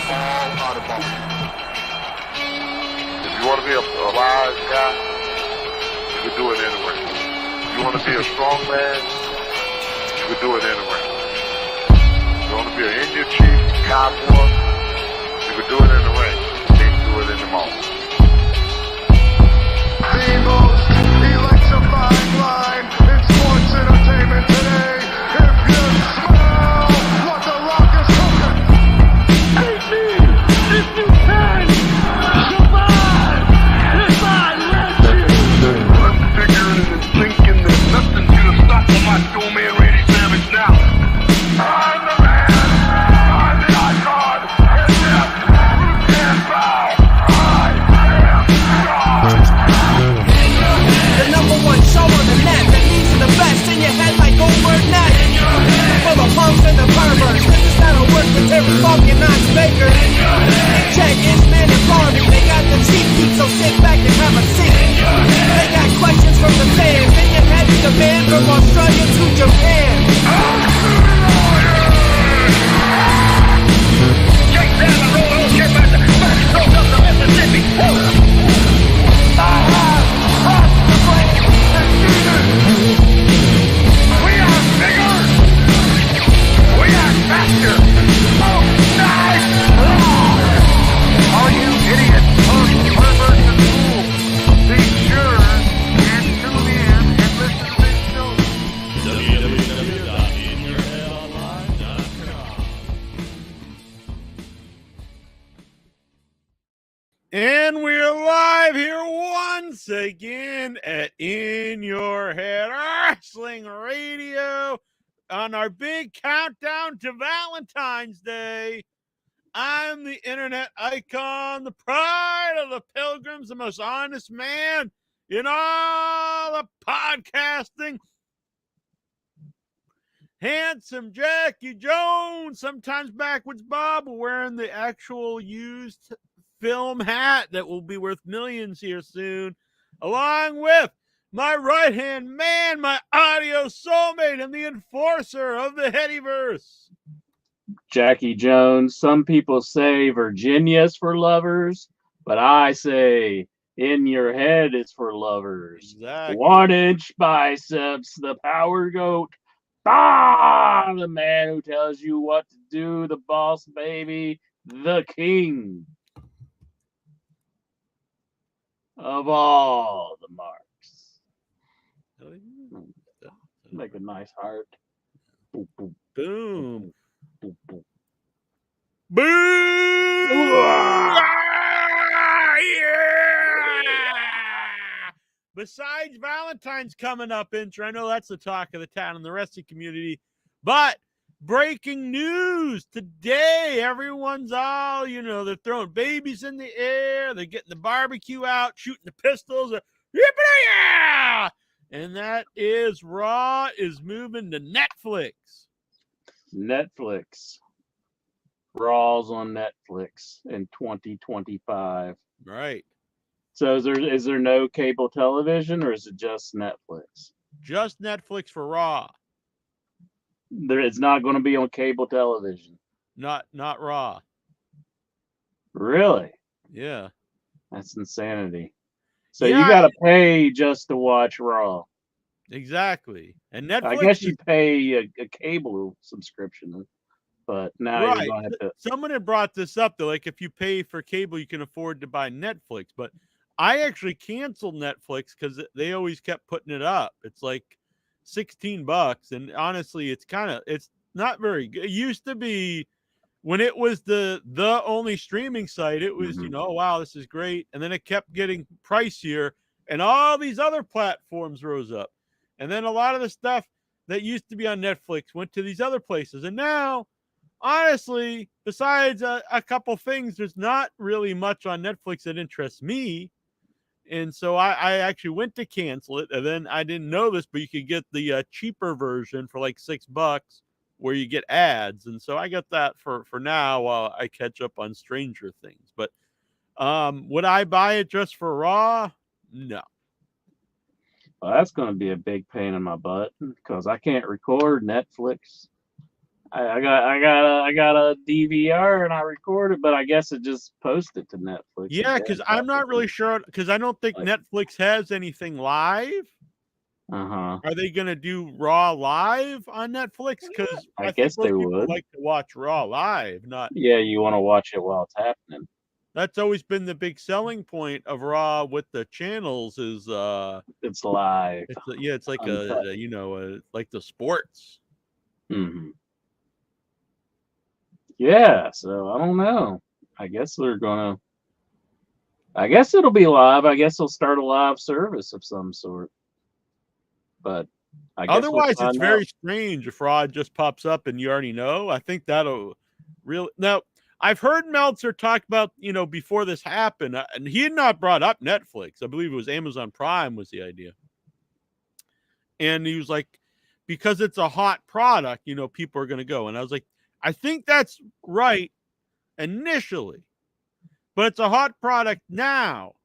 fall out of bubble. If you want to be a wise guy, you can do it anyway. If you want to be a strong man, you can do it anyway. If you want to be an Indian chief, cowboy, you can do it in the ring. You can't do it in the mall. The most electrifying line in sports entertainment today. If you smell what the Rock is cooking, hate me if you can survive if I let you. I'm figuring and thinking that nothing's gonna stop my macho man Randy Savage now. I'm the man, I'm the icon, and yes, you can't bow. I am God. The number one show on the net that leads to the best in your head like Goldberg Net. For the punks and the perverts, this is how it works with Terry Funk and Knox Baker. Check Inchman and Barbie, they got the cheap heat, so sit back and have a seat. They got questions from the fans, in your head is the band from Australia to Japan. Shake down the road, get back the back stroke up the Mississippi. We are bigger. We are faster. Oh, nice. All you idiots, punks, perverts, and fools, be sure and tune in and listen to this show. And we're live here once again at In Your Head Wrestling Radio on our big countdown to Valentine's Day. I'm the internet icon, the pride of the pilgrims, the most honest man in all of podcasting. Handsome Jackie Jones, sometimes backwards Bob, wearing the actual used film hat that will be worth millions here soon, along with my right-hand man, my audio soulmate, and the enforcer of the Headyverse. Jackie Jones. Some people say Virginia's for lovers, but I say In Your Head is for lovers. Exactly. 1-inch biceps, the power goat. Ah, the man who tells you what to do, the boss baby, the king of all the marks. Make a nice heart. Boop, boop, Boom. boop, boop. Boom! Ah, yeah! Besides Valentine's coming up, Incher, I know that's the talk of the town and the wrestling community, but breaking news today, everyone's all, they're throwing babies in the air, they're getting the barbecue out, shooting the pistols, yeah! And that is Raw is moving to Netflix. Netflix. Raw's on Netflix in 2025. Right. So is there no cable television, or is it just Netflix? Just Netflix for Raw. It's not going to be on cable television. Not Raw. Really? Yeah. That's insanity. So Yeah, you got to pay just to watch Raw. Exactly. And Netflix, I guess you pay a cable subscription, but now right. you're going to have to. Someone had brought this up, though. Like, if you pay for cable, you can afford to buy Netflix. But I actually canceled Netflix because they always kept putting it up. It's like $16. And honestly, it's not very good. It used to be when it was the only streaming site, it was, oh, wow, this is great. And then it kept getting pricier and all these other platforms rose up. And then a lot of the stuff that used to be on Netflix went to these other places. And now, honestly, besides a couple things, there's not really much on Netflix that interests me. And so I actually went to cancel it. And then I didn't know this, but you could get the cheaper version for like $6 where you get ads. And so I got that for now while I catch up on Stranger Things. But would I buy it just for Raw? No. Well, that's going to be a big pain in my butt because I can't record Netflix. I got a DVR and I recorded, but I guess it just posted to Netflix. Yeah, because I'm not really sure, because I don't think Like- Netflix has anything live. Uh-huh. Are they going to do Raw live on Netflix? Because I I think guess most they people would. like to watch Raw live. Not Yeah, you want to watch it while it's happening. That's always been the big selling point of Raw with the channels is It's live. it's like Uncut. like the sports. Hmm. Yeah, so I don't know. I guess it'll be live. I guess they'll start a live service of some sort. But I guess Otherwise, we'll it's find very out. strange if Raw just pops up and you already know. I think that'll really now. I've heard Meltzer talk about, before this happened, and he had not brought up Netflix. I believe it was Amazon Prime was the idea. And he was like, because it's a hot product, people are going to go. And I was like, I think that's right initially, but it's a hot product now.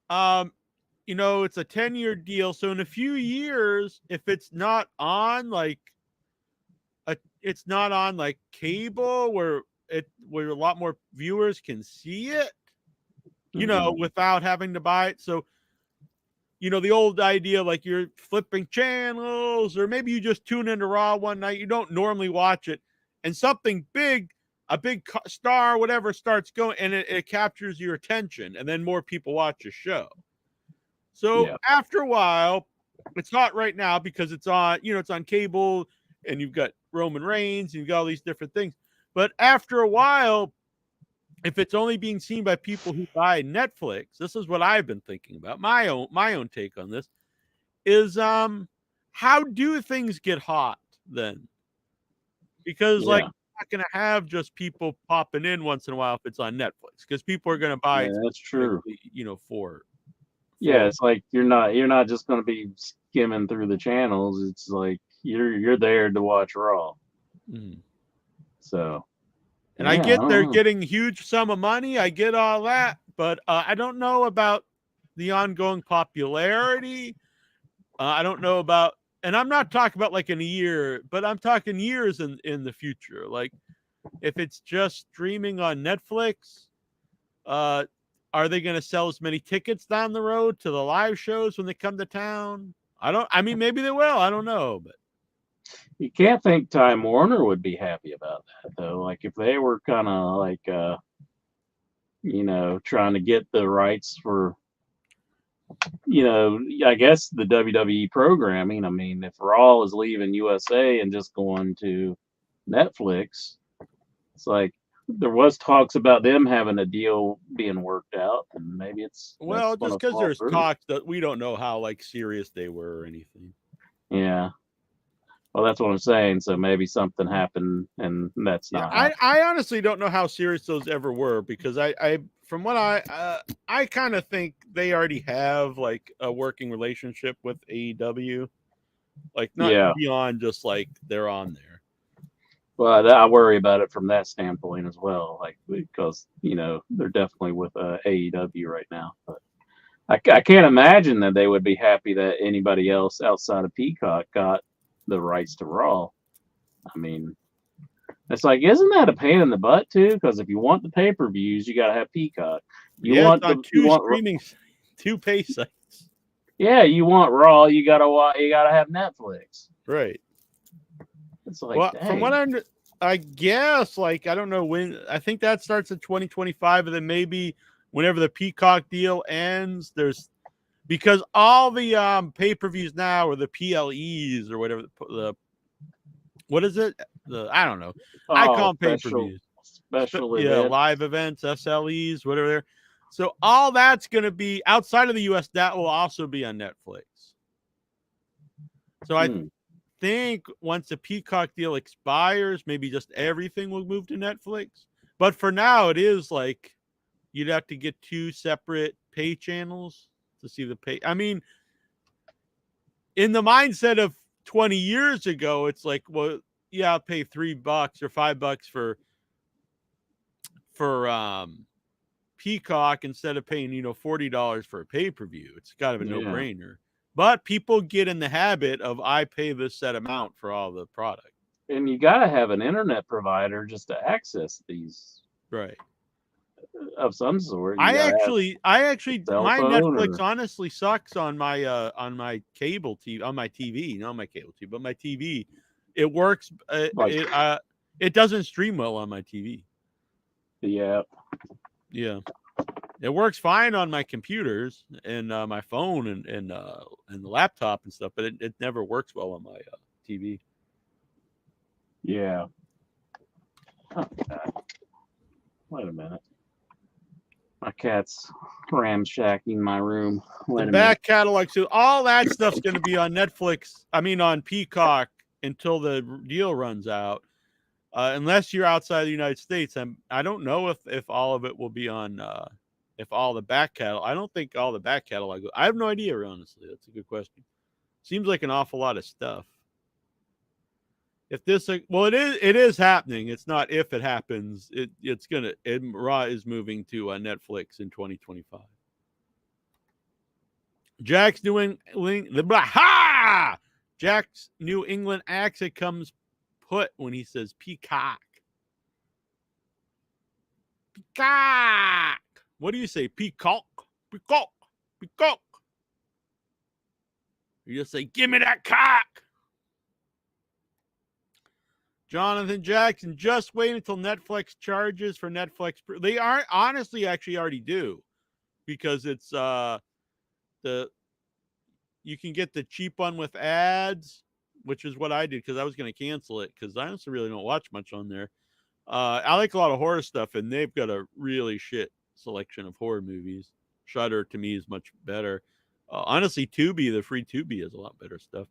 It's a 10-year deal. So in a few years, if it's not on it's not on like cable where a lot more viewers can see it, without having to buy it. So, the old idea, like you're flipping channels, or maybe you just tune into Raw one night, you don't normally watch it, and something big, a big star, whatever, starts going, and it captures your attention, and then more people watch the show. So Yeah. after a while, it's not right now because it's on, it's on cable, and you've got Roman Reigns, and you've got all these different things. But after a while, if it's only being seen by people who buy Netflix, this is what I've been thinking about. My own take on this is how do things get hot then? Because Yeah. like you're not gonna have just people popping in once in a while if it's on Netflix, because people are gonna buy Yeah, it that's true. for Yeah, it's like you're not just going to be skimming through the channels. It's like you're there to watch Raw. Mhm. So, And I yeah, get don't they're know. getting huge sum of money. I get all that, but I don't know about the ongoing popularity. I don't know about, and I'm not talking about like in a year, but I'm talking years in the future. Like if it's just streaming on Netflix, are they going to sell as many tickets down the road to the live shows when they come to town? I mean, maybe they will. I don't know, but You can't think Time Warner would be happy about that though. Like if they were kind of like trying to get the rights for I guess the WWE programming. I mean, if Raw is leaving USA and just going to Netflix, it's like there was talks about them having a deal being worked out, and maybe that's just going to because fall there's through. talks that we don't know how like serious they were or anything. Yeah. Well, that's what I'm saying. So maybe something happened, and that's Yeah, not happening. I honestly don't know how serious those ever were, because I from what I kind of think they already have like a working relationship with AEW, like not Yeah. beyond just like they're on there. Well, I worry about it from that standpoint as well, like because they're definitely with AEW right now. But I can't imagine that they would be happy that anybody else outside of Peacock got the rights to Raw. I mean, it's like, isn't that a pain in the butt too? Because if you want the pay-per-views, you got to have Peacock. You Yeah, want it's on two pay sites, you want Raw, you gotta have Netflix. right? It's like, Well, dang. from what I guess, like, I don't know when. I think that starts in 2025, and then maybe whenever the Peacock deal ends, because all the pay-per-views now are the PLEs or whatever, what is it? I don't know. I call them pay-per-views. Special Yeah, event. live events, SLEs, whatever they're. So all that's going to be outside of the US. That will also be on Netflix. So I think once the Peacock deal expires, maybe just everything will move to Netflix. But for now, it is like you'd have to get two separate pay channels to see the pay. I mean, in the mindset of 20 years ago, it's like, well, yeah, I'll pay $3 or $5 for Peacock instead of paying, $40 for a pay-per-view. It's kind of a no-brainer. But people get in the habit of I pay this set amount for all the product. and you got to have an internet provider just to access these Right. of some sort. You I got to have actually, a cell my phone Netflix or honestly sucks on my cable TV, on my TV, not my cable TV, but my TV. It works. like It doesn't stream well on my TV. the app. Yeah, it works fine on my computers and my phone and the laptop and stuff, but it never works well on my TV. Yeah. Oh, God. Wait a minute. My cat's ramshacking my room. Wait The a minute. back catalog, so all that stuff's going to be on Netflix. I mean, on Peacock until the deal runs out. Unless you're outside the United States, I don't know if all of it will be on. If all the back catalog, I don't think all the back catalog. I have no idea, honestly. That's a good question. Seems like an awful lot of stuff. If this, well, it is happening. It's not if it happens. It's gonna. Raw is moving to Netflix in 2025. Jack's New England accent comes put when he says peacock. Peacock. What do you say? Peacock. Peacock. Peacock. You just say, give me that cock. Jonathan Jackson, just wait until Netflix charges for Netflix. They are honestly actually already do, because it's you can get the cheap one with ads, which is what I did because I was going to cancel it because I honestly really don't watch much on there. I like a lot of horror stuff, and they've got a really shit selection of horror movies. Shudder to me is much better. Honestly, Tubi, the free Tubi, has a lot better stuff.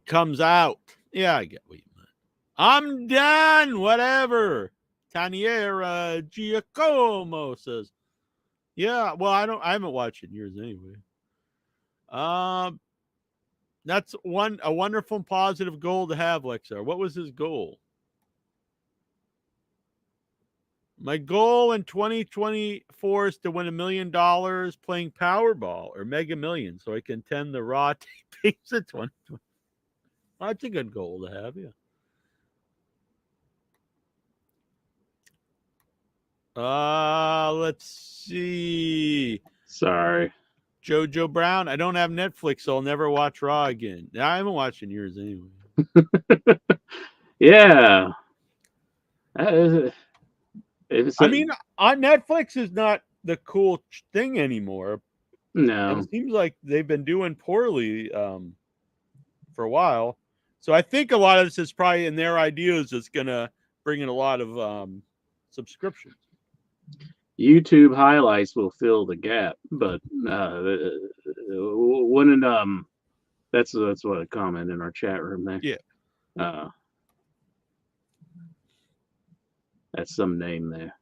Comes out. Yeah, I get what you meant. I'm done. Whatever. Taniera Giacomo says. Yeah, well, I haven't watched it in years anyway. That's a wonderful and positive goal to have, Lexar. What was his goal? My goal in 2024 is to win $1 million playing Powerball or Mega Million, so I can attend the Raw tapings in 2020. That's a good goal to have, yeah. Let's see. Sorry. Jojo Brown, I don't have Netflix, so I'll never watch Raw again. I haven't watched in years anyway. Yeah. I mean, on Netflix is not the cool thing anymore. No. And it seems like they've been doing poorly for a while. So I think a lot of this is probably in their ideas is going to bring in a lot of subscriptions. YouTube highlights will fill the gap, but wouldn't that's what a comment in our chat room there. Yeah. That's some name there.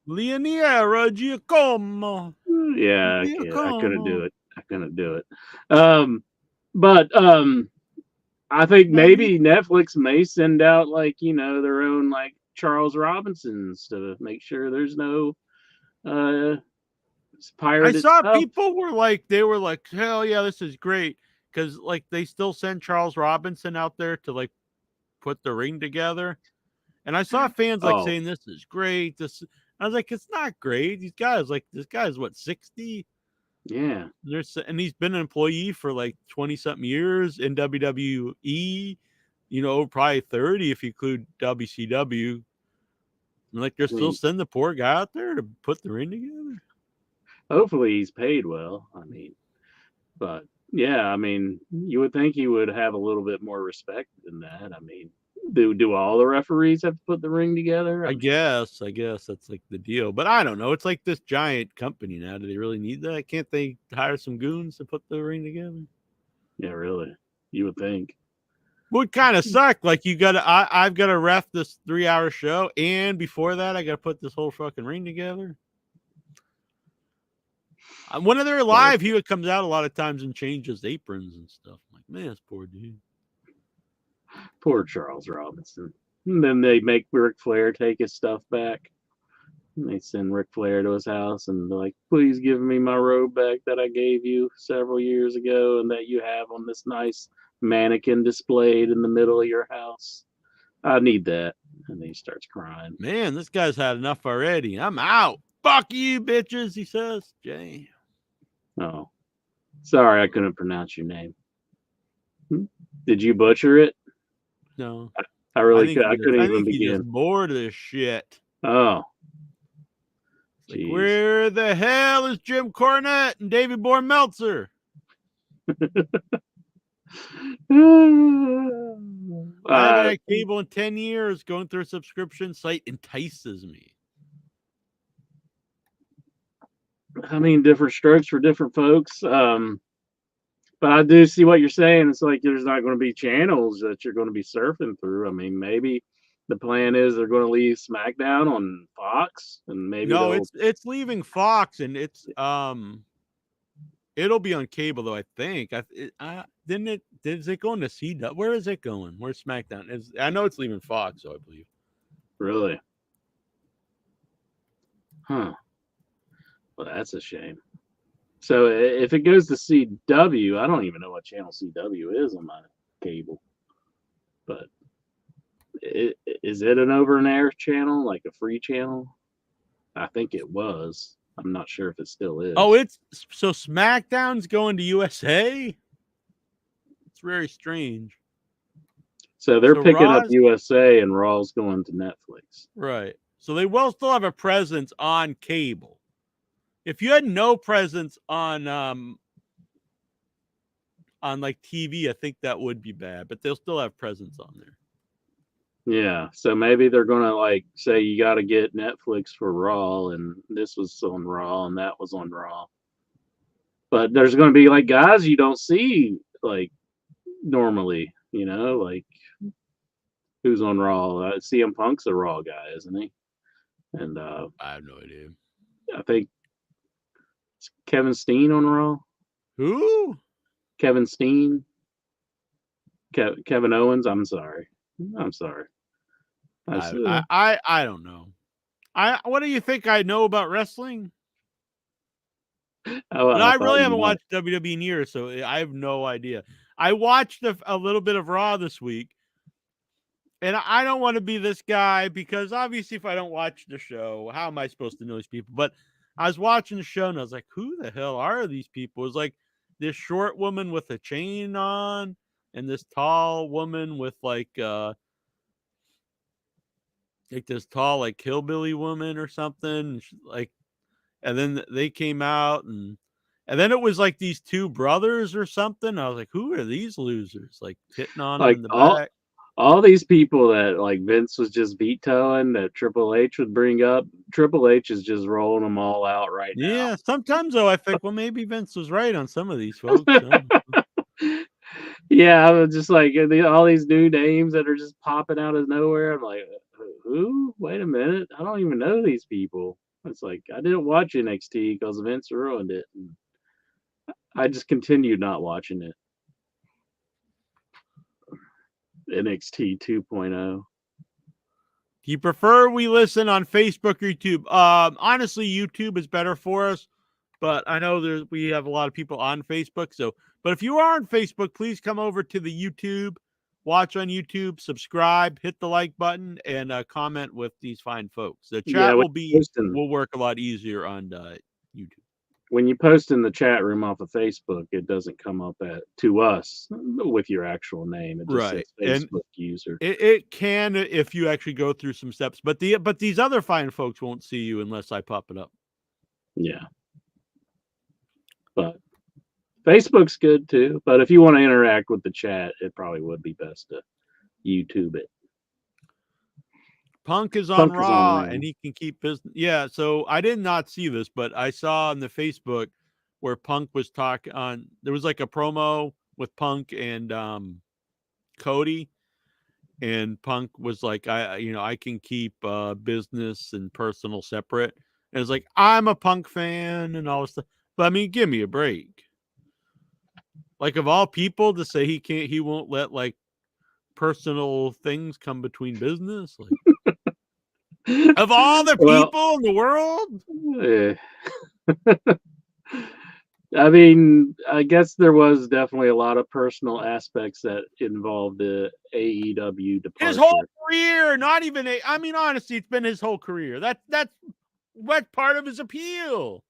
Leoniera Giacomo. Yeah, I couldn't do it. But I think maybe Netflix may send out like, their own like Charles Robinsons to make sure there's no pirated I saw stuff. people were like, hell yeah, this is great. Because like they still send Charles Robinson out there to like put the ring together. And I saw fans like saying this is great. I was like, it's not great. This guy's what, 60? Yeah. And he's been an employee for like 20 something years in WWE, probably 30 if you include WCW. And like they're still sending the poor guy out there to put the ring together. Hopefully he's paid well. I mean, but yeah, I mean, you would think he would have a little bit more respect than that. I mean, do all the referees have to put the ring together? I guess that's like the deal, but I don't know. It's like this giant company now. Do they really need that? Can't they hire some goons to put the ring together? Yeah, really. You would think. Would kind of suck. Like I've got to ref this 3-hour show, and before that, I got to put this whole fucking ring together. When they're live, he comes out a lot of times and changes aprons and stuff. I'm like, man, this poor dude. Poor Charles Robinson. And then they make Ric Flair take his stuff back. And they send Ric Flair to his house and they're like, please give me my robe back that I gave you several years ago and that you have on this nice mannequin displayed in the middle of your house. I need that. And then he starts crying. Man, this guy's had enough already. I'm out. Fuck you, bitches, he says. Jay. Oh, sorry, I couldn't pronounce your name. Did you butcher it? No. I really could. I couldn't even He's begin. just bored of this shit. Oh, Like, jeez. where the hell is Jim Cornette and David Bourne Meltzer? I haven't had cable in 10 years. Going through a subscription site entices me. I mean, different strokes for different folks. But I do see what you're saying. It's like there's not going to be channels that you're going to be surfing through. I mean, maybe the plan is they're going to leave SmackDown on Fox, and maybe No, they'll- it's leaving Fox, and it's it'll be on cable though. I think. Did it go into CW? Where is it going? Where's SmackDown? I know it's leaving Fox, so I believe. Really? Huh. Well, that's a shame. So if it goes to CW, I don't even know what channel CW is on my cable. But is it an over-and-air channel, like a free channel? I think it was. I'm not sure if it still is. Oh, it's so SmackDown's going to USA. It's very strange. So they're So picking up Raw's- USA and Raw's going to Netflix. Right. So they will still have a presence on cable. If you had no presence on like TV, I think that would be bad, but they'll still have presence on there. Yeah, so maybe they're gonna like say you got to get Netflix for Raw, and this was on Raw, and that was on Raw. But there's gonna be like guys you don't see like normally, you know, like who's on Raw? CM Punk's a Raw guy, isn't he? And I have no idea. I think it's Kevin Steen on Raw. Who? Kevin Steen. Kevin Owens. I'm sorry. I don't know. What do you think I know about wrestling? I really haven't watched WWE in years, so I have no idea. I watched a little bit of Raw this week, and I don't want to be this guy because obviously if I don't watch the show, how am I supposed to know these people? But I was watching the show and I was like, who the hell are these people? It was like this short woman with a chain on and this tall woman with like this tall like hillbilly woman or something, and then they came out and then it was like these two brothers or something. I was like, who are these losers? Like hitting on them in the back. All these people that like Vince was just vetoing that Triple H would bring up. Triple H is just rolling them all out right now. Yeah, sometimes though I think, well, maybe Vince was right on some of these folks. Yeah, I was just like all these new names that are just popping out of nowhere. I'm like, who? Wait a minute, I don't even know these people. It's like I didn't watch NXT because Vince ruined it. And I just continued not watching it. NXT 2.0. Do you prefer we listen on Facebook or YouTube? Honestly, YouTube is better for us, but I know we have a lot of people on Facebook. But if you are on Facebook, please come over to the YouTube, watch on YouTube, subscribe, hit the like button, and comment with these fine folks. The chat will work a lot easier on YouTube. When you post in the chat room off of Facebook, it doesn't come up to us with your actual name. It just says Facebook user. It can if you actually go through some steps, but these other fine folks won't see you unless I pop it up. Yeah, but Facebook's good too. But if you want to interact with the chat, it probably would be best to YouTube it. Punk is on Raw and he can keep business. Yeah, so I did not see this, but I saw on the Facebook where Punk was talking on. There was like a promo with Punk and Cody, and Punk was like, I can keep business and personal separate. And it's like, I'm a Punk fan and all this stuff, but I mean, give me a break. Like of all people to say he won't let like personal things come between business. Like, Of all the Well, people in the world, I mean, I guess there was definitely a lot of personal aspects that involved the AEW his whole departure. career, not even I mean, honestly, it's been his whole career. That's what part of his appeal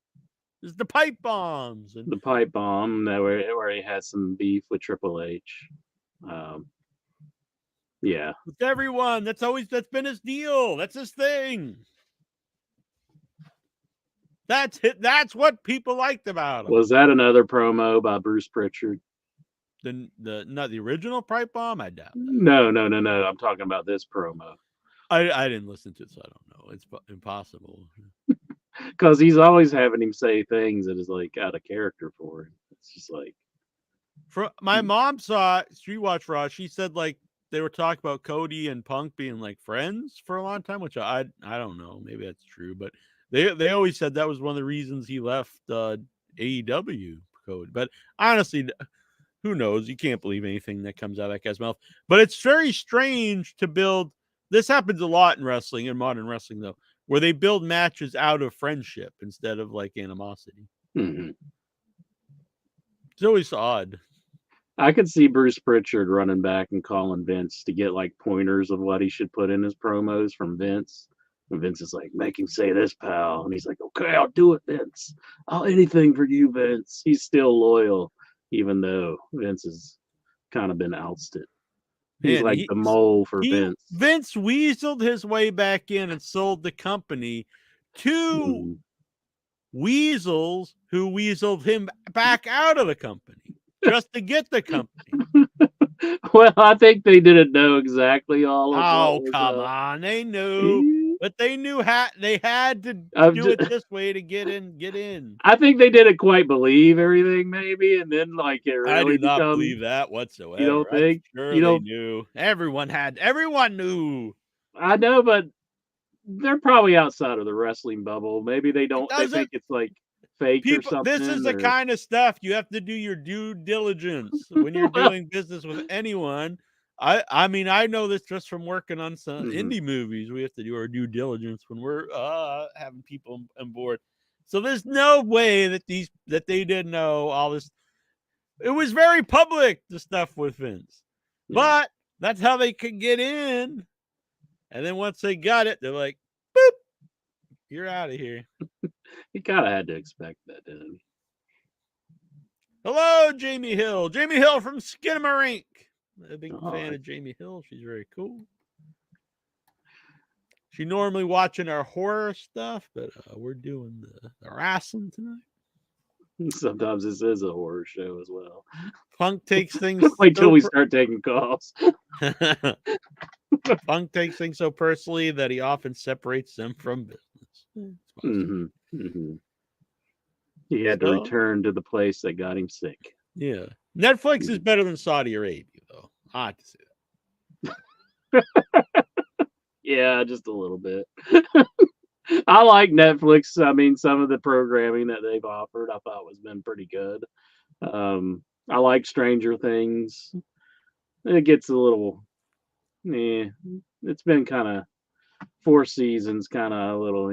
is the pipe bombs and The pipe bomb that where he had some beef with Triple H. Yeah. with everyone. That's been his deal. That's his thing. That's it. That's what people liked about him. Was that another promo by Bruce Pritchard? Not the original pipe bomb. I doubt that. No. I'm talking about this promo. I didn't listen to it, so I don't know. It's impossible. Because he's always having him say things that is like out of character for him. It's just like, My mom saw it. She watched Raw. She said like they were talking about Cody and Punk being like friends for a long time, which I don't know. Maybe that's true, but they always said that was one of the reasons he left AEW. Cody. But honestly, who knows? You can't believe anything that comes out of that guy's mouth. But it's very strange to build. This happens a lot in wrestling, in modern wrestling, though, where they build matches out of friendship instead of like animosity. mm-hmm. It's always odd. I could see Bruce Pritchard running back and calling Vince to get like pointers of what he should put in his promos from Vince. And Vince is like, make him say this, pal. And he's like, okay, I'll do it, Vince. I'll anything for you, Vince. He's still loyal, even though Vince has kind of been ousted. He's Man, like the mole for Vince. Vince weaseled his way back in and sold the company to weasels who weaseled him back out of the company just to get the company. Well, I think they didn't know exactly all of Oh, come on. They knew, but they knew they had to do it this way to get in. I think they didn't quite believe everything, maybe, and then like it really I do not believe that whatsoever. You don't think? Sure, you don't, they knew. Everyone knew. I know, but they're probably outside of the wrestling bubble. Maybe they don't. They think it's like fake or something. This is the kind of stuff you have to do your due diligence when you're doing business with anyone. I mean, I know this just from working on some indie movies. We have to do our due diligence when we're having people on board. So there's no way that they didn't know all this. It was very public, the stuff with Vince. Yeah. But that's how they could get in. And then once they got it, they're like, boop, you're out of here. He kind of had to expect that, didn't he? Hello, Jamie Hill. Jamie Hill from Skinamarink. A big fan of Jamie Hill. She's very cool. She's normally watching our horror stuff, but we're doing the wrestling tonight. Sometimes this is a horror show as well. Punk takes things. Wait till we start taking calls. Punk takes things so personally that he often separates them from business. He had to return to the place that got him sick. Yeah. Netflix is better than Saudi Arabia, though. I have to say that. Yeah, just a little bit. I like Netflix. I mean, some of the programming that they've offered, I thought was been pretty good. I like Stranger Things. It gets a little, it's been kind of 4 seasons, kind of a little,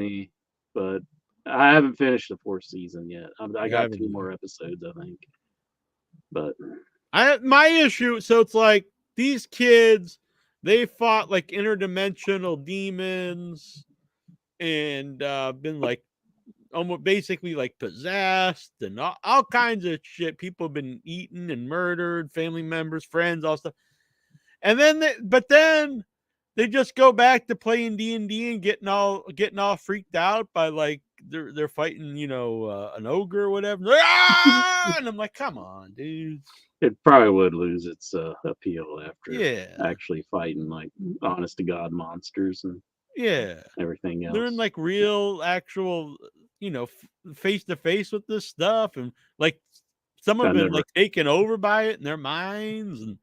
but I haven't finished the 4th season yet. I got 2 more episodes, I think. But my issue, so it's like these kids, they fought like interdimensional demons and been like almost basically like possessed and all kinds of shit. People have been eaten and murdered, family members, friends, all stuff. And then then they just go back to playing D&D and getting all freaked out by like they're fighting, an ogre or whatever. And I'm like, come on, dude. It probably would lose its appeal after actually fighting like honest to God monsters and everything else. They're in like real, actual, face to face with this stuff, and like some have been like taken over by it in their minds. And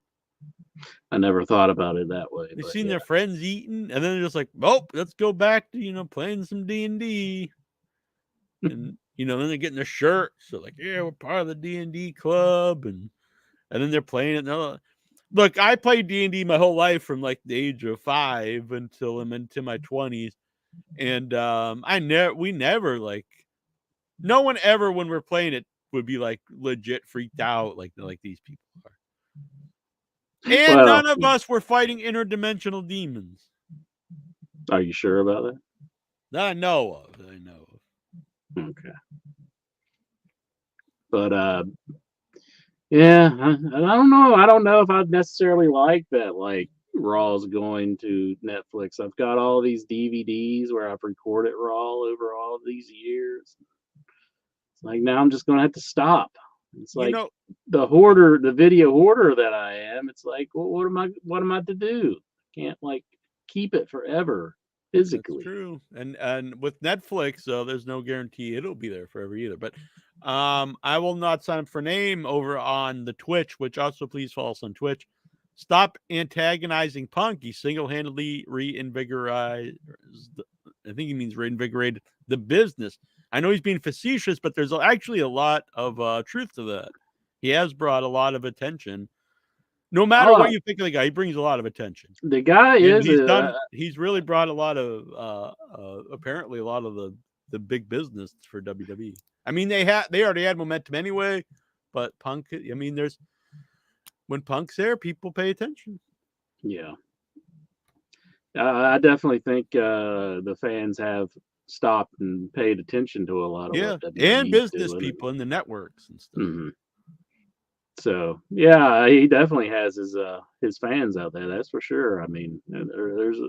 I never thought about it that way. They've seen their friends eating, and then they're just like, "Oh, let's go back to playing some D&D." And then they're getting their shirts. So like, yeah, we're part of the D&D club, and then they're playing it. Look, I played D&D my whole life from like the age of 5 until I'm into my 20s. And we never like, no one ever when we're playing it would be like legit freaked out like these people are. And Well, none of us were fighting interdimensional demons are you sure about that? that I know of. Okay. But yeah, I don't know. I don't know if I'd necessarily like that. Like Raw's going to Netflix. I've got all these DVDs where I've recorded Raw over all these years. It's like now I'm just gonna have to stop. It's You like know, the hoarder, the video hoarder that I am. It's like, well, what am I to do? Can't like keep it forever that's physically. true. And with Netflix, there's no guarantee it'll be there forever either. But I will not sign up for name over on the Twitch, which also please follow us on Twitch. Stop antagonizing Punk. He single-handedly reinvigorated. I think he means reinvigorated the business. I know he's being facetious, but there's actually a lot of truth to that. He has brought a lot of attention. No matter what you think of the guy, he brings a lot of attention. The guy And is he's really brought a lot of apparently a lot of the big business for WWE. I mean, they already had momentum anyway, but Punk, I mean, when Punk's there, people pay attention. yeah. I definitely think the fans have stopped and paid attention to a lot of what WWE and is business doing. people in the networks and stuff. Mhm. So yeah, he definitely has his fans out there. That's for sure. I mean, there's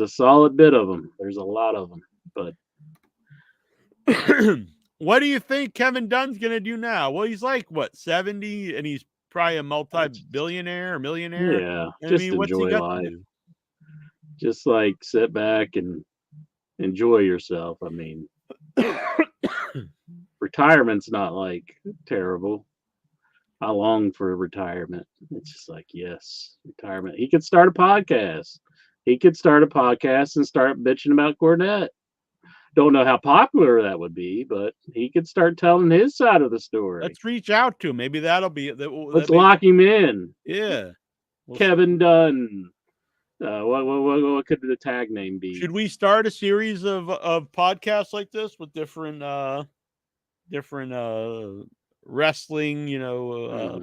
a solid bit of them. There's a lot of them, but what do you think Kevin Dunn's gonna do now? Well, he's like what 70, and he's probably a multi-billionaire or millionaire. yeah, I just mean, what's he enjoy got life. to do? Just like sit back and enjoy yourself. I mean, retirement's not like terrible. I long for retirement. It's just like, yes, retirement. He could start a podcast. He could start a podcast and start bitching about Cornette. Don't know how popular that would be, but he could start telling his side of the story. Let's reach out to him. Maybe that'll be. Let's lock him in. Yeah. Kevin Dunn. What could the tag name be? Should we start a series of podcasts like this with different wrestling,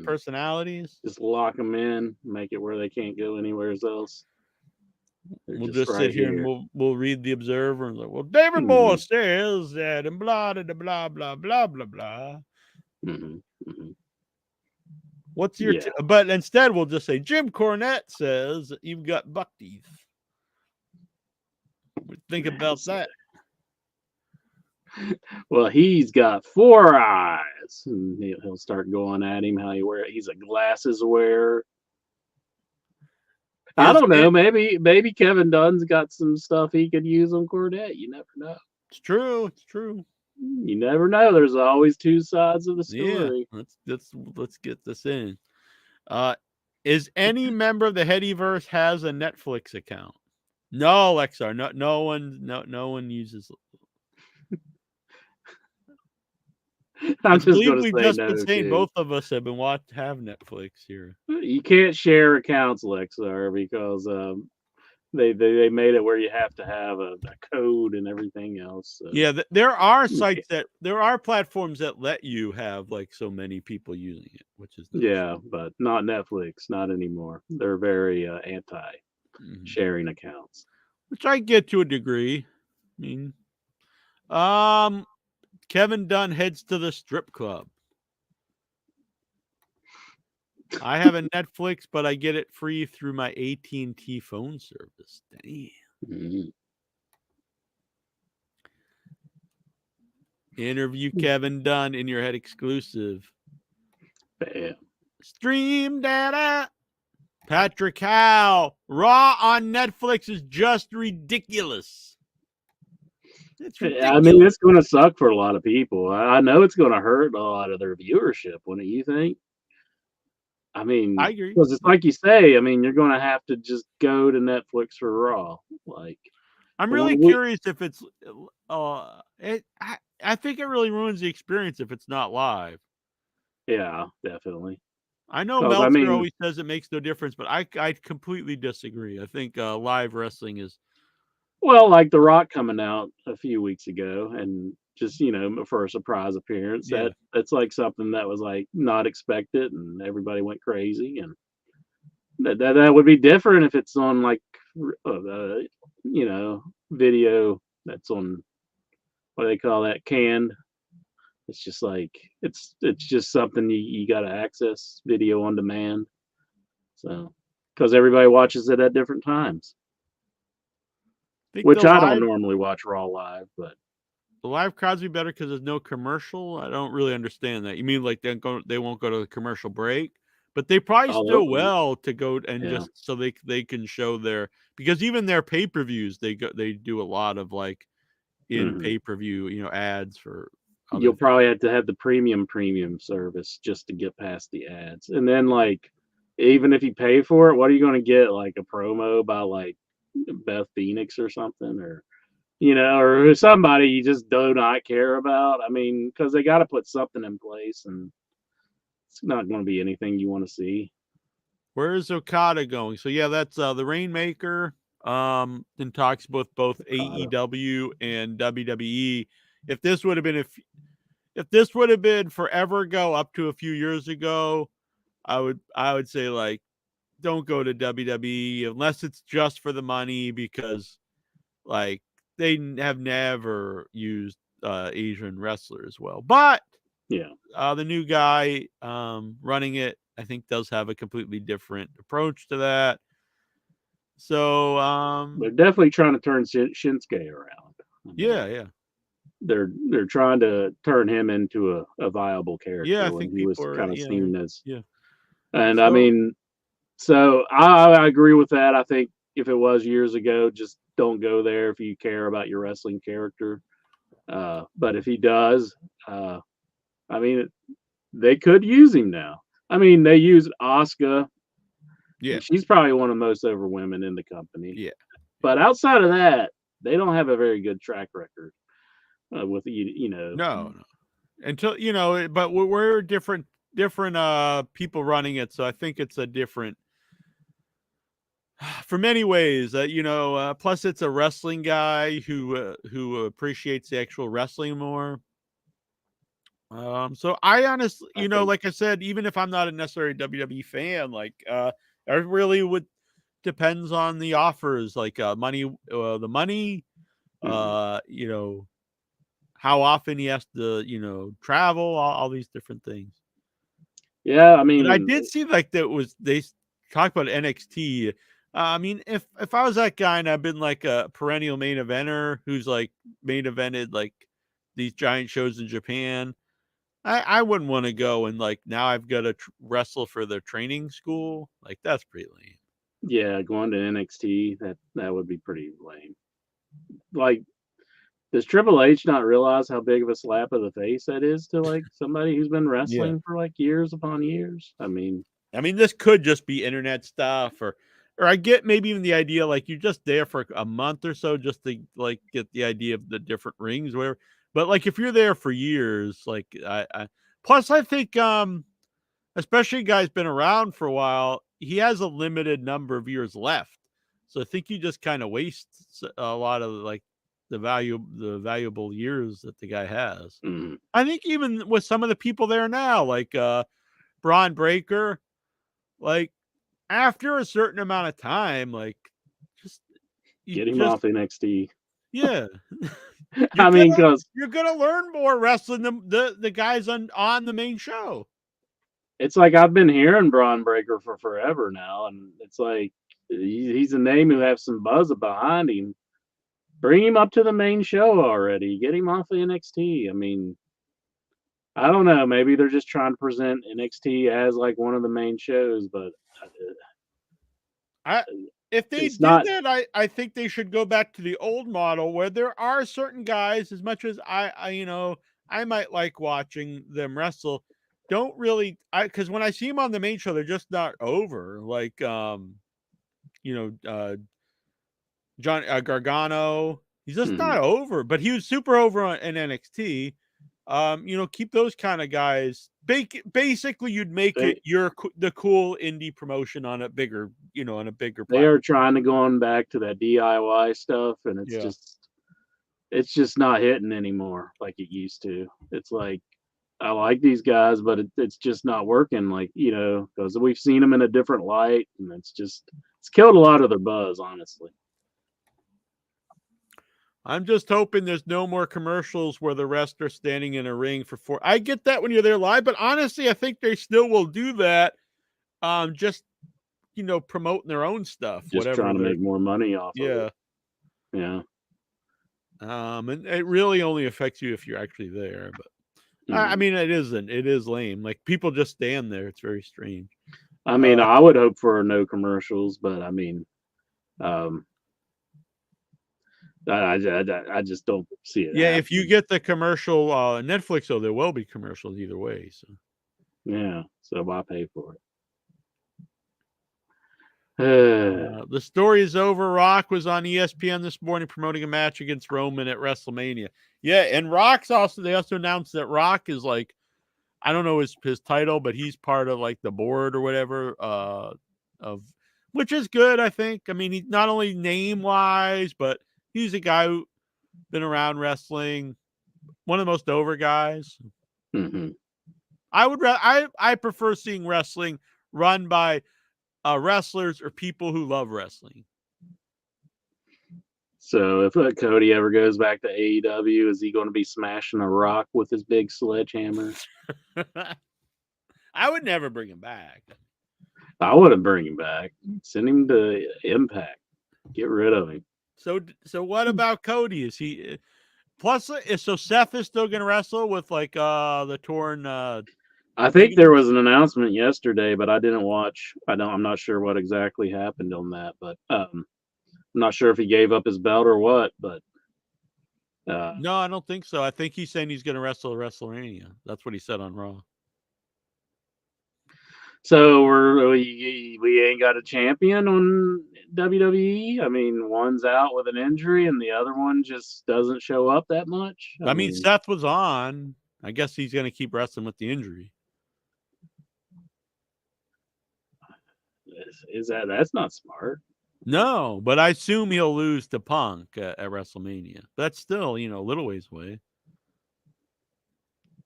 personalities? Just lock them in, make it where they can't go anywhere else. We'll just sit here and we'll read the Observer and like, well, David Moore says that and blah blah blah blah blah blah blah. What's your but instead we'll just say Jim Cornette says you've got buck teeth. Think about that. Well, he's got 4 eyes, and he'll start going at him. How he's a glasses wearer. I don't know. Maybe Kevin Dunn's got some stuff he could use on Cornette. You never know. It's true. It's true. You never know. There's always 2 sides of the story. Yeah, let's get this in. Is any member of the Headyverse has a Netflix account? No, Lexar. No one uses. I'm just going to we've say just no, been saying too. both of us have Netflix here. You can't share accounts, Lexar, because they made it where you have to have a code and everything else. So. Yeah, there are sites there are platforms that let you have like so many people using it, which is nice. But not Netflix, not anymore. They're very anti sharing accounts, which I get to a degree. I mean, Kevin Dunn heads to the strip club. I have a Netflix, but I get it free through my AT&T phone service. Damn. Interview Kevin Dunn in your head exclusive. Bam. Stream data. Patrick Howe. Raw on Netflix is just ridiculous. I mean, it's going to suck for a lot of people. I know it's going to hurt a lot of their viewership, wouldn't you think? I mean, I agree. Because it's like you say, I mean, you're going to have to just go to Netflix for Raw. Like, I'm really curious if it's. I think it really ruins the experience if it's not live. Yeah, definitely. I know Meltzer always says it makes no difference, but I completely disagree. I think live wrestling is. Well, like The Rock coming out a few weeks ago and just, for a surprise appearance. Yeah. That's like something that was like not expected and everybody went crazy. And that would be different if it's on like, video that's on, what do they call that, canned. It's just like it's just something you got to access video on demand. So because everybody watches it at different times, Think which the I don't live normally watch Raw live, but the live crowds be better because there's no commercial. I don't really understand that. You mean like they won't go to the commercial break, but they probably oh, still will to go and yeah. just so they can show their, because even their pay-per-views they do a lot of like in Mhm. pay-per-view ads for other You'll things. probably have to have the premium service just to get past the ads. And then like even if you pay for it, what are you going to get? Like a promo by like Beth Phoenix or something, or somebody you just do not care about. I mean, because they got to put something in place, and it's not going to be anything you want to see. Where is Okada going? So yeah, that's the Rainmaker. In talks with both AEW and WWE. If this would have been if this would have been forever ago, up to a few years ago, I would say like don't go to WWE unless it's just for the money, because like they have never used Asian wrestlers well. But Yeah, the new guy running it, I think, does have a completely different approach to that. So they're definitely trying to turn Shinsuke around. I mean, yeah. they're trying to turn him into a viable Yeah, I character when think he was people are kind of seen as. yeah. And I So mean, so I agree with that. I think if it was years ago, just don't go there if you care about your wrestling character. But if he does, I mean, they could use him now. I mean, they used Asuka, yeah. and she's probably one of the most over women in the company. Yeah. But outside of that, they don't have a very good track record with No. Until but we're different people running it, so I think it's a different for many ways. Plus it's a wrestling guy who appreciates the actual wrestling more. So I honestly, I think. like I said, even if I'm not a necessary WWE fan, like it really would depends on the offers, like the money, Mhm. how often he has to, travel, all these different things. Yeah, I But I mean, did see like they talk about NXT. I mean, if I was that guy and I've been like a perennial main eventer who's like main evented like these giant shows in Japan, I wouldn't want to go and like now I've got to wrestle for the training school. Like that's pretty lame. yeah, going to NXT, that would be pretty lame. Like, does Triple H not realize how big of a slap of the face that is to like somebody who's been Yeah. wrestling for like years upon years? I mean, This could just be internet stuff, or I get maybe even the idea like you're just there for a month or so just to like get the idea of the different rings, whatever. But like if you're there for years, like I plus I think especially a guy's been around for a while, he has a limited number of years left. So I think you just kind of waste a lot of like the valuable years that the guy has. mm, I think even with some of the people there now, like Braun Breaker, like after a certain amount of time, like just you get him just off NXT. yeah, I mean, because you're gonna learn more wrestling than the guys on the main show. it's like I've been hearing Braun Breaker for forever now, and it's like he's a name who has some buzz behind him. Bring him up to the main show already. Get him off the NXT. I mean, I don't know. Maybe they're just trying to present NXT as like one of the main shows, but If they it's did not. that, I think they should go back to the old model where there are certain guys, as much as I might like watching them wrestle, don't really because when I see them on the main show, they're just not over. Like you know, John Gargano, he's just Mhm. not over, but he was super over in NXT. Keep those kind of guys basically you'd make They- it the cool indie promotion on a bigger, on a bigger They platform. are trying to go on back to that DIY stuff, and it's just not hitting anymore like it used to. It's like I like these guys, but it's just not working. Like because we've seen them in a different light, and it's killed a lot of their buzz, honestly. I'm just hoping there's no more commercials where the rest are standing in a ring for 4. I get that when you're there live, but honestly, I think they still will do that. Just promoting their own stuff, Just whatever. trying to make more money off of Yeah. it. Yeah. And it really only affects you if you're actually there. But I Mhm. mean, it isn't. It is lame. Like people just stand there. It's very strange. I mean, I would hope for no commercials, but I mean, I just don't see it. Yeah, if you get the commercial Netflix, though, there will be commercials either way. So yeah, so why pay for it? the story is over. Rock was on ESPN this morning promoting a match against Roman at WrestleMania. Yeah, and they also announced that Rock is like, I don't know his title, but he's part of like the board or whatever of which is good, I think. I mean, he's not only name wise, but he's a guy who been around wrestling, one of the most over guys. Mm-hmm. I prefer seeing wrestling run by wrestlers or people who love wrestling. So if Cody ever goes back to AEW, is he going to be smashing a rock with his big sledgehammer? I would never bring him back. I wouldn't bring him back. Send him to Impact. Get rid of him. So what about Cody? Is he plus? So Seth is still going to wrestle with like the torn. I think there was an announcement yesterday, but I didn't watch. I'm not sure what exactly happened on that, but I'm not sure if he gave up his belt or what. But no, I don't think so. I think he's saying he's going to wrestle at WrestleMania. That's what he said on Raw. So we ain't got a champion on WWE. I mean, one's out with an injury, and the other one just doesn't show up that much. I mean, Seth was on. I guess he's going to keep wrestling with the injury. That's not smart? No, but I assume he'll lose to Punk at WrestleMania. That's still, a little ways away.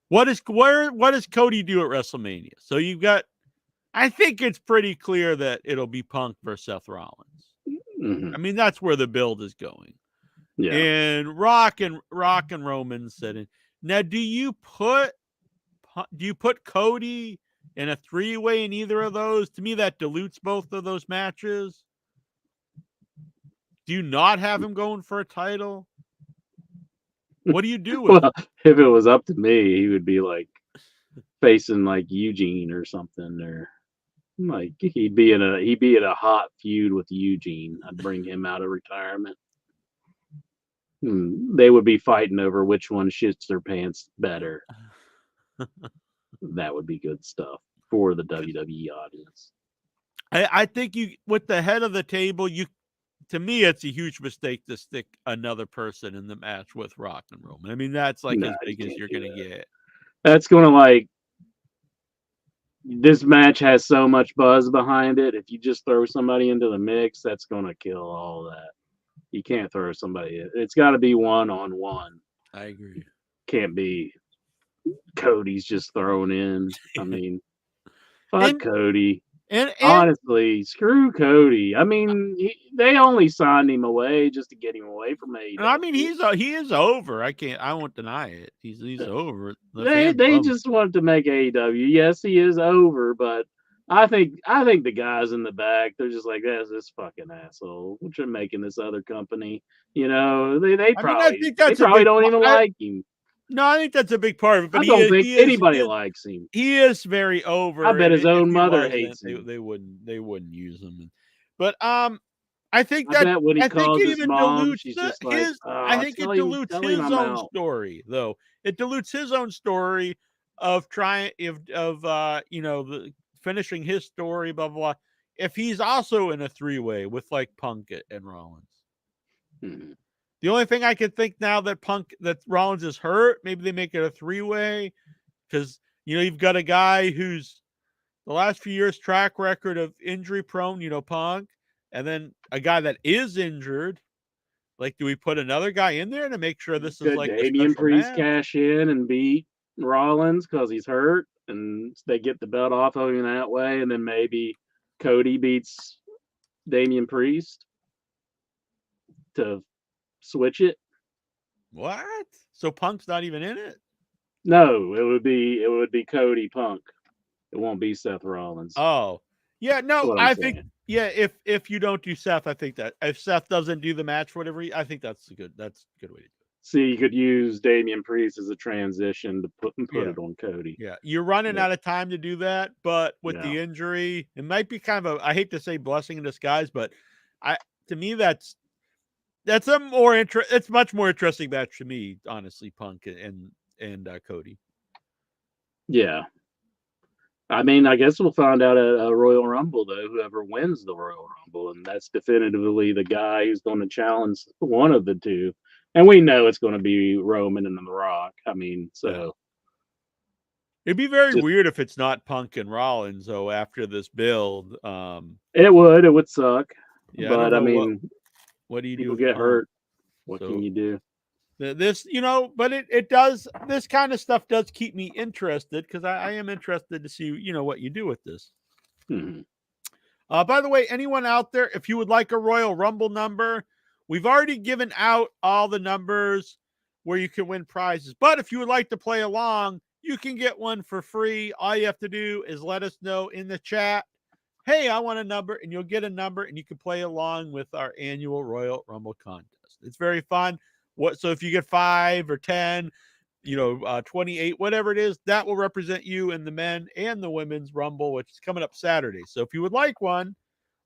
What does Cody do at WrestleMania? So you've got, I think it's pretty clear that it'll be Punk versus Seth Rollins. Mm-hmm. I mean, that's where the build is going. Yeah. And Rock and Roman said it. Now, do you put Cody in a 3-way in either of those? To me, that dilutes both of those matches. Do you not have him going for a title? What do you do with Well, if it was up to me, he would be like facing like Eugene or something, or like he'd be in a hot feud with Eugene. I'd bring him out of retirement. They would be fighting over which one shits their pants better. That would be good stuff for the WWE audience. I think with the head of the table, to me, it's a huge mistake to stick another person in the match with Rock and Roman. I mean, that's like as big as you're going to get. That's going to this match has so much buzz behind it. If you just throw somebody into the mix, that's going to kill all that. You can't throw somebody. It's got to be one-on-one. I agree. Can't be Cody's just thrown in. I mean, fuck Cody. And honestly, screw Cody. I mean, they only signed him away just to get him away from AEW. I mean, he is over. I won't deny it. He's over. They just wanted to make AEW. Yes, he is over, but I think the guys in the back, they're just like, that's this fucking asshole. What you're making this other company, they probably don't even like him. No, I think that's a big part of it. But I don't think anybody likes him. He is very over. I bet his own mother hates him. They wouldn't use him. But I think that when he calls his mom, dilutes she's just like, I think it dilutes his own story, though. It dilutes his own story of finishing his story, blah, blah, blah. If he's also in a 3-way with like Punk and Rollins. Mm-hmm. The only thing I can think now that Rollins is hurt, maybe they make it a 3-way because You've got a guy who's the last few years track record of injury prone, Punk, and then a guy that is injured. Like, do we put another guy in there to make sure this is Could like a Damian special Priest match? cash in and beat Rollins because he's hurt, and they get the belt off of him that way, and then maybe Cody beats Damian Priest to switch it? What? So Punk's not even in it? No, it would be Cody Punk. It won't be Seth Rollins. Oh, yeah. That's No, what I'm I saying. think if you don't do Seth, I think that if Seth doesn't do the match for whatever reason, I think that's a good way to do it. See, you could use Damian Priest as a transition to put Yeah. it on Cody. Yeah, you're running Yeah. out of time to do that, but with Yeah. the injury, it might be kind of I hate to say blessing in disguise, but to me that's it's much more interesting match to me, honestly, Punk and Cody. Yeah. I mean, I guess we'll find out at a Royal Rumble, though, whoever wins the Royal Rumble, and that's definitively the guy who's going to challenge one of the two. And we know it's going to be Roman and The Rock. I mean, so It'd be very Just- weird if it's not Punk and Rollins, though, after this build. it would suck. Yeah, But I don't know mean, what do you do? people with get Punk? hurt. What So- can you do? This, but it does, this kind of stuff does keep me interested because I am interested to see, what you do with this. Mhm. By the way, anyone out there, if you would like a Royal Rumble number, we've already given out all the numbers where you can win prizes. But if you would like to play along, you can get one for free. All you have to do is let us know in the chat, hey, I want a number, and you'll get a number, and you can play along with our annual Royal Rumble contest. It's very fun. So if you get 5 or 10, 28, whatever it is, that will represent you in the men and the women's Rumble, which is coming up Saturday. So if you would like one,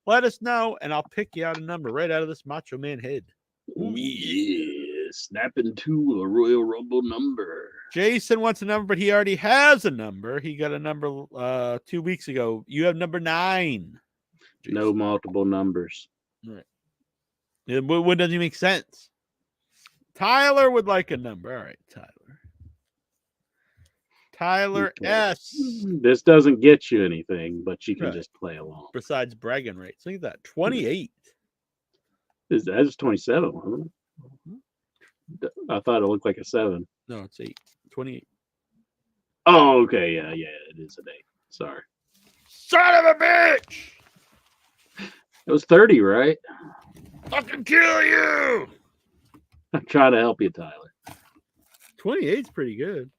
let us know, and I'll pick you out a number right out of this Macho Man head. Yeah, snap into a Royal Rumble number. Jason wants a number, but he already has a number. He got a number 2 weeks ago. You have number 9. No Jason. multiple numbers. What doesn't make sense? Tyler would like a number. All right, Tyler Okay. S. This doesn't get you anything, but you can Right. just play along. Besides bragging rights. Look at that. 28. That's 27, wasn't it? I thought it looked like a 7. No, it's 8. 28. Oh, okay. Yeah, it is an 8. Sorry. Son of a bitch! It was 30, right? Fucking kill you! I'm trying to help you, Tyler. 28's pretty good.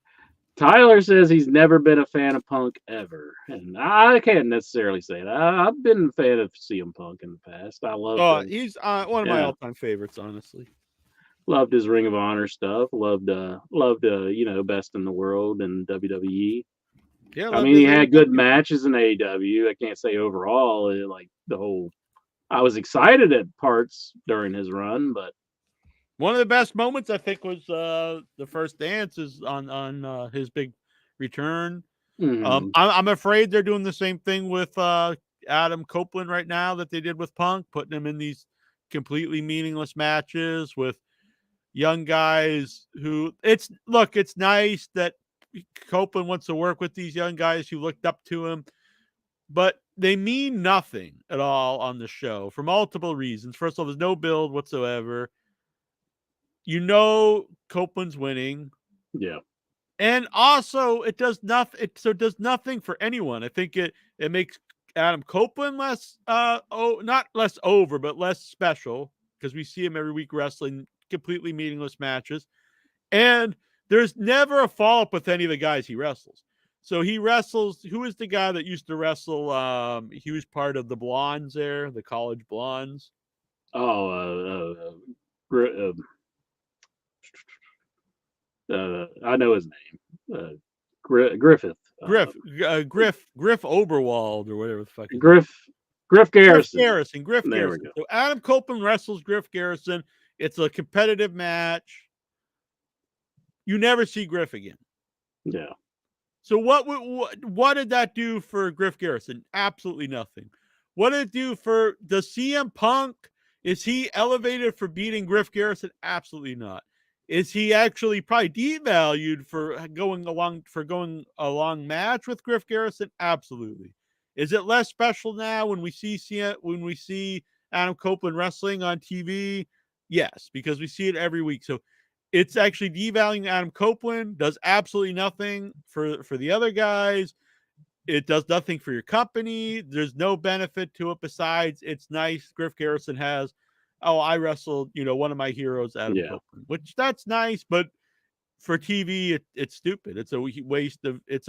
Tyler says he's never been a fan of Punk ever. And I can't necessarily say that. I've been a fan of CM Punk in the past. I love He's one of my Yeah. all-time favorites, honestly. loved his Ring of Honor stuff. Loved Best in the World and WWE. Yeah, I mean, he had good matches in AEW. I can't say overall, I was excited at parts during his run, but One of the best moments, I think, was the first dance is on his big return. mhm. I'm afraid they're doing the same thing with Adam Copeland right now that they did with Punk, putting him in these completely meaningless matches with young guys who it's nice that Copeland wants to work with these young guys who looked up to him, but they mean nothing at all on the show for multiple reasons. First of all, there's no build whatsoever. Copeland's winning. Yeah. And also, it does nothing. It does nothing for anyone. I think it makes Adam Copeland less, not less over, but less special because we see him every week wrestling completely meaningless matches, and there's never a follow up with any of the guys he wrestles. So he wrestles. Who is the guy that used to wrestle? He was part of the Blondes there, the college Blondes. I know his name. Griffith. Griff Oberwald or whatever the fuck. Griff Garrison. Griff There we Garrison. go. So Adam Copeland wrestles Griff Garrison. It's a competitive match. You never see Griff again. Yeah. So what did that do for Griff Garrison? Absolutely nothing. What did it do for the CM Punk? Is he elevated for beating Griff Garrison? Absolutely not. Is he actually probably devalued for going a long match with Griff Garrison? Absolutely. Is it less special now when we see Adam Copeland wrestling on TV? Yes, because we see it every week. So it's actually devaluing Adam Copeland, does absolutely nothing for the other guys. It does nothing for your company. There's no benefit to it besides it's nice. Griff Garrison has, I wrestled, one of my heroes, Adam Copeland, which that's nice, but for TV, it's stupid. It's a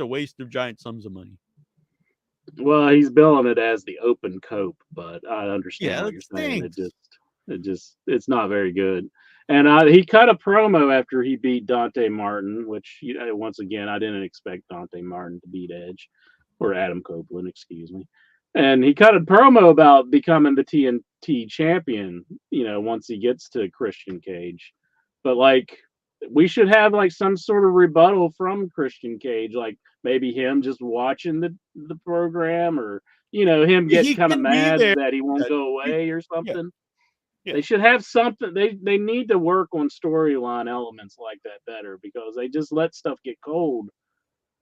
waste of giant sums of money. Well, he's billing it as the open cope, but I understand what you're saying. It's not very good. And he cut a promo after he beat Dante Martin, which once again I didn't expect Dante Martin to beat Edge or Adam Copeland, excuse me. And he cut a promo about becoming the TNT champion, once he gets to Christian Cage. But like, we should have like some sort of rebuttal from Christian Cage, like maybe him just watching the program, or him getting kind of mad that he won't go away or something. Yeah. They should have something. They need to work on storyline elements like that better, because they just let stuff get cold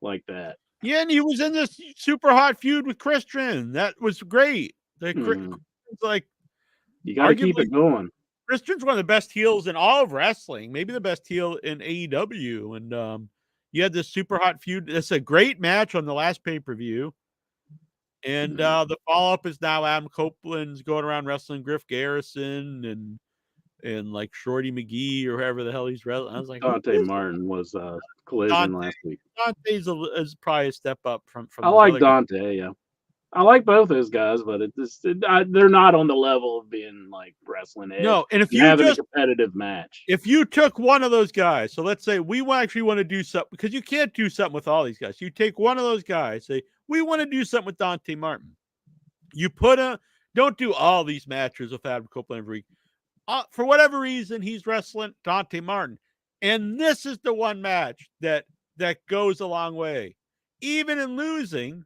like that. Yeah, and he was in this super hot feud with Christian. That was great. Like, you got to keep it going. Christian's one of the best heels in all of wrestling, maybe the best heel in AEW. And you had this super hot feud. It's a great match on the last pay-per-view. And the follow-up is now Adam Copeland's going around wrestling Griff Garrison and like Shorty McGee or whoever the hell he's wrestling. I was like, Dante Martin was Collision last week. Dante's is probably a step up from I like Dante, yeah. I like both those guys, but they're not on the level of being like wrestling Edge. No, and if you having a competitive match, if you took one of those guys, so let's say we actually want to do something, because you can't do something with all these guys. You take one of those guys, say we want to do something with Dante Martin. You don't do all these matches with Adam Copeland every week. For whatever reason, he's wrestling Dante Martin, and this is the one match that goes a long way. Even in losing,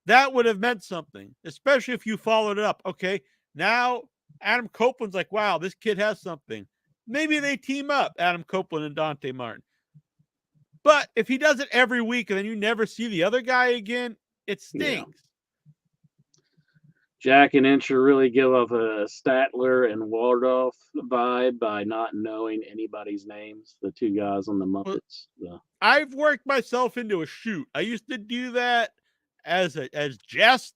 that would have meant something, especially if you followed it up. Okay, now Adam Copeland's like, wow, this kid has something. Maybe they team up, Adam Copeland and Dante Martin. But if he does it every week and then you never see the other guy again, it stinks. Jack and Incher really give off a Statler and Waldorf vibe by not knowing anybody's names, the two guys on the Muppets. I've worked myself into a shoot. I used to do that as jest,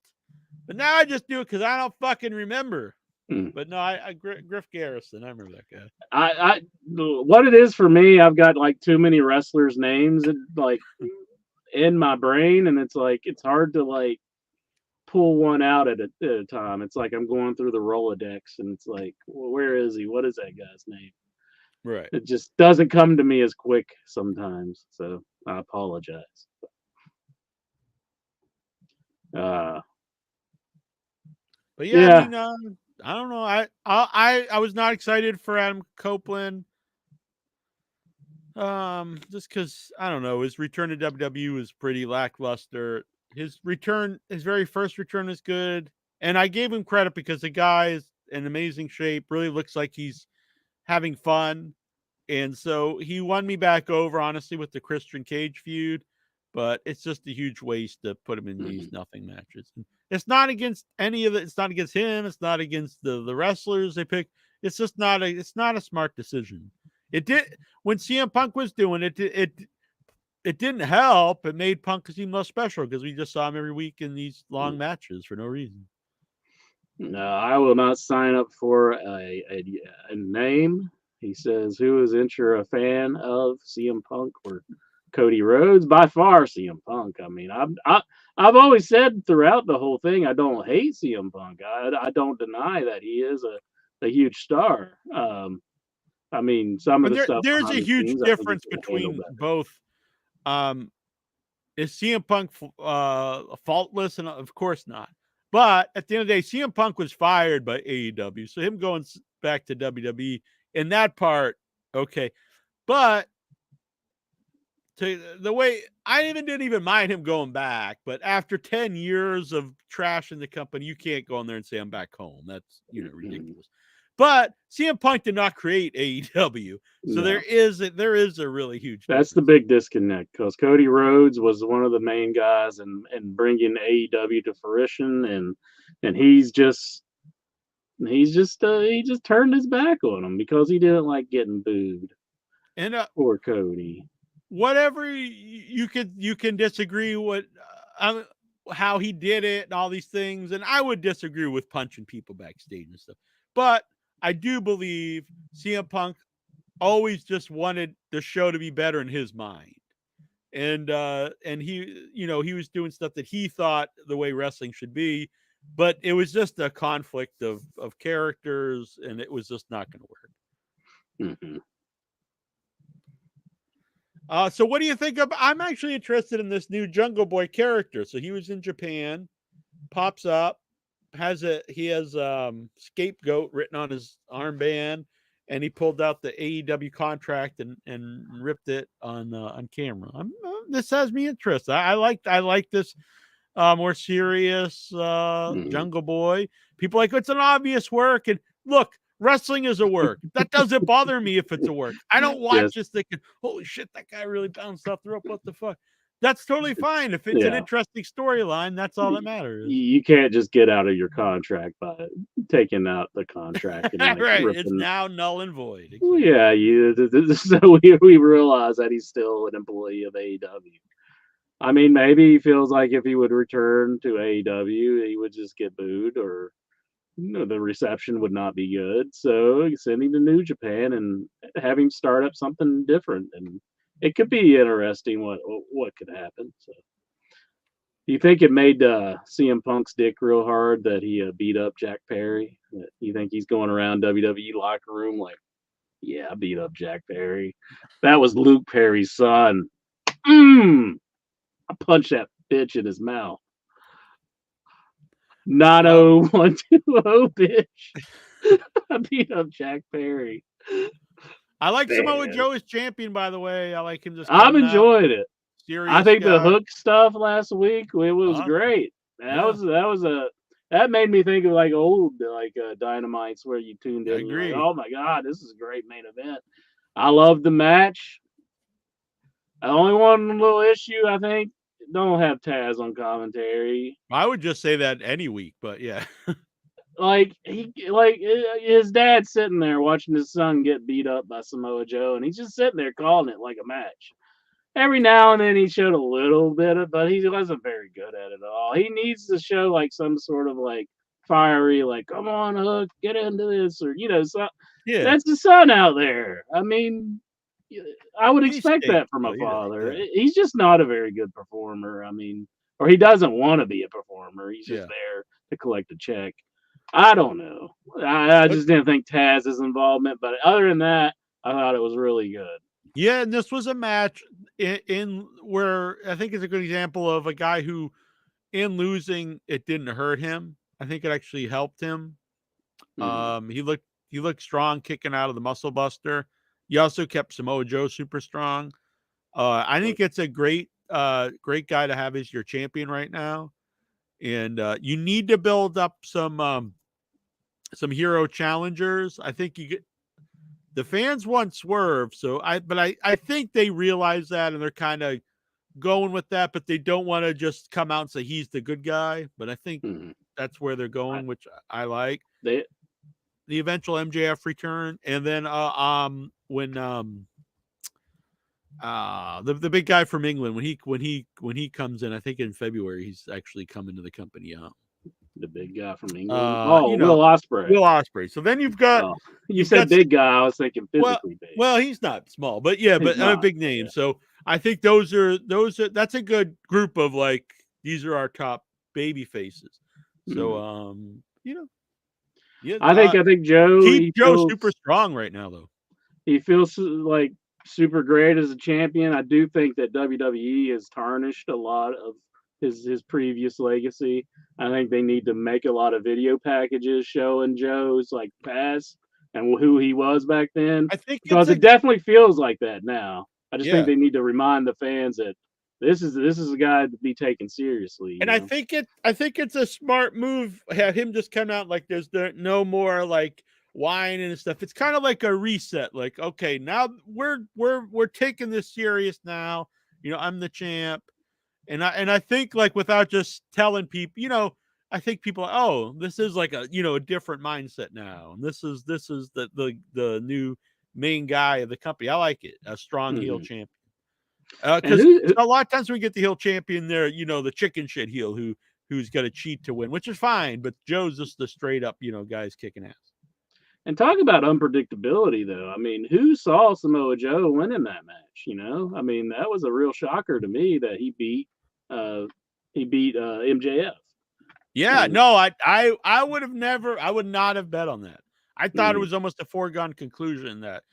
but now I just do it because I don't fucking remember. But no, Griff Garrison, I remember that guy. What it is for me, I've got like too many wrestlers' names like in my brain, and it's like it's hard to like pull one out at a time. It's like I'm going through the Rolodex, and it's like, well, where is he? What is that guy's name? Right. It just doesn't come to me as quick sometimes, so I apologize. But yeah. I mean, I don't know. I was not excited for Adam Copeland. Just because I don't know, his return to WWE was pretty lackluster. His very first return was good, and I gave him credit because the guy is in amazing shape. Really looks like he's having fun, and so he won me back over, honestly, with the Christian Cage feud. But it's just a huge waste to put him in these nothing matches. It's not against any of it. It's not against him. It's not against the wrestlers they pick. It's just not a smart decision. It did when CM Punk was doing it. It didn't help. It made Punk seem less special because we just saw him every week in these long matches for no reason. No, I will not sign up for a name. He says, "Who is Incher a fan of, CM Punk or Cody Rhodes?" By far, CM Punk. I mean, I've always said throughout the whole thing, I don't hate CM Punk. I don't deny that he is a huge star. I mean, some of the stuff. There's a huge difference between both. Is CM Punk faultless? And of course not. But at the end of the day, CM Punk was fired by AEW, so him going back to WWE in that part, okay. But to the way I didn't even mind him going back, but after 10 years of trash in the company, you can't go in there and say I'm back home. That's ridiculous. But CM Punk did not create AEW, so No. there is a really huge. That's the big disconnect, because Cody Rhodes was one of the main guys and bringing AEW to fruition, and he just turned his back on him because he didn't like getting booed. And Poor Cody. whatever you can disagree with how he did it and all these things, and I would disagree with punching people backstage and stuff, but I do believe CM Punk always just wanted the show to be better in his mind, and he, he was doing stuff that he thought the way wrestling should be, but it was just a conflict of characters, and it was just not going to work. Mm-hmm. So what do you think of? I'm actually interested in this new Jungle Boy character. So he was in Japan, pops up, he has scapegoat written on his armband, and he pulled out the AEW contract and ripped it on camera. This has me interested. I like this more serious Jungle Boy. People are like, it's an obvious work, and look. Wrestling is a work. That doesn't bother me if it's a work. I don't watch just thinking, holy shit, that guy really bounced off the rope. What the fuck? That's totally fine. If it's an interesting storyline, that's all that matters. You can't just get out of your contract by taking out the contract. And like right. It's now null and void. Exactly. Yeah. So we realize that he's still an employee of AEW. I mean, maybe he feels like if he would return to AEW, he would just get booed, or the reception would not be good. So send him to New Japan and have him start up something different, and it could be interesting what could happen. So, do you think it made CM Punk's dick real hard that he beat up Jack Perry? You think he's going around WWE locker room like, yeah, I beat up Jack Perry. That was Luke Perry's son. I punched that bitch in his mouth. 90120, bitch. I beat up Jack Perry. I like Samoa Joe as champion, by the way. I like him just. I'm enjoying it. I think guy. the Hook stuff last week, it was great. That made me think of like old Dynamites where you tuned in. I agree. Like, oh my god, this is a great main event. I love the match. Only one little issue, I think. Don't have Taz on commentary. I would just say that any week, but yeah. His dad's sitting there watching his son get beat up by Samoa Joe, and he's just sitting there calling it like a match. Every now and then he showed a little bit of, but he wasn't very good at it at all. He needs to show like some sort of like fiery, like, come on, Hook, get into this, or that's the son out there. I mean, I would expect that from a father. Yeah. He's just not a very good performer. I mean, or he doesn't want to be a performer. He's just there to collect a check. I don't know. I just didn't think Taz's involvement, but other than that, I thought it was really good. Yeah, and this was a match in where I think it's a good example of a guy who, in losing, it didn't hurt him. I think it actually helped him. Mm-hmm. He looked strong kicking out of the Muscle Buster. He also kept Samoa Joe super strong. I think it's a great guy to have as your champion right now. And you need to build up some hero challengers. I think the fans want Swerve, but I think they realize that, and they're kind of going with that, but they don't want to just come out and say he's the good guy. But I think that's where they're going, which I like. The eventual MJF return, and then when the big guy from England, when he comes in, I think in February, he's actually coming to the company. The big guy from England. Will Ospreay. Will Ospreay. So then you've got. You said big guy. I was thinking physically big. Well, he's not small, but a big name. Yeah. So I think those are that's a good group of like, these are our top baby faces. So I think Joe. Keep Joe super strong right now, though. He feels like super great as a champion. I do think that WWE has tarnished a lot of his previous legacy. I think they need to make a lot of video packages showing Joe's like past and who he was back then. I think because it definitely feels like that now. I just think they need to remind the fans that this is a guy to be taken seriously. And I think it's a smart move. Have him just come out like there's no more like whining and stuff. It's kind of like a reset. Like, okay, now we're taking this serious now. You know, I'm the champ. And I think, like, without just telling people, you know, I think people, oh, this is like a, you know, a different mindset now. And this is the new main guy of the company. I like it. A strong heel champion. And Because who, a lot of times when we get the heel champion there, you know, the chicken shit heel who's got to cheat to win, which is fine. But Joe's just the straight up, you know, guys kicking ass. and talk about unpredictability, though. I mean, who saw Samoa Joe winning that match? You know, I mean, that was a real shocker to me that he beat MJF. Yeah, And no, I would not have bet on that. I thought it Mhm. was almost a foregone conclusion that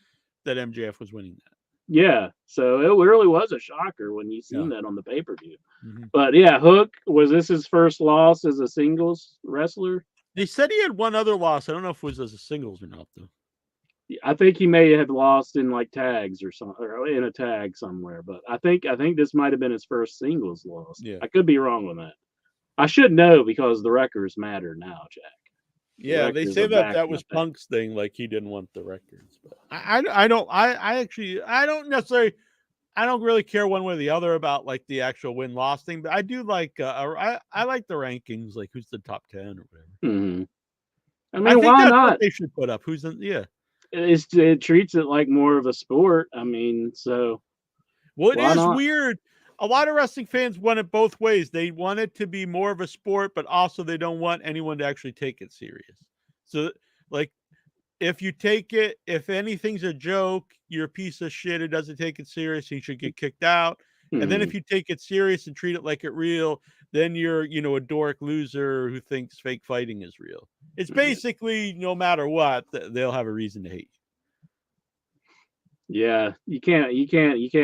MJF was winning that. yeah, so it really was a shocker when you seen Yeah. that on the pay-per-view. Mhm. But yeah, Hook, was this his first loss as a singles wrestler? They said he had one other loss. I don't know if it was as a singles or not, though. I think he may have lost in like tags or something, or in a tag somewhere. But I think this might have been his first singles loss. Yeah. I could be wrong on that. I should know because the records matter now, Jack. Yeah, they records say are that backing was up that. Punk's thing, like he didn't want the records. But I don't necessarily, I don't really care one way or the other about like the actual win loss thing. But I do like I like the rankings, like who's the top 10 or whatever. Mhm. I I mean, think why that's not? what they should put up. Who's in? Yeah. It treats it like more of a sport. I mean, so Well, it why is not? weird. A lot of wrestling fans want it both ways. They want it to be more of a sport, but also they don't want anyone to actually take it serious. So, like, if you take it, if anything's a joke, you're a piece of shit who doesn't take it serious, you should get kicked out. And then Mhm. if you take it serious and treat it like it real, then you're, you know, a dork loser who thinks fake fighting is real. It's basically no matter what, they'll have a reason to hate you. Yeah, you can't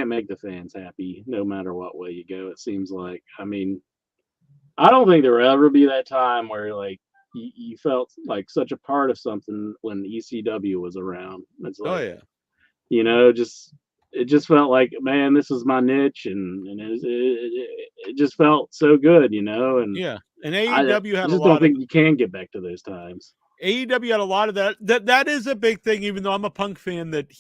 make the fans happy no matter what way you go. It seems like. I mean, I don't think there will ever be that time where like you felt like such a part of something when ECW was around. It's Oh like, yeah. you know, it just felt like, man, this is my niche, and it just felt so good, you know. And Yeah. And I AEW had a just don't lot of think you can get back to those times. AEW had a lot of that. That is a big thing, even though I'm a Punk fan, that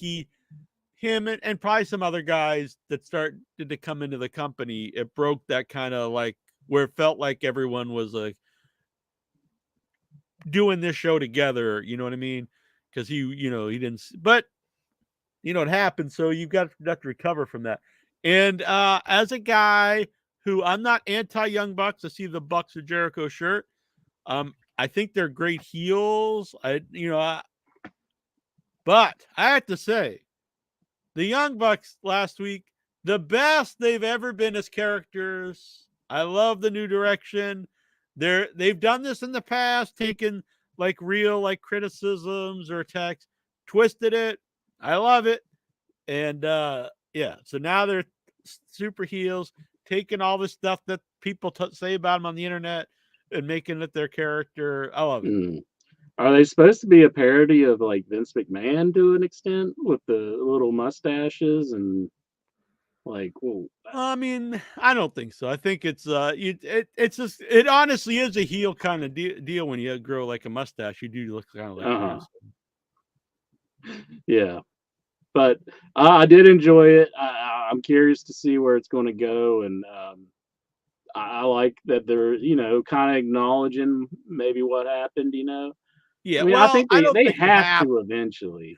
him and probably some other guys that started to come into the company, it broke that kind of like where it felt like everyone was like doing this show together, you know what I mean? Because he didn't, but you know, it happened. So you've got to recover from that. And as a guy who I'm not anti Young Bucks, I see the Bucks of Jericho shirt. I think they're great heels. But I have to say, the Young Bucks last week, the best they've ever been as characters. I love the new direction. They've done this in the past, taken like real like criticisms or attacks, twisted it. I love it. And yeah, so now they're super heels, taking all the stuff that people say about them on the internet and making it their character. I love it. Mm. Are they supposed to be a parody of like Vince McMahon to an extent with the little mustaches and like, whoa, I mean, I don't think so. I think it's it's just, it honestly is a heel kind of deal when you grow like a mustache. You do look kind of like uh-huh. this. Yeah. But I did enjoy it. I'm curious to see where it's going to go, and I like that they're, you know, kind of acknowledging maybe what happened. You know, Yeah, I mean, I well, think I don't they think it have to eventually.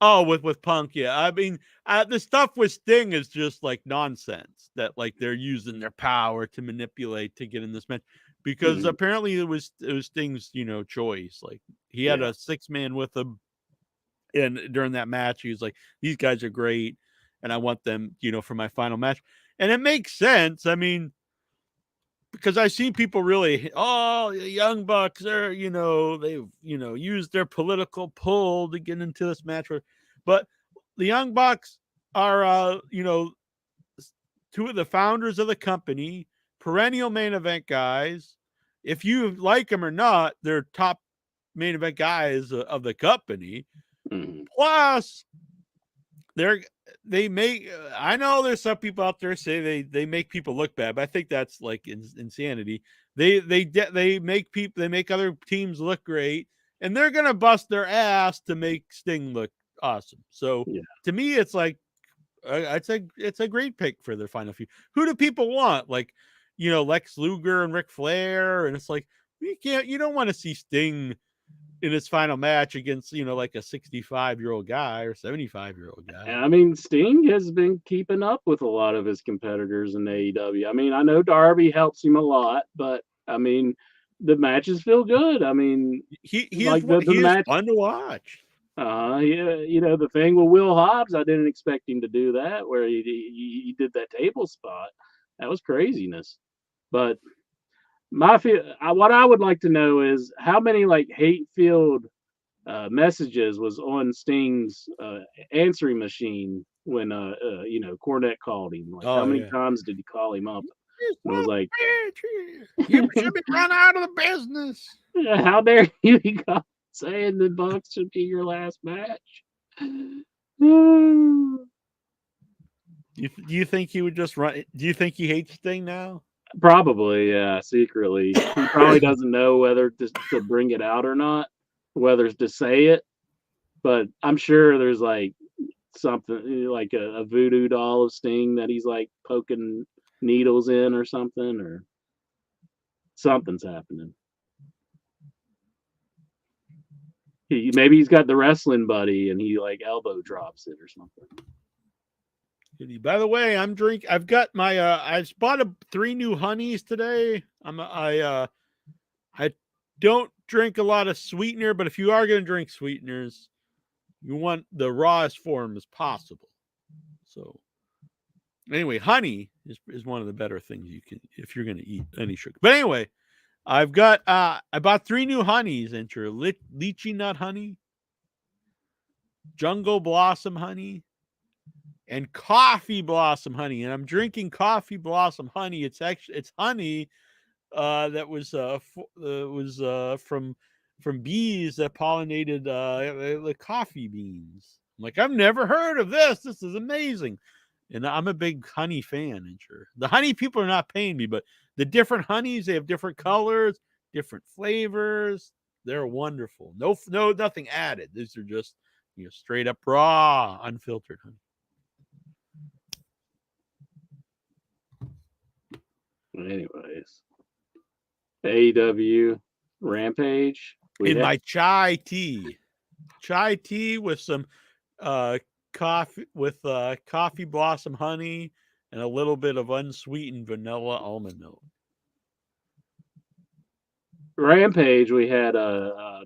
Oh, with Punk, yeah. I mean, the stuff with Sting is just like nonsense. That like they're using their power to manipulate to get in this match, because Mhm. apparently it was Sting's, you know, choice. Like he had Yeah. a 6-man with him, and during that match, he was like, "These guys are great, and I want them, you know, for my final match." And it makes sense. I mean, because I've seen people really, oh, the Young Bucks are, you know, they've, you know, used their political pull to get into this match. But the Young Bucks are, you know, two of the founders of the company, perennial main event guys. If you like them or not, they're top main event guys of the company. Mhm. Plus, they make, I know there's some people out there say they make people look bad, but I think that's like insanity. They make people, they make other teams look great, and they're gonna bust their ass to make Sting look awesome. So Yeah. to me, it's like it's a great pick for their final feud. Who do people want? Like, Lex Luger and Ric Flair, and it's like you don't want to see Sting in his final match against like a 65-year-old guy or 75-year-old guy. I mean, Sting has been keeping up with a lot of his competitors in AEW. I mean, I know Darby helps him a lot, but I mean, the matches feel good. I mean, He like is the match. fun to watch. Yeah, the thing with Will Hobbs, I didn't expect him to do that, where he did that table spot. That was craziness. But what I would like to know is how many like hate-filled messages was on Sting's answering machine when Cornette called him. Like, how many times did he call him up? And it was like, you should be run out of the business. How dare you saying the Bucks should be your last match? Do you think he would just run? Do you think he hates Sting now? Probably, yeah. Secretly, he probably doesn't know whether to bring it out or not, whether to say it. But I'm sure there's like something like a voodoo doll of Sting that he's like poking needles in or something, or something's happening. Maybe he's got the wrestling buddy and he like elbow drops it or something. By the way, I've got my I bought 3 new honeys today. I don't drink a lot of sweetener, but if you are going to drink sweeteners, you want the rawest form as possible. So anyway, honey is one of the better things you can if you're going to eat any sugar. But anyway, I bought 3 new honeys. Enter lychee nut honey, jungle blossom honey, and coffee blossom honey. And I'm drinking coffee blossom honey. It's honey that was from bees that pollinated the coffee beans. I'm like, I've never heard of this. This is amazing. And I'm a big honey fan. The honey people are not paying me, but the different honeys, they have different colors, different flavors. They're wonderful. No, nothing added. These are just straight up raw, unfiltered honey. Anyways, AEW Rampage. My chai tea with some coffee coffee blossom honey and a little bit of unsweetened vanilla almond milk. Rampage, we had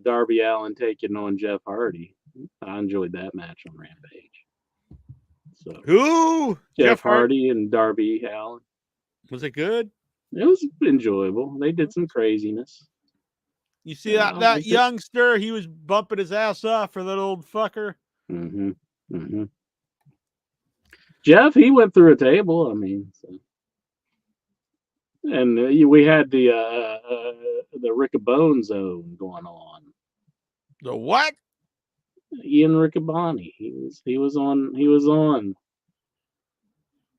Darby Allin taking on Jeff Hardy. I enjoyed that match on Rampage. So who? Jeff Hardy and Darby Allin. Was it good? It was enjoyable. They did some craziness. You see that youngster? He was bumping his ass off for that old fucker. Mm-hmm. Mm-hmm. Jeff, he went through a table. I mean, and we had the Riccaboni zone going on. The what? Ian Riccaboni. He was on. The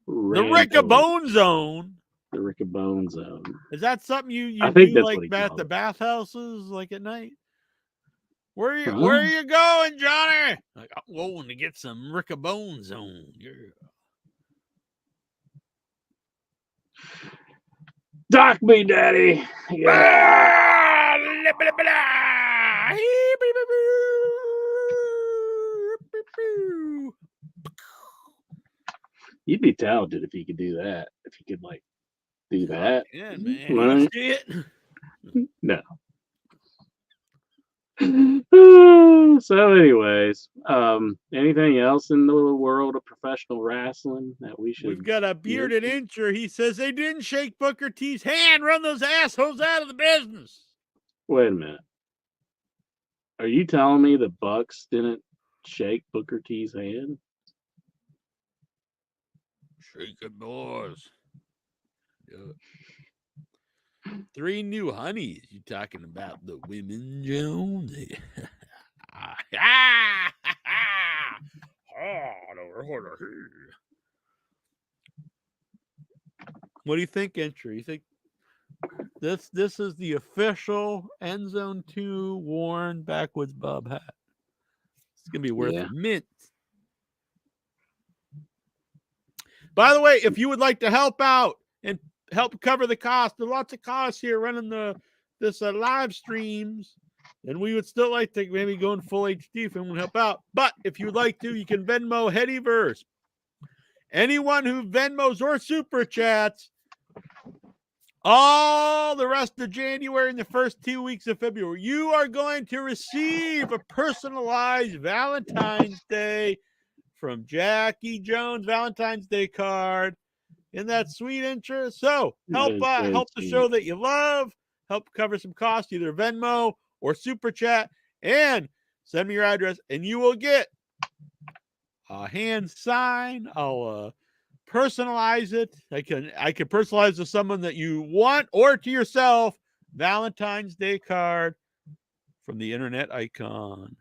Riccaboni zone. The Riccaboni zone. Is that something you I think do that's like at the bathhouses, like at night? Where are you going, Johnny? Like, I'm going to get some Riccaboni zone. Yeah. Dock me, daddy. Yeah. You'd be talented if you could do that. If you could like do that. Yeah, man. Shit. No. So anyways, anything else in the world of professional wrestling that we should? We've got a bearded incher. He says they didn't shake Booker T's hand. Run those assholes out of the business. Wait a minute. Are you telling me the Bucks didn't shake Booker T's hand? Shake it, boys. Yeah. 3 new honeys. You talking about the women, Jones? What do you think, Entry? You think This is the official End Zone 2 Warren Backwoods Bob hat. It's gonna be worth Yeah. a mint. By the way, if you would like to help out and help cover the cost, there's lots of costs here running this live streams, and we would still like to maybe go in full HD if anyone would help out. But if you would like to, you can Venmo Headyverse. Anyone who Venmos or Super Chats all the rest of January and the first 2 weeks of February, you are going to receive a personalized Valentine's Day from Jackie Jones Valentine's Day card in that sweet interest. So help help the show that you love, help cover some costs, either Venmo or Super Chat, and send me your address, and you will get a hand sign. I'll personalize it. I can personalize to someone that you want or to yourself. Valentine's Day card from the internet icon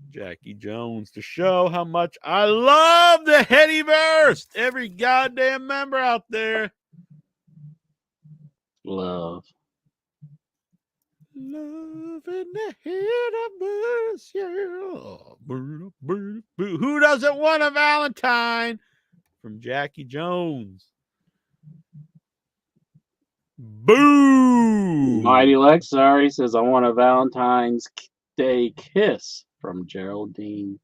Jackie Jones to show how much I love the Headyverse. Every goddamn member out there. Love. Love in the Headyverse. Yeah. Who doesn't want a Valentine? From Jackie Jones. Boo! Mighty Lexar, he says, I want a Valentine's Day kiss from Geraldine.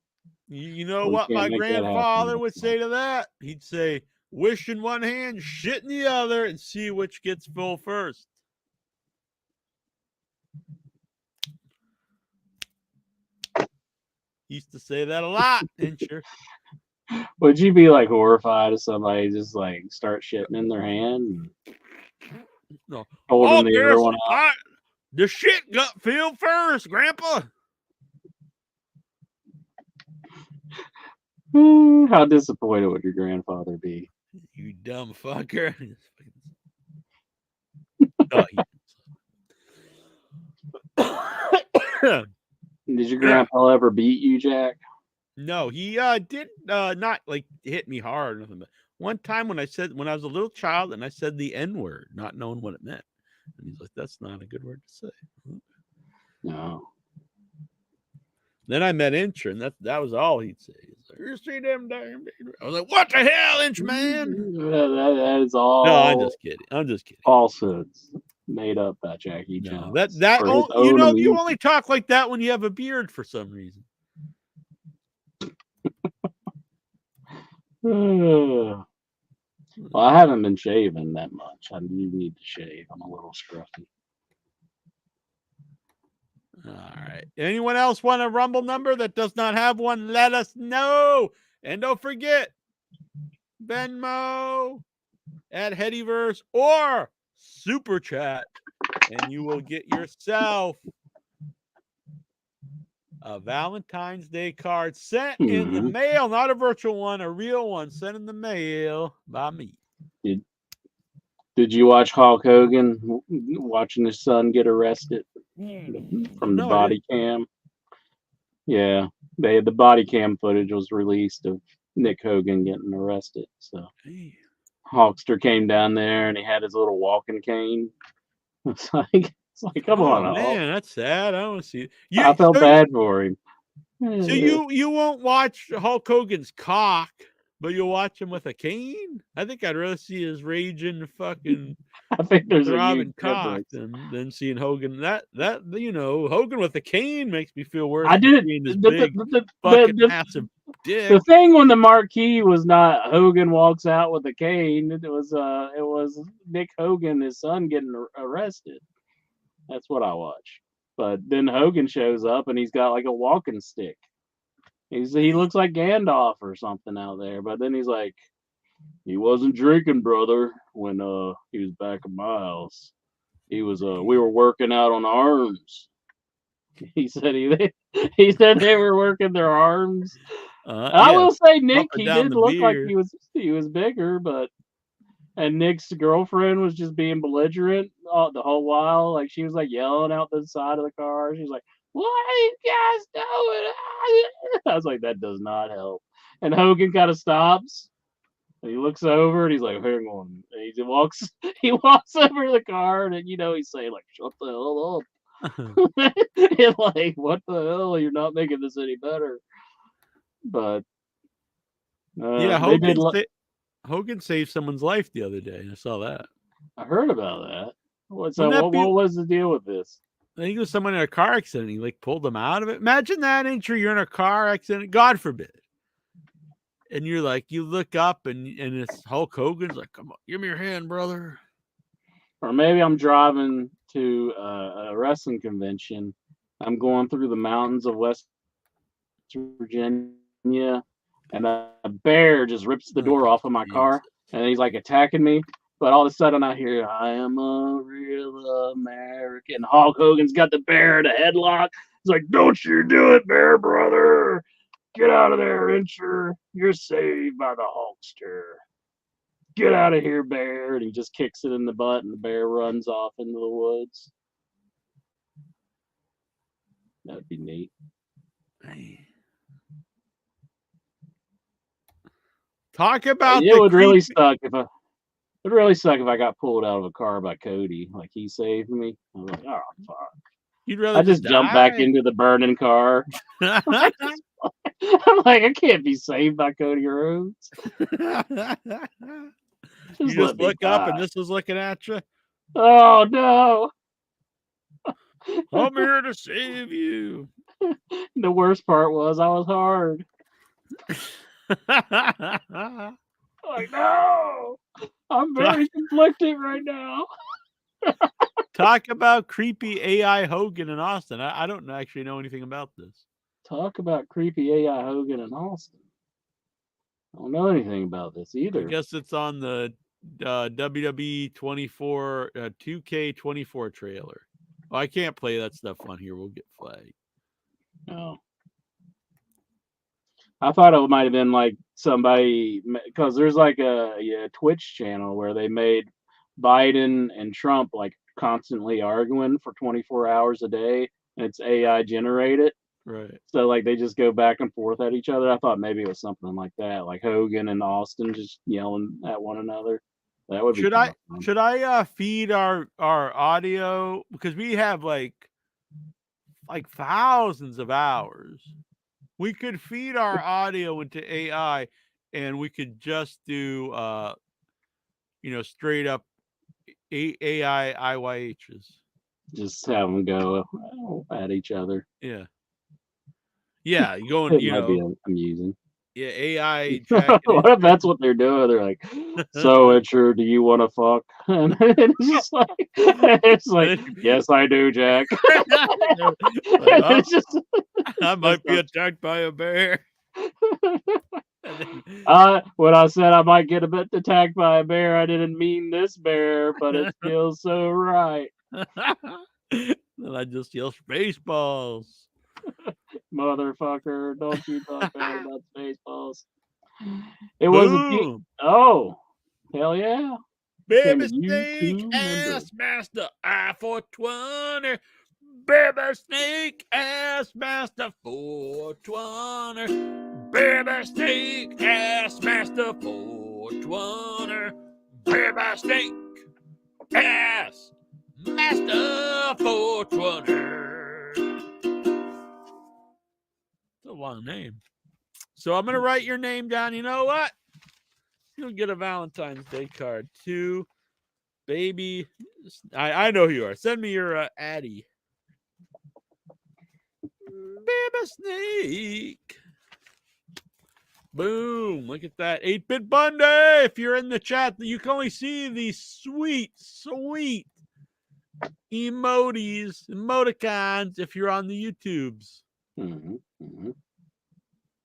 You know We what can't my make that happen. grandfather would say to that? He'd say, wish in one hand, shit in the other, and see which gets full first. He used to say that a lot, didn't you? Would you be like horrified if somebody just like start shitting in their hand? No. Holding the other one out? The shit got filled first, Grandpa. How disappointed would your grandfather be? You dumb fucker. No, Did your grandpa ever beat you, Jack? No, he did not like hit me hard or nothing. But one time when I was a little child and I said the N-word, not knowing what it meant. And he's like, that's not a good word to say. No. Then I met Inch, and that was all he'd say. He's like, you see them damn. I was like, what the hell, Inch man? That is all. No, I'm just kidding. Falsehoods made up by Jackie Jones. You only talk like that when you have a beard for some reason. Well, I haven't been shaving that much. I do need to shave. I'm a little scruffy. All right. Anyone else want a Rumble number that does not have one? Let us know. And don't forget, Venmo at Headyverse or Super Chat, and you will get yourself a Valentine's Day card sent in the mail, not a virtual one, a real one sent in the mail by me. Did you watch Hulk Hogan watching his son get arrested from the body cam? Yeah, the body cam footage was released of Nick Hogan getting arrested. So Hulkster came down there and he had his little walking cane. It's like, come on, Hulk. Man, that's sad. I don't want to see it. I felt bad for him. So you won't watch Hulk Hogan's cock, but you'll watch him with a cane? I think I'd rather see his raging fucking I think there's throbbing cock than seeing Hogan. That Hogan with a cane makes me feel worse. I did fucking massive dick. The thing on the marquee was not Hogan walks out with a cane. It was Nick Hogan, his son, getting arrested. That's what I watched. But then Hogan shows up and he's got like a walking stick. He looks like Gandalf or something out there. But then he's like, he wasn't drinking, brother, when he was back at my house. He was we were working out on arms. He said he said they were working their arms. I will say, Nick, he did look like he was bigger, and Nick's girlfriend was just being belligerent the whole while. Like she was like yelling out the side of the car. She's like, "What are you guys doing?" I was like, that does not help. And Hogan kind of stops. And he looks over and he's like, hang on. And he walks over to the car and he's saying like, shut the hell up. And like, what the hell? You're not making this any better. But Yeah, they did. Hogan saved someone's life the other day. I saw that. I heard about that. What Wouldn't that be- was the deal with this? I think it was someone in a car accident. He like pulled them out of it. Imagine that entry. You're in a car accident. God forbid. And you're like, you look up and it's Hulk Hogan's like, come on, give me your hand, brother. Or maybe I'm driving to a wrestling convention. I'm going through the mountains of West Virginia, and a bear just rips the door off of my car, and he's like attacking me. But all of a sudden I hear, I am a real American. Hulk Hogan's got the bear in a headlock. He's like, don't you do it, bear brother. Get out of there, Incher. You're saved by the Hulkster. Get out of here, bear. And he just kicks it in the butt, and the bear runs off into the woods. That'd be neat. Talk about it would really suck if I got pulled out of a car by Cody. Like he saved me. I was like, oh fuck. You'd rather I just jump back into the burning car. I'm like, I can't be saved by Cody Rhodes. You just look up and this is looking at you. Oh no. I'm here to save you. The worst part was I was hard. Like, no. I'm very conflicted right now. Talk about creepy AI Hogan and Austin. I don't actually know anything about this. Talk about creepy AI Hogan and Austin. I don't know anything about this either. I guess it's on the WWE 24 2K24 trailer. Oh, I can't play that stuff on here. We'll get flagged. No. I thought it might have been like somebody, because there's like a Twitch channel where they made Biden and Trump like constantly arguing for 24 hours a day, and it's AI generated. Right. So like they just go back and forth at each other. I thought maybe it was something like that, like Hogan and Austin just yelling at one another. That would be should I feed our audio, because we have like thousands of hours. We could feed our audio into AI and we could just do straight up AI IYHs. Just have them go at each other. Yeah. Yeah, you going, it might be amusing. Yeah, AI. What if that's what they're doing? They're like, so Incher, do you want to fuck? And it's like, yes, I do, Jack. I might be attacked by a bear. When I said I might get a bit attacked by a bear, I didn't mean this bear, but it feels so right. Then I just yell Spaceballs. Motherfucker, don't you talk bad about Spaceballs. It was oh, hell yeah. Baby Snake Ass Master I-420. Baby Snake Ass Master 420. Baby Snake Ass Master 420. Baby Snake Ass Master 420. It's a long name. So I'm going to write your name down. You know what? You'll get a Valentine's Day card too. Baby, I know who you are. Send me your Addy. Baby Snake. Boom. Look at that. 8-Bit Bundy. If you're in the chat, you can only see these sweet emoticons if you're on the YouTubes. Mm-hmm. Mm-hmm.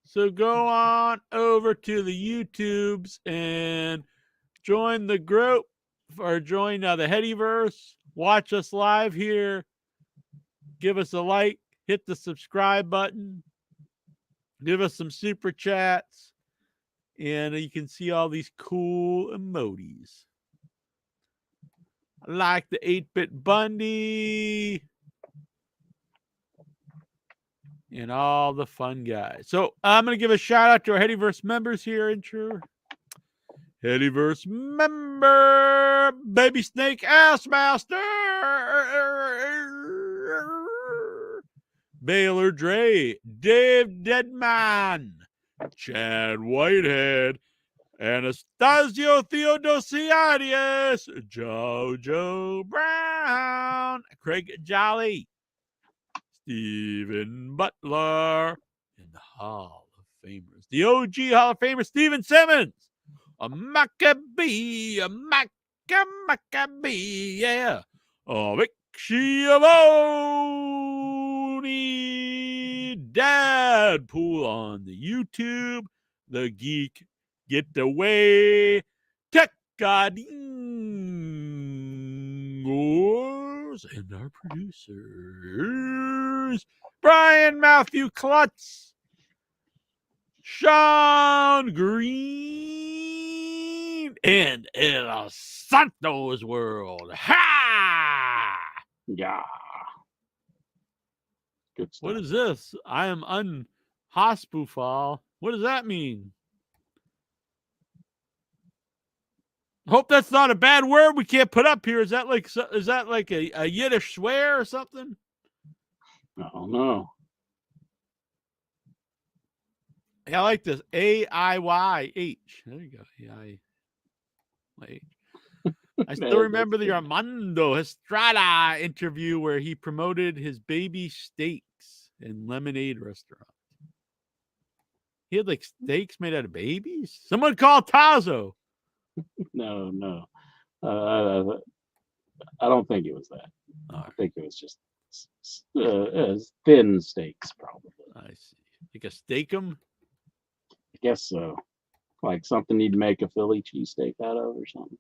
So go on over to the YouTubes and join the group, or join the Headyverse. Watch us live here. Give us a like. Hit the subscribe button. Give us some super chats. And you can see all these cool emojis. I like the 8-Bit Bundy. And all the fun guys. So I'm going to give a shout out to our Headyverse members here, Incher. Headyverse member, Baby Snake Assmaster, Baylor Dre, Dave Deadman, Chad Whitehead, Anastasio Theodosiades, Jojo Brown, Craig Jolly, Stephen Butler, and the Hall of Famers. The OG Hall of Famer, Steven Simmons, a Maccabee, yeah. Vic Schiavone, Dadpool on the YouTube, The Geek Getaway, Tech Godingos, and our producers, Brian Matthew Klutz, Sean Green, and El Santos World. Ha! Yeah. Good stuff. What is this? I am unhospufal. What does that mean? Hope that's not a bad word we can't put up here. Is that like a Yiddish swear or something? I don't know. Yeah, I like this. AIYH. There you go. AIYH. I still remember the Armando Estrada interview where he promoted his baby steaks and lemonade restaurant. He had like steaks made out of babies. Someone call Tazo. No. I don't think it was that. I think it was just thin steaks, probably. I see. Like a steakum? I guess so. Like something you'd make a Philly cheesesteak out of or something.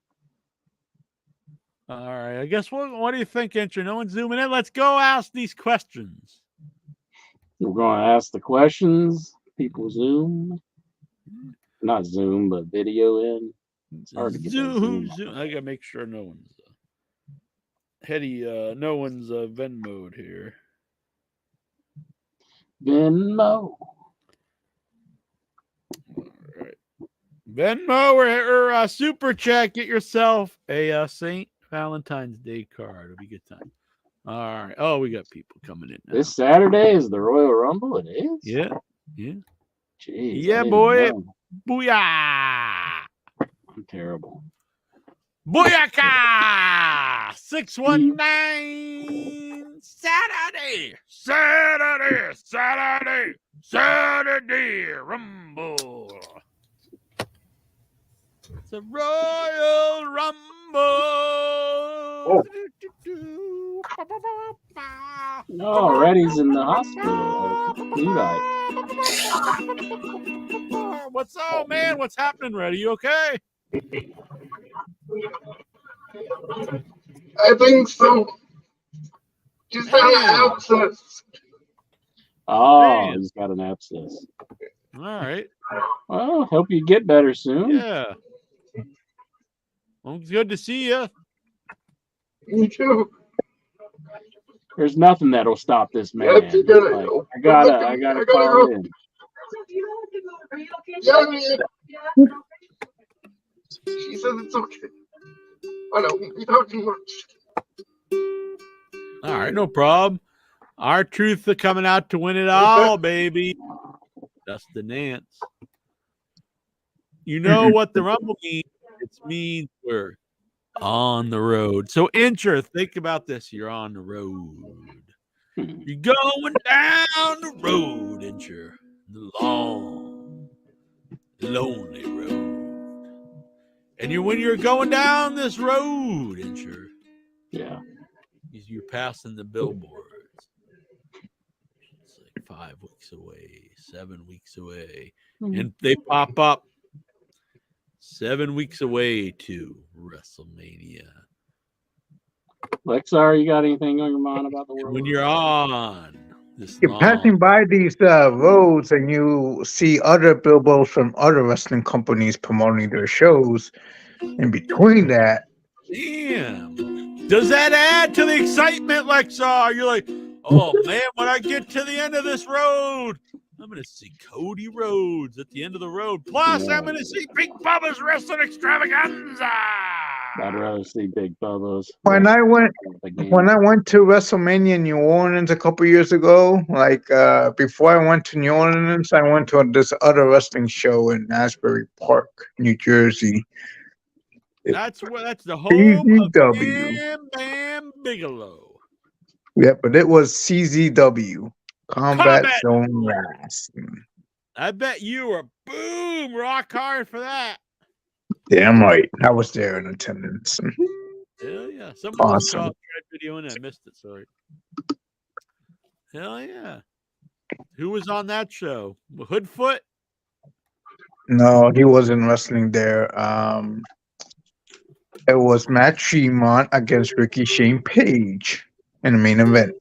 All right. I guess what do you think, Incher? No one's zooming in. Let's go ask these questions. We're going to ask the questions. People Zoom. Not Zoom, but video in. It's hard to get Zoom. I gotta make sure no one's no one's Venmo'd here. Venmo. All right. Venmo or super chat. Get yourself a St. Valentine's Day card. It'll be a good time. All right. Oh, we got people coming in now. This Saturday is the Royal Rumble. It is. Yeah. Jeez, yeah, boy. Booyah! I'm terrible. Booyaka! 619 Saturday Rumble. It's a Royal Rumble. No, Reddy's in the hospital. What's up, man? What's happening, Reddy? You okay? I think so. Just had an abscess. Oh, he's got an abscess. All right. Well, hope you get better soon. Yeah. Well, it's good to see you. Me too. There's nothing that'll stop this man. Yes, you gotta go. I gotta call in. Yeah, man. She says it's okay. I know we talk too much. All right, no problem. Our truth are coming out to win it all, baby. Dustin Nance. You know what the Rumble means? It means we're on the road. So, Incher, think about this. You're on the road. You're going down the road, Incher. The long, lonely road. And when you're going down this road, Incher, yeah, you're passing the billboards. It's like 5 weeks away, 7 weeks away. And they pop up 7 weeks away to WrestleMania. Lexar, you got anything on your mind about the world? When you're on this You're passing by these roads and you see other billboards from other wrestling companies promoting their shows. In between that, damn, does that add to the excitement, Lexar? You're like, oh man, when I get to the end of this road, I'm going to see Cody Rhodes at the end of the road. Plus, Yeah. I'm going to see Big Bubba's Wrestling Extravaganza. I'd rather see Big Bubba's. When I went to WrestleMania New Orleans a couple years ago, before I went to New Orleans, I went to this other wrestling show in Asbury Park, New Jersey. That's the home of CZW. Bam Bam Bigelow. Yeah, but it was CZW, Combat Combat Zone Wrestling. I bet you were boom rock hard for that. Damn right, I was there in attendance. Hell yeah! Someone Awesome. tried video and I missed it. Sorry. Hell yeah! Who was on that show? Hoodfoot. No, he wasn't wrestling there. It was Matt Tremont against Ricky Shane Page in the main event.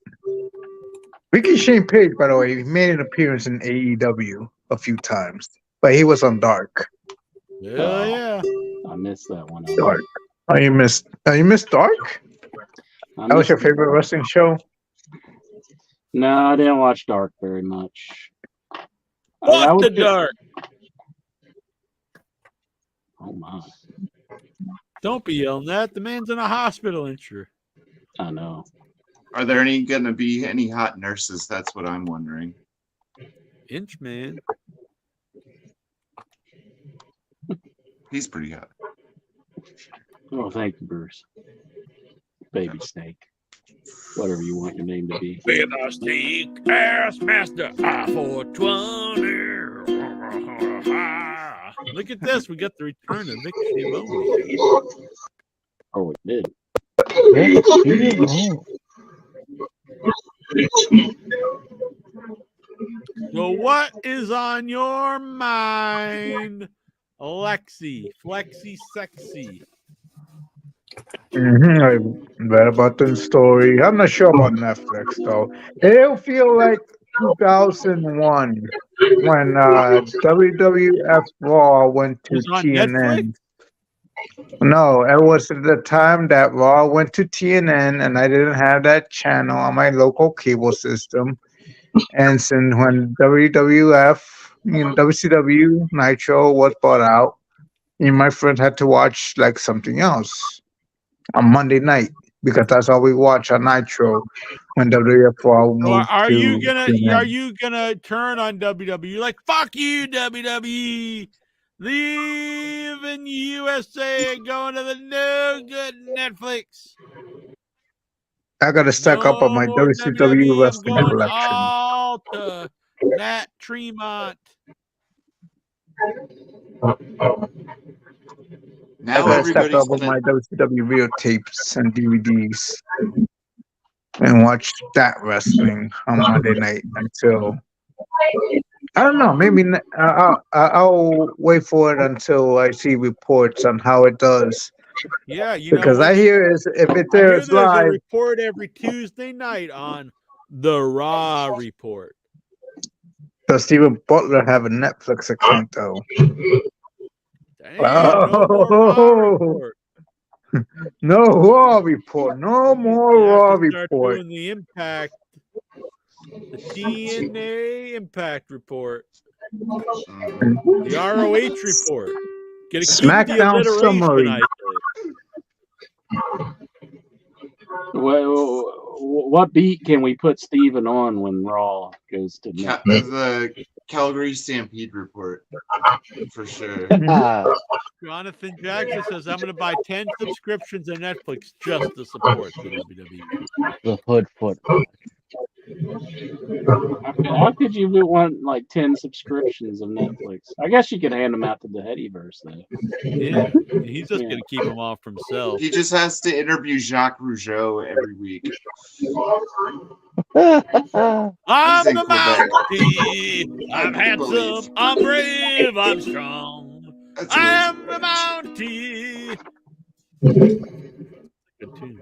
Ricky Shane Page, by the way, he made an appearance in AEW a few times, but he was on Dark. Hell yeah! I missed that one. Dark. Oh, you missed Dark? That was your favorite wrestling show? No, I didn't watch Dark very much. What the Dark? Oh my! Don't be yelling that. The man's in a hospital, ain't you? I know. Are there going to be any hot nurses? That's what I'm wondering. Inch man. He's pretty hot. Oh, thank you, Bruce. Baby Snake. Whatever you want your name to be. With a steak ass master, I-420. Look at this. We got the return of Vic Schiavone. Oh, it did. So what is on your mind, Alexi? Flexi Sexy. I read about the story. I'm not sure about Netflix, though. It'll feel like 2001 when WWF Raw went to It's on TNN. Netflix? No, it was at the time that Raw went to TNN, and I didn't have that channel on my local cable system. And since when WCW Nitro was bought out, my friend had to watch like something else on Monday night because that's all we watch on Nitro when WWF Raw moved Are to you TNN. gonna turn on WWE? You're like, fuck you, WWE. Leaving USA and going to the no good Netflix. I gotta stack up on my No more WCW I'm wrestling going collection. all to Matt Tremont. I Now gotta stack everybody's up on gonna. my WCW videotapes and DVDs and watch that wrestling on Monday night until I don't know. Maybe I'll wait for it until I see reports on how it does. Yeah, you Because know, I hear is if it I hear airs there's a live, report every Tuesday night on the Raw Report. does Steven Butler have a Netflix account though? Damn, no more Raw Oh. Report. No Raw report. No more You have Raw to start report. doing the Impact, the TNA Impact Report, the ROH Report. Get a SmackDown summary. What beat can we put Steven on when Raw goes to Netflix? The Calgary Stampede report, for sure. Jonathan Jackson says, I'm going to buy 10 subscriptions on Netflix just to support the WWE. The Hoodfoot. How could you want like 10 subscriptions of Netflix? I guess you could hand them out to the Headyverse though. Yeah, he's just going to keep them all for himself. He just has to interview Jacques Rougeau every week. I'm in the Quebec. Mountie. I'm handsome. I'm brave. I'm strong. That's I amazing. am the Mountie. Good tune.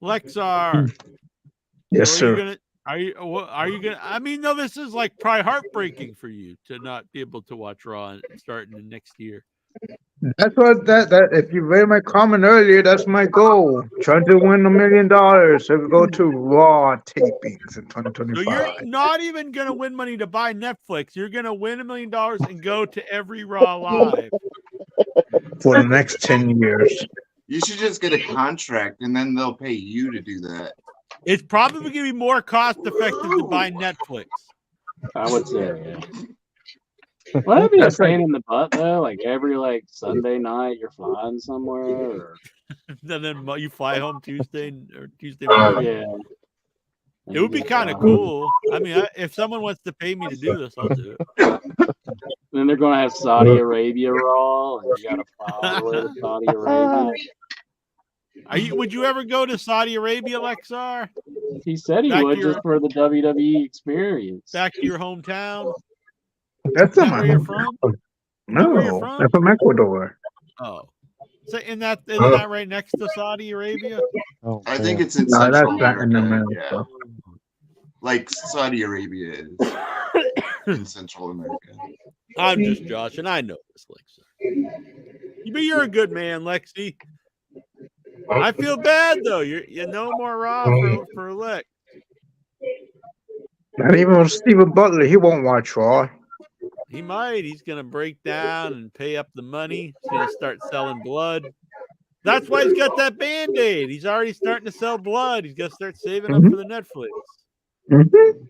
Lexar. Yes, So sir. Are you gonna? I mean, no. This is like probably heartbreaking for you to not be able to watch Raw starting the next year. That's what that if you read my comment earlier, that's my goal. Trying to win $1 million. So we go to Raw tapings in So 2025 you're not even gonna win money to buy Netflix. You're gonna win $1 million and go to every Raw live. for the next 10 years. You should just get a contract and then they'll pay you to do that. It's probably gonna be more cost effective to buy Netflix. I would say, yeah. Well, that'd be a That's like- pain in the butt though. Like every Sunday night, you're flying somewhere. Or, And then you fly home Tuesday morning. yeah. It would be kind of cool. I mean, if someone wants to pay me to do this, I'll do it. Then they're gonna have Saudi Arabia Raw, and you gotta fly all the way to Saudi Arabia. Would you ever go to Saudi Arabia, Lexar? He said he Back to would your- just for the WWE experience. Back to your hometown? That's Is not that my where you're home. from? where you're No, from? I'm from Ecuador. Oh. So isn't that right next to Saudi Arabia? Oh, I think man. it's in No, that's Central not in America. America. Yeah. Like Saudi Arabia is in Central America. I'm just joshing. I know this, Lexi. But you're a good man, Lexi. I feel bad though. You're no more Raw for Lex. Not even with Steven Butler. He won't watch Raw. He might. He's gonna break down and pay up the money. He's gonna start selling blood. That's why he's got that Band-Aid. He's already starting to sell blood. He's gonna start saving up for the Netflix. Mm-hmm.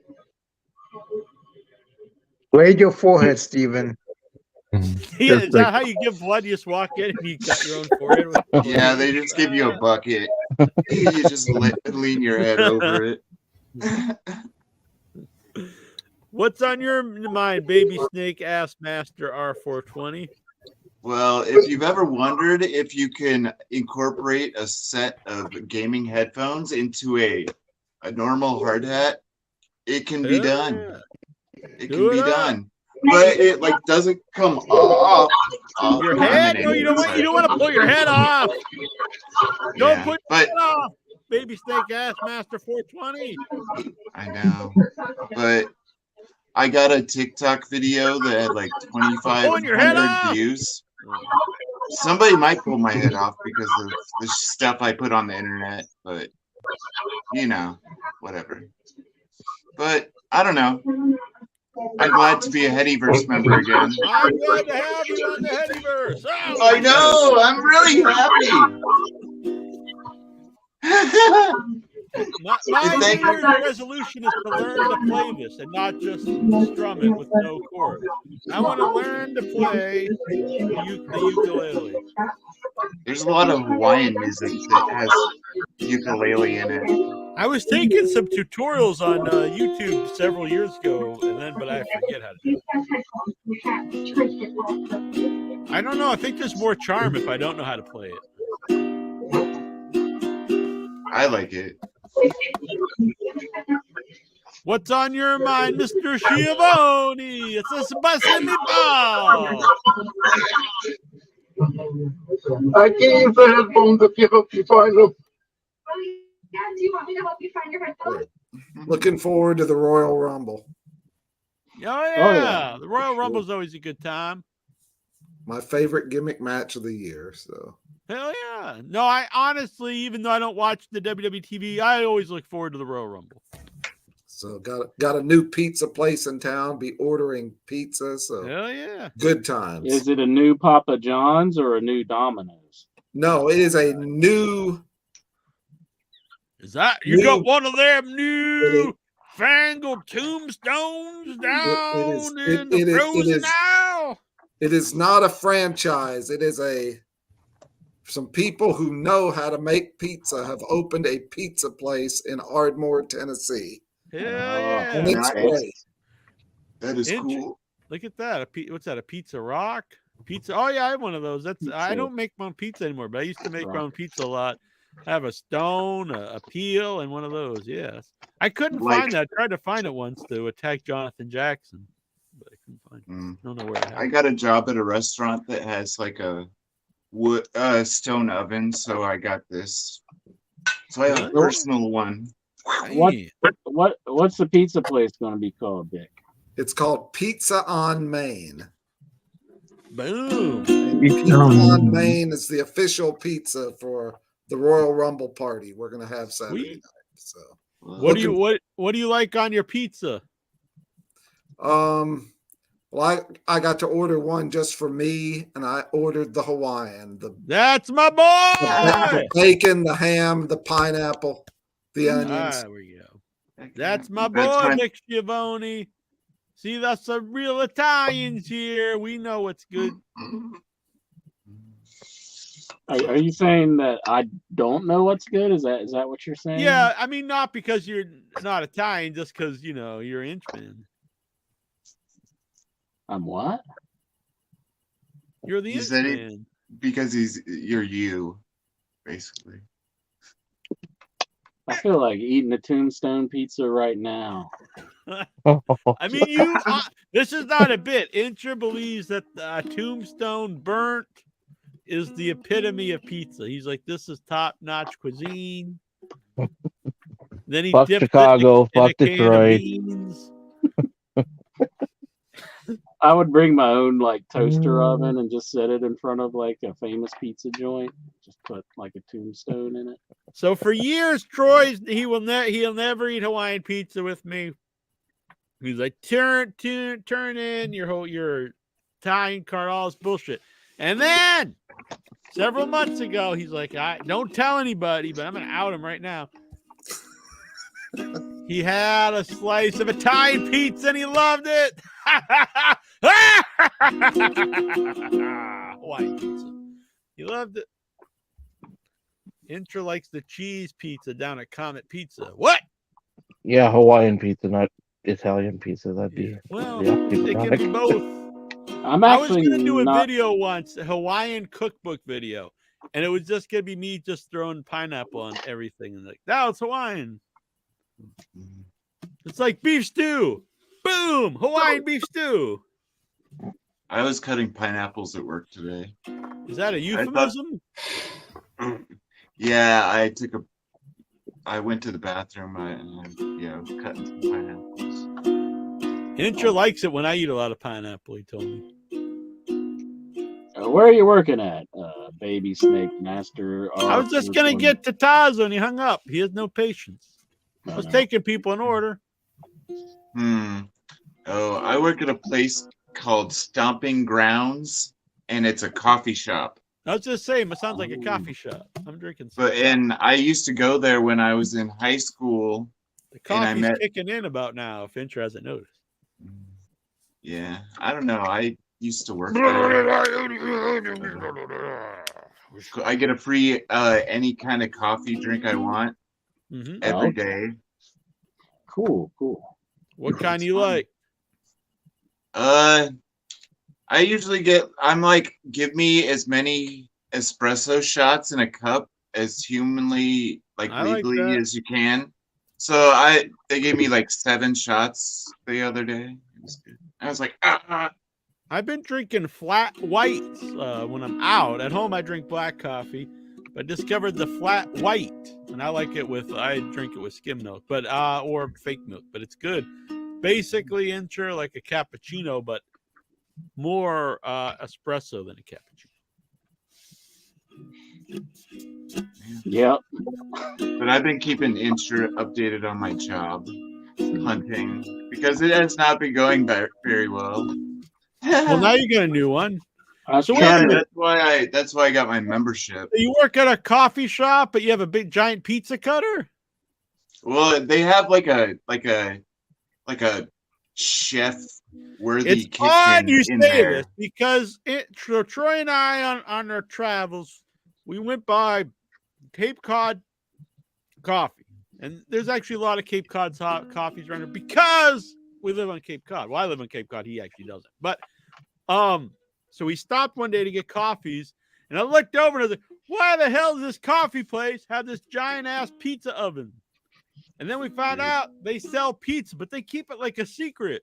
Raise your forehead, Steven. Yeah, is that how you give blood? You just walk in and you got your own forehead? Yeah, they just give you a bucket. You just lean your head over it. What's on your mind, Baby Snake Ass Master R420? Well, if you've ever wondered if you can incorporate a set of gaming headphones into a normal hard hat, it can be done. It Do can be it up. done. But it doesn't come off. Your head? No, you don't want to pull your head off. Don't Yeah, put your but head off. Baby Snake Ass Master 420. I know. But I got a TikTok video that had like Pulling your head 2,500 off. views. Somebody might pull my head off because of the stuff I put on the internet, but whatever. But I don't know. I'm glad to be a Headyverse member again. I'm glad to have you on the Headyverse. Oh, I know. I'm really happy. My New Year's resolution is to learn to play this and not just strum it with no chords. I want to learn to play the ukulele. There's a lot of Hawaiian music that has ukulele in it. I was taking some tutorials on YouTube several years ago, but I forget how to do it. I don't know. I think there's more charm if I don't know how to play it. I like it. What's on your mind, Mr. Schiavone? It's a Sebastian Ball. I gave the headphones if you hope you find them. Yeah, do you want me to help you find your headphones? Looking forward to the Royal Rumble. Oh, yeah. The Royal Rumble's always a good time. My favorite gimmick match of the year. So Hell yeah. No, I honestly, even though I don't watch the WWE TV, I always look forward to the Royal Rumble. So got a new pizza place in town. Be ordering pizza. So Hell yeah. good times. Is it a new Papa John's or a new Domino's? No, it is a new. Is that you got one of them new fangled tombstones down in the frozen aisle? It is not a franchise. It is some people who know how to make pizza have opened a pizza place in Ardmore, Tennessee. Hell yeah. And it's great. That is cool. Look at that. What's that? A Pizza Rock? Pizza. Oh yeah, I have one of those. I don't make my own pizza anymore, but I used to make my own pizza a lot. I have a stone, a peel, and one of those. Yes. I couldn't find that. I tried to find it once to attack Jonathan Jackson, but I couldn't find it. I don't know where it happened. I got a job at a restaurant that has like a wood stone oven, so I got this. So I have a personal one. What's the pizza place going to be called, Dick? It's called Pizza on Main. Boom. Pizza on Main is the official pizza for the Royal Rumble party we're gonna have Saturday night. So what do you like on your pizza? Well, I got to order one just for me, and I ordered the Hawaiian. That's my boy. The bacon, the ham, the pineapple, the onions. There we go. That's my boy, Nick Schiavone. See, that's the real Italians here. We know what's good. Are you saying that I don't know what's good? Is that what you're saying? Yeah, I mean, not because you're not Italian, just because you're Inchman. I'm what? You're the Inchman. Because you're you, basically. I feel like eating a Tombstone pizza right now. I mean, this is not a bit. Incher believes that Tombstone burnt is the epitome of pizza. He's like, this is top-notch cuisine. Then he fuck dips Chicago, in fuck a can of Detroit. beans. I would bring my own like toaster oven and just set it in front of like a famous pizza joint. Just put like a Tombstone in it. So for years, he'll never eat Hawaiian pizza with me. He's like, turn in your Italian card, all this bullshit. And then several months ago, he's like, don't tell anybody, but I'm gonna out him right now. He had a slice of Italian pizza and he loved it. Hawaiian pizza. He loved it. Intra likes the cheese pizza down at Comet Pizza. What? Yeah, Hawaiian pizza, not Italian pizza. That'd be Well, yeah, they can be both. I was going to do a video once, a Hawaiian cookbook video, and it was just going to be me just throwing pineapple on everything. And like, now it's Hawaiian. It's like beef stew. Boom! Hawaiian beef stew. I was cutting pineapples at work today. Is that a euphemism? Yeah, I went to the bathroom and cutting some pineapples. Intra likes it when I eat a lot of pineapple, he told me. Where are you working at, Baby Snake Master? I was just going to get to Tazo and he hung up. He has no patience. I was taking people in order. Oh, I work at a place called Stomping Grounds, and it's a coffee shop. I was just saying, it sounds like a coffee shop. I'm drinking some. And I used to go there when I was in high school. The coffee's kicking in about now, if Intra hasn't noticed. Yeah, I don't know. I used to work there. I get a free any kind of coffee drink I want every day. Cool. What kind you like? I usually give me as many espresso shots in a cup as humanly legally as you can. So they gave me like 7 shots the other day. It was good. I was like, I've been drinking flat whites when I'm out. At home, I drink black coffee, but discovered the flat white, and I like it I drink it with skim milk, but or fake milk, but it's good. Basically, Intra like a cappuccino, but more espresso than a cappuccino. Yep. But I've been keeping Intra updated on my job hunting because it has not been going very well. Well, now you got a new one. So that's why I got my membership. You work at a coffee shop, but you have a big giant pizza cutter? Well, they have like a chef worthy kitchen. It's odd you in say there. this because Troy and I on our travels, we went by Cape Cod Coffee, and there's actually a lot of Cape Cod coffees around here because we live on Cape Cod. Well, I live on Cape Cod. He actually doesn't. But so we stopped one day to get coffees, and I looked over and I was like, why the hell does this coffee place have this giant ass pizza oven? And then we found out they sell pizza, but they keep it like a secret.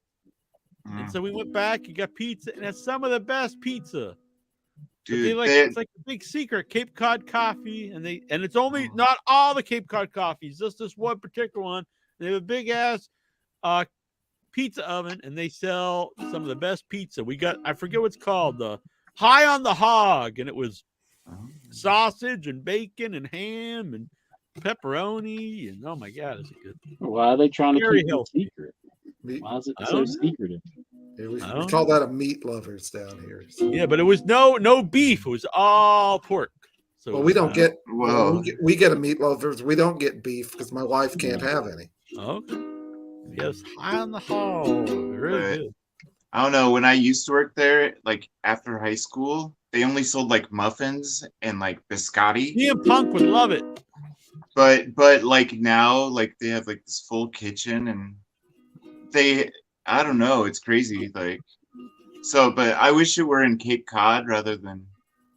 And so we went back and got pizza, and it's some of the best pizza. Dude, it's like a big secret, Cape Cod Coffee, and it's only not all the Cape Cod coffees, just this one particular one. They have a big ass pizza oven, and they sell some of the best pizza. I forget what it's called, the High on the Hog, and it was sausage and bacon and ham and pepperoni, and oh my god, is it good? Why are they trying to Very keep it healthy. secret? Meat. Why is it I so don't know. secretive? Yeah, we I don't call know. that a meat lovers down here. Yeah, but it was no beef. It was all pork. So Well, we don't get. Whoa. We get a meat lovers. We don't get beef because my wife can't have any. Okay. Yes, High on the Hog. Really Right. good. I don't know. When I used to work there, like after high school, they only sold like muffins and like biscotti. CM Punk would love it. But like now, like they have like this full kitchen and I don't know, it's crazy. Like so, but I wish it were in Cape Cod rather than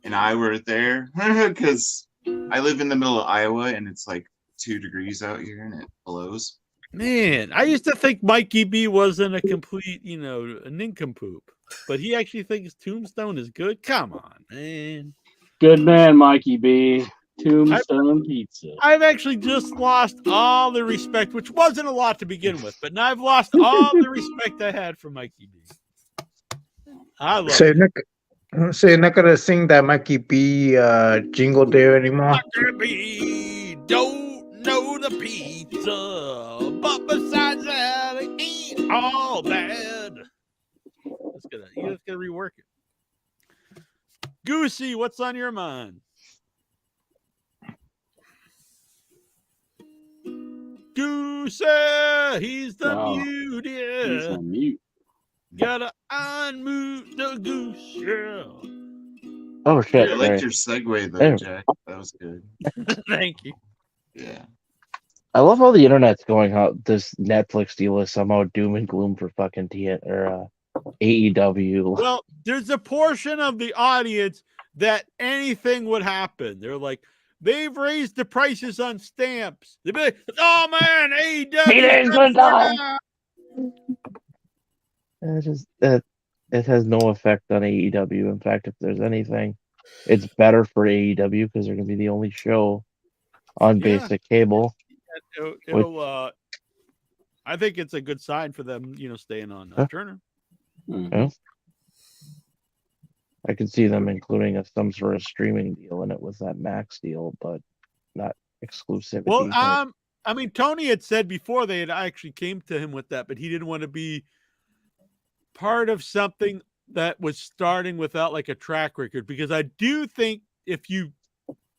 in Iowa there, because I live in the middle of Iowa and it's like 2 degrees out here and it blows. Man, I used to think Mikey B wasn't a complete, a nincompoop, but he actually thinks Tombstone is good. Come on, man. Good man, Mikey B. Tombstone Pizza. I've actually just lost all the respect, which wasn't a lot to begin with, but now I've lost all the respect I had for Mikey B. I love So it. you're not gonna sing that Mikey B jingle there anymore? Mikey B don't know the pizza, but besides that, it ain't all bad. You just gotta rework it. Goosey, what's on your mind? Goosey, he's the mute, yeah. He's on mute. Gotta unmute the goose, yeah. Oh shit! I liked Right. your segue though, There. Jack. That was good. Thank you. Yeah. I love how the internet's going out. This Netflix deal is somehow doom and gloom for fucking AEW. Well, there's a portion of the audience that anything would happen. They're like, they've raised the prices on stamps. They'd be like, oh man, AEW. Payday is gonna die. It has no effect on AEW. In fact, if there's anything, it's better for AEW because they're gonna be the only show on basic cable. It'll I think it's a good sign for them, staying on Turner. Yeah. I could see them including some sort of streaming deal in it with that Max deal, but not exclusivity. Well, I mean, Tony had said before they had actually came to him with that, but he didn't want to be part of something that was starting without like a track record, because I do think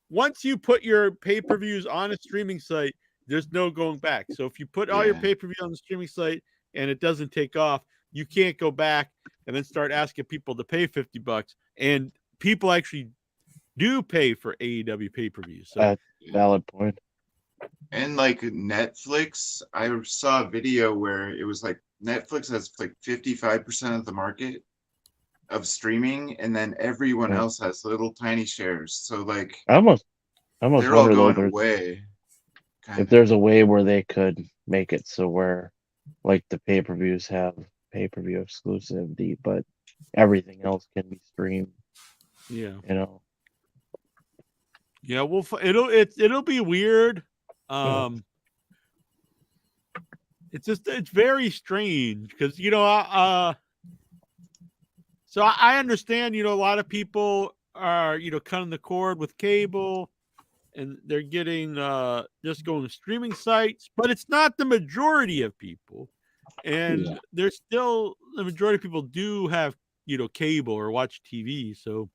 once you put your pay-per-views on a streaming site, there's no going back. So if you put all your pay-per-view on the streaming site and it doesn't take off, you can't go back and then start asking people to pay $50. And people actually do pay for AEW pay-per-views. So That's a valid point. And like Netflix, I saw a video where it was like Netflix has like 55% of the market of streaming, and then everyone else has little tiny shares. So like I almost they're all wonder though going away. if there's a way where they could make it so where like the pay-per-views have pay-per-view exclusivity, but everything else can be streamed. yeah. Yeah, well, it'll be weird. It's very strange because so I understand a lot of people are cutting the cord with cable, and they're getting just going to streaming sites, but it's not the majority of people, and there's still the majority of people do have cable or watch TV, so.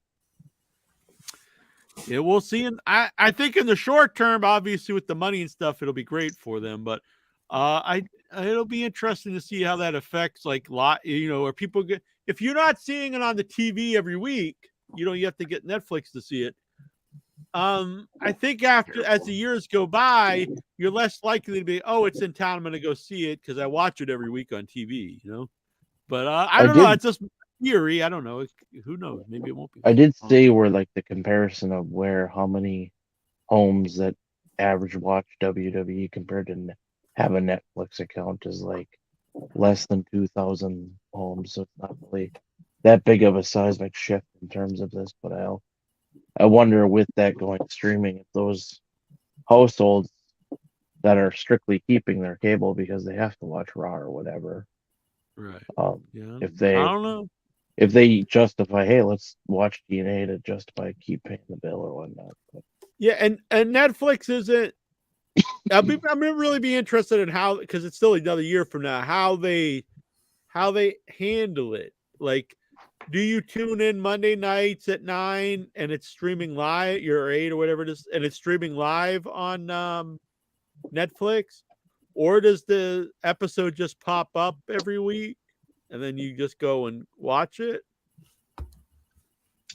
Yeah, we'll see. And I think in the short term, obviously with the money and stuff, it'll be great for them. But it'll be interesting to see how that affects where people get, if you're not seeing it on the TV every week, you have to get Netflix to see it. I think as the years go by, you're less likely to be, it's in town, I'm going to go see it because I watch it every week on TV. But I don't know. It's just theory. I don't know. Who knows? Maybe it won't be. I did say where like the comparison of how many homes that average watch WWE compared to have a Netflix account is like less than 2,000 homes. So it's not really that big of a seismic shift in terms of this. But I wonder with that going streaming, if those households that are strictly keeping their cable because they have to watch Raw or whatever. Right. If they, I don't know. if they justify, hey, let's watch TNA to justify keep paying the bill or whatnot. But Yeah, and Netflix isn't. I'm really be interested in how, because it's still another year from now, how they handle it. Like, do you tune in Monday nights at 9 and it's streaming live, your 8 or whatever it is, and it's streaming live on Netflix, or does the episode just pop up every week and then you just go and watch it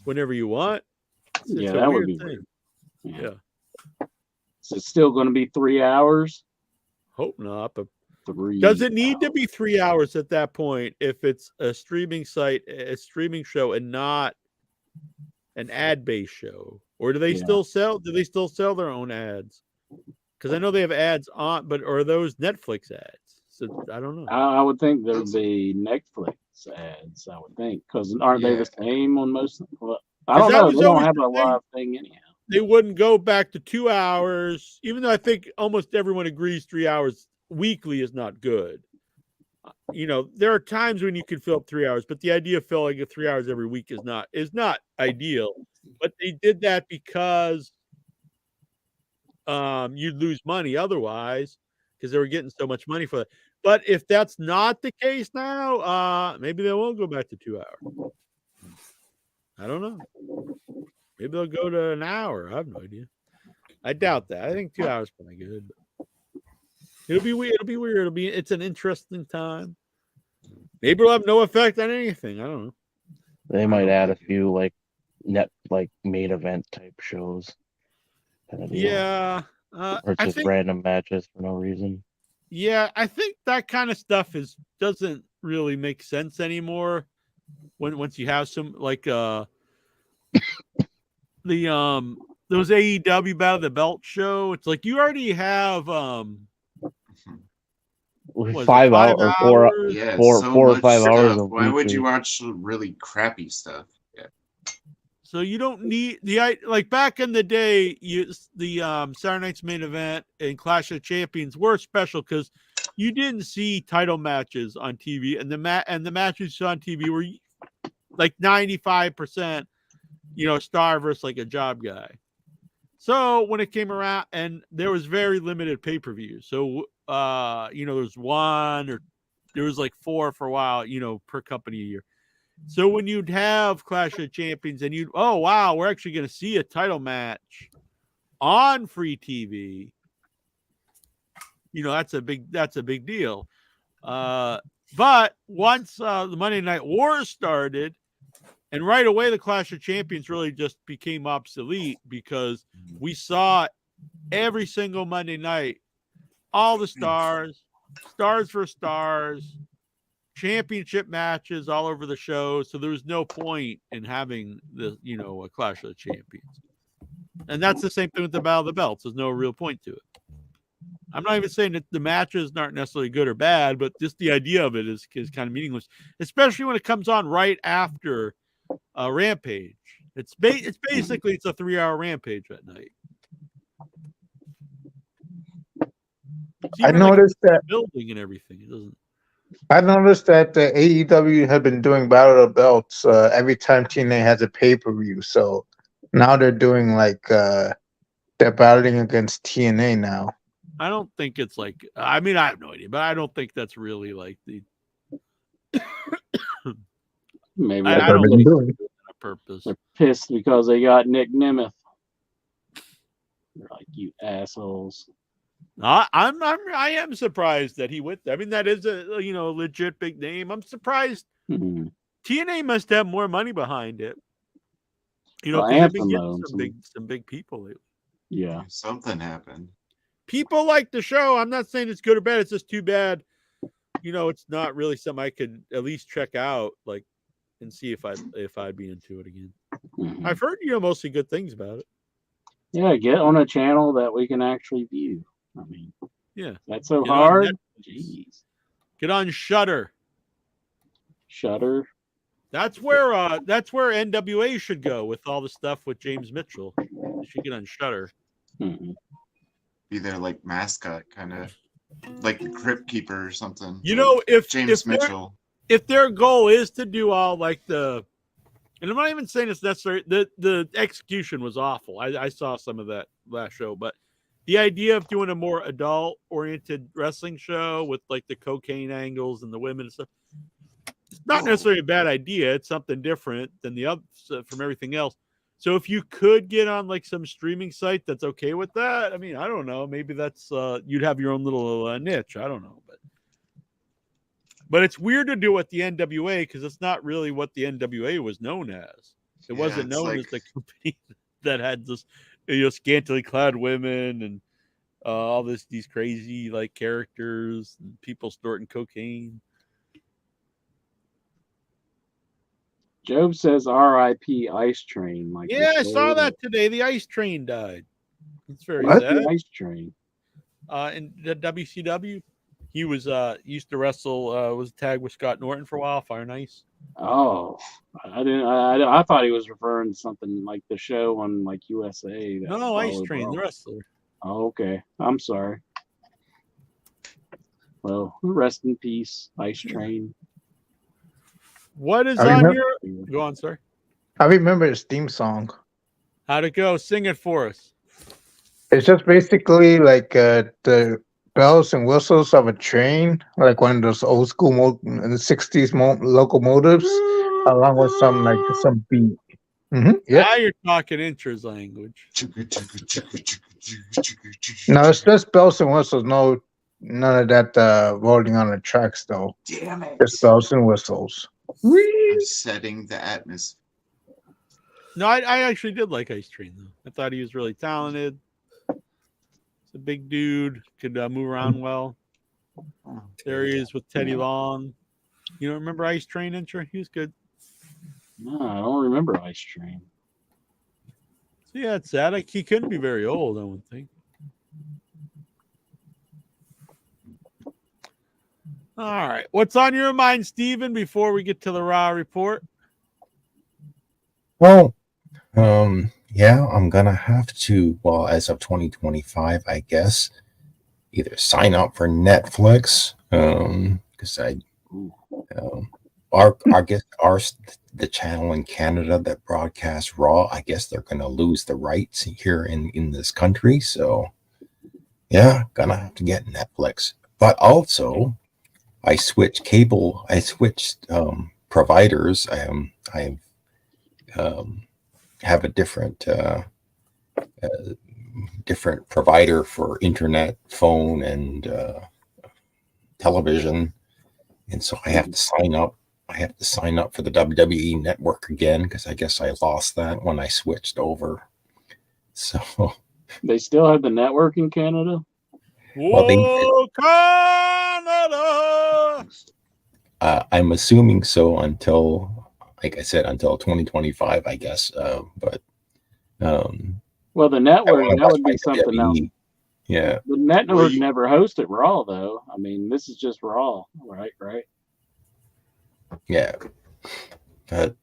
whenever you want? Yeah, that would be weird. Yeah. So it's still going to be 3 hours? Hope not, but 3 does it need to be 3 hours at that point if it's a streaming site, a streaming show, and not an ad-based show? Or do they still sell? Do they still sell their own ads? Because I know they have ads on, but are those Netflix ads? So I don't know. I would think there would be Netflix ads. I would think, because aren't they the same on most? Well, I don't know. They don't have a live thing anyhow. They wouldn't go back to 2 hours, even though I think almost everyone agrees 3 hours weekly is not good. You know, there are times when you can fill up 3 hours, but the idea of filling 3 hours every week is not ideal. But they did that because you'd lose money otherwise, because they were getting so much money for that. But if that's not the case now, maybe they won't go back to 2 hours. I don't know. Maybe they'll go to an hour. I have no idea. I doubt that. I think 2 hours is probably good. It'll be weird. It's an interesting time. Maybe it'll have no effect on anything. I don't know. they might add a few like main event type shows. Kind of deal. Yeah. Or I just think, random matches for no reason. yeah, I think that kind of stuff doesn't really make sense anymore. Once you have some like those AEW Battle of the Belt show, it's like you already have 5 hours or 4 hours? Yeah, four so or much 5 hours stuff. of Why would weekly. you watch really crappy stuff? Yeah. So you don't need like back in the day, the Saturday Night's Main Event and Clash of Champions were special because you didn't see title matches on TV, and the matches you saw on TV were like 95%, star versus like a job guy. So when it came around, and there was very limited pay-per-view, so there was one, or there was like 4 for a while, per company a year. So when you'd have Clash of Champions and oh wow, we're actually going to see a title match on free TV. That's a big deal. But once the Monday Night Wars started, and right away the Clash of Champions really just became obsolete because we saw every single Monday night all the stars for stars, championship matches all over the show. So there was no point in having a Clash of the Champions. And that's the same thing with the Battle of the Belts. There's no real point to it. I'm not even saying that the matches aren't necessarily good or bad, but just the idea of it is kind of meaningless, especially when it comes on right after Rampage. It's basically a 3-hour Rampage at night. I noticed that building and everything. It doesn't. I noticed that the AEW had been doing Battle of the Belts every time TNA has a pay-per-view. So now they're doing they're battling against TNA now. I don't think it's like. I mean, I have no idea, but I don't think that's really like the. Maybe I don't think it's on purpose. They're pissed because they got Nick Nemeth. They're like, you assholes. I am surprised that he went there. I mean, that is a legit big name. I'm surprised. Mm-hmm. TNA must have more money behind it. Well, they've been getting some big people lately. Yeah, something happened. People like the show. I'm not saying it's good or bad. It's just too bad. It's not really something I could at least check out, and see if I'd be into it again. Mm-hmm. I've heard mostly good things about it. Yeah, get on a channel that we can actually view. I mean, yeah, that's so hard. Jeez. Get on Shudder. Shudder. That's where NWA should go with all the stuff with James Mitchell. They should get on Shudder. Mm-hmm. Be their mascot, kind of like the Crypt Keeper or something. If James Mitchell. if their goal is to do all like and I'm not even saying it's necessary. The execution was awful. I saw some of that last show, but the idea of doing a more adult-oriented wrestling show with like the cocaine angles and the women and stuff, it's not necessarily a bad idea. It's something different than the other from everything else. So if you could get on like some streaming site that's okay with that, I mean, I don't know. Maybe that's you'd have your own little niche. I don't know, but it's weird to do it with the NWA because it's not really what the NWA was known as. It wasn't known as the company that had this, scantily clad women and all these crazy like characters and people snorting cocaine. Job says R.I.P. Ice Train. Like yeah, I saw that today. The Ice Train died. It's very What? sad. The Ice Train. In the WCW, he was used to wrestle. Was tagged with Scott Norton for a while. Fire and Ice. Oh, I didn't. I thought he was referring to something like the show on like USA. No, Ice Train, the wrestler. Oh, okay. I'm sorry. Well, rest in peace, Ice Train. What is I on remember- your? Go on, sir. I remember his theme song. How'd it go? Sing it for us. It's just basically like the bells and whistles of a train, like one of those old school in the 60s locomotives, along with some beat. Yeah. Now you're talking intros language. No, it's just bells and whistles. No, none of that rolling on the tracks though. Damn it. Just bells and whistles. I'm setting the atmosphere. No, I actually did like Ice Train though. I thought he was really talented. He's a big dude, could move around well. There he is with Teddy Long. You don't remember Ice Train intro? He was good. No, I don't remember Ice Train. So yeah, it's sad. Like, he couldn't be very old, I wouldn't think. All right. What's on your mind, Steven, before we get to the Raw report? Well, yeah, I'm gonna have to, well, as of 2025, I guess, either sign up for Netflix, because the channel in Canada that broadcasts Raw, I guess they're gonna lose the rights here in this country. So yeah, gonna have to get Netflix. But also I switched providers. I have a different provider for internet, phone, and television, and so I have to sign up. I have to sign up for the WWE Network again because I guess I lost that when I switched over. So They still have the network in Canada? Well, Whoa, Canada! I'm assuming so until, like I said, until 2025, I guess. But well, the network, that would be something else. Yeah. The network never hosted Raw, though. I mean, this is just Raw, right? Yeah. But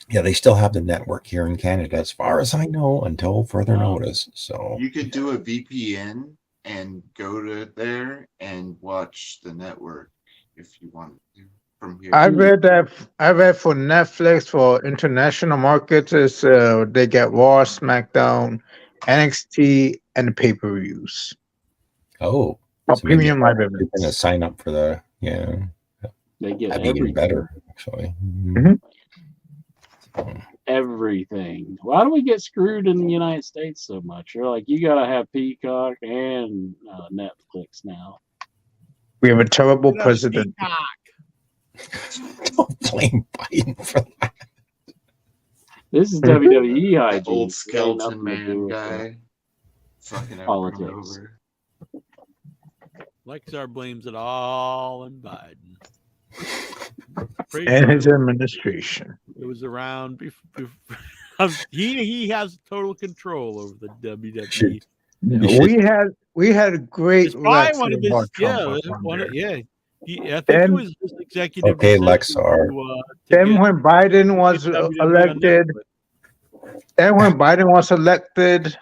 yeah, they still have the network here in Canada, as far as I know, until further notice. So you could do a VPN and go to there and watch the network if you want to from here. I read for Netflix for international markets is they get Raw, SmackDown, NXT, and the pay-per-views. Oh, so premium live You're events. gonna sign up for the They get that'd be even everything. better, actually. Everything. Why do we get screwed in the United States so much? You're like, you gotta have Peacock and Netflix now. We have a terrible president. Don't blame Biden for that. This is WWE hygiene. Old Ain't skeleton nothing to do man with guy. Fucking politics. over. Lexar blames it all on Biden. Pretty And sure his administration. it was around before. He has total control over the WWE. We had a great It's probably one of his, I think it was his executive. Okay, decision Lexar. to Then get- when Biden was get WWE on elected,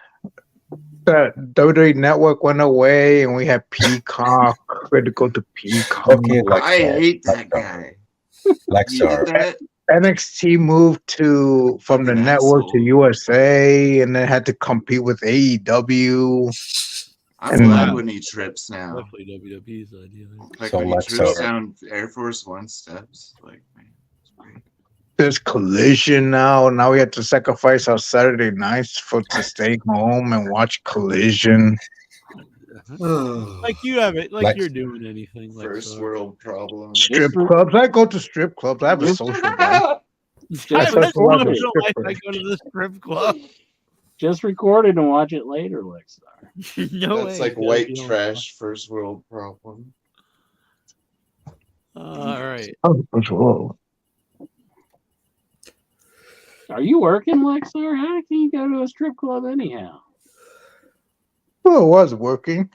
the WWE Network went away, and we had Peacock. We had to go to Peacock. Okay, I hate that guy. Lexar. NXT moved from the network to USA, and then had to compete with AEW. I'm glad when he trips now. Definitely WWE's idea. Like So when he let's trips start. down Air Force One steps. Like, man, it's great. There's Collision now. Now we have to sacrifice our Saturday nights to stay home and watch Collision. Like you have it, like Lex- you're doing anything. Like First world problem. Strip clubs. I go to strip clubs. I have a social life. I have a That's why social they're life. I strippers. go to the strip club. Just record it and watch it later, Lexar. No That's way. like white trash first world problem. All right. Oh, whoa. Are you working, Lexar? How can you go to a strip club anyhow? Well, it was working.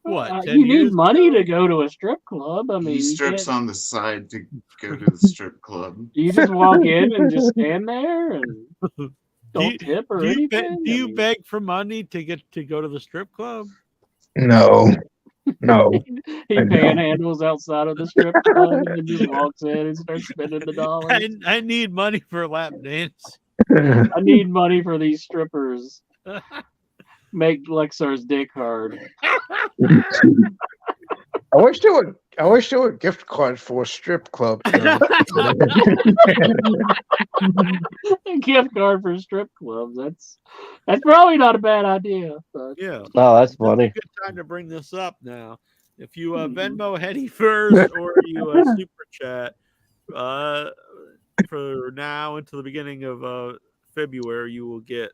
What? 10 You need years money ago? to go to a strip club. I mean, He you strips can't- on the side to go to the strip club. Do you just walk in and just stand there and Do don't you- tip or Do you, anything? do I you mean, beg for money to get to go to the strip club? No. No. he I know. panhandles outside of the strip club and then just walks in and starts spending the dollars. I need money for a lap dance. I need money for these strippers. Make Lexar's dick hard. I wish there were gift cards for a strip club. A gift card for strip clubs. That's probably not a bad idea. But Yeah. Oh, that's That's funny. a good time to bring this up now. If you Venmo Hetty first or you super chat for now until the beginning of February, you will get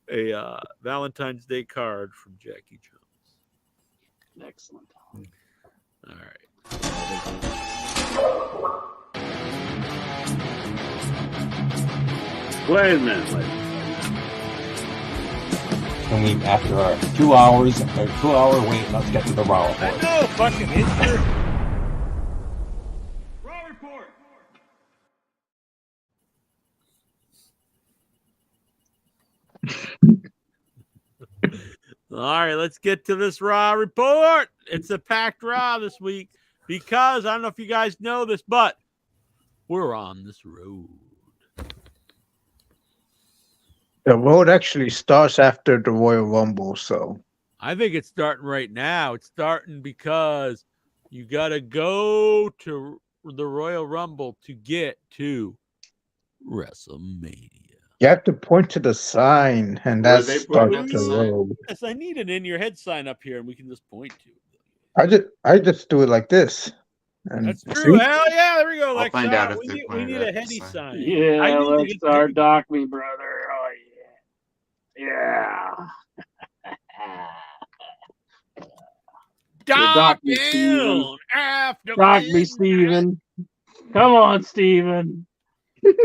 a Valentine's Day card from Jackie Jones. excellent. All right. Wait a minute. Can we, after our 2 hours, or 2 hour wait, let's get to the Raw report. No fucking answer. All right, let's get to this Raw report. It's a packed Raw this week because I don't know if you guys know this, but we're on this road. The road actually starts after the Royal Rumble, so I think it's starting right now. It's starting because you got to go to the Royal Rumble to get to WrestleMania. you have to point to the sign, and Where that they starts point at the the sign? road. Yes, I need an in your head sign up here, and we can just point to. I just do it like this. And That's true. see? Hell yeah, there we go. I'll find Lexar. out if we they need, we pointed need at a the heady sign. sign. Yeah, I need to get Lexar, dock me, brother. Oh yeah. Dock dock me, Steven. down after Dock me, midnight. Steven. Come on, Steven.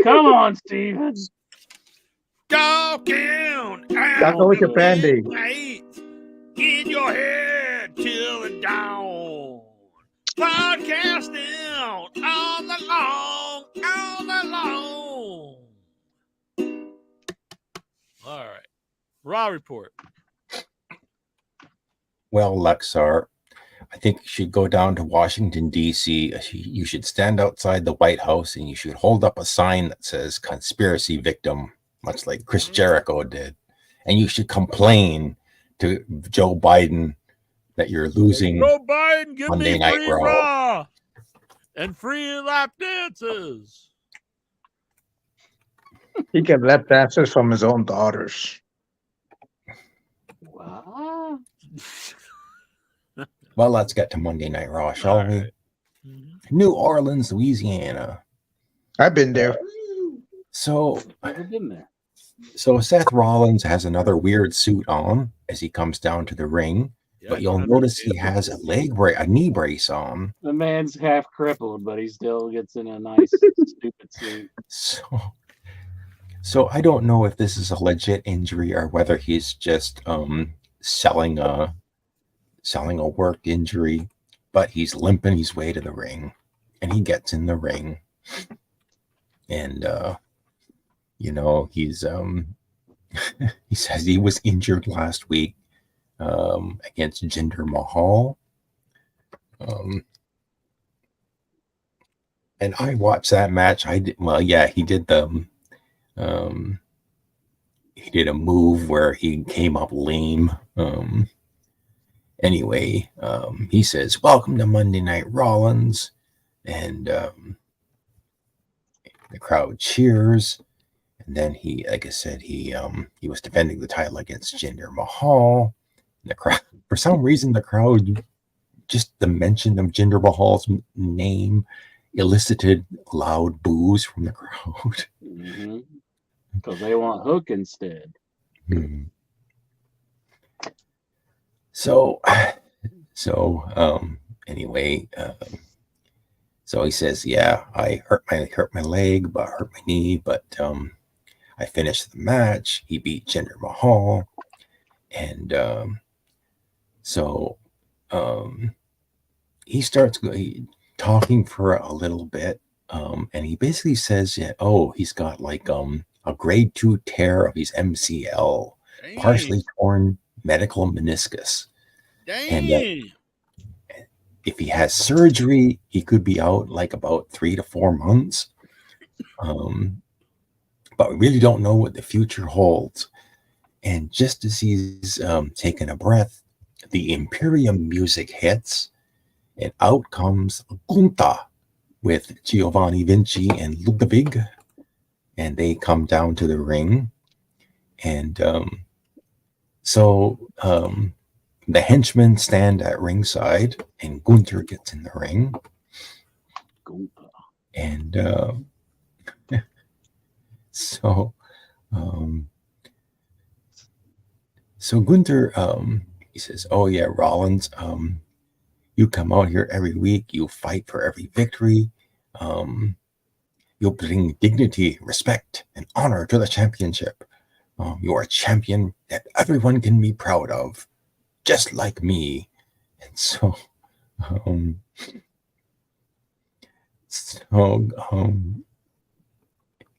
Come on, Steven. Dock down Dock with your Band-Aid. midnight. In your head till the dawn. Podcasting all the long, all the long. All right. Raw report. Well, Lexar, I think you should go down to Washington, D.C. You should stand outside the White House and you should hold up a sign that says conspiracy victim, much like Chris Jericho did. And you should complain to Joe Biden that you're losing. Joe Biden, give Monday me Night free Raw. Raw and free lap dances. He can lap dances from his own daughters. Wow. Well, let's get to Monday Night Raw, shall All we? right. Mhm. New Orleans, Louisiana. I've been there. So Never been there. So Seth Rollins has another weird suit on as he comes down to the ring, Yeah, but I you'll don't notice he understand. has a knee brace on. The man's half crippled, but he still gets in a nice, stupid suit. So I don't know if this is a legit injury or whether he's just selling a work injury, but he's limping his way to the ring, and he gets in the ring, and he's he says he was injured last week against Jinder Mahal. and I watched that match. I did well. Yeah, he did the he did a move where he came up lame. Anyway, he says, "Welcome to Monday Night Rollins," and the crowd cheers. And then he, like I said, he was defending the title against Jinder Mahal. And the crowd, for some reason, the crowd, just the mention of Jinder Mahal's name elicited loud boos from the crowd. Because they want Hook instead. So anyway, so he says, "Yeah, I hurt my leg, but hurt my knee, but I finished the match. He beat Jinder Mahal." And he starts talking for a little bit, and he basically says, "Yeah, oh, he's got like a grade 2 tear of his MCL, partially torn medical meniscus, and if he has surgery, he could be out like about 3 to 4 months. But we really don't know what the future holds." And just as he's taking a breath, the Imperium music hits, and out comes Gunther with Giovanni Vinci and Ludwig, and they come down to the ring. And the henchmen stand at ringside, and Gunther gets in the ring. And so Gunther, he says, "Oh yeah, Rollins, you come out here every week, you fight for every victory, you'll bring dignity, respect, and honor to the championship. You're a champion that everyone can be proud of, just like me." And so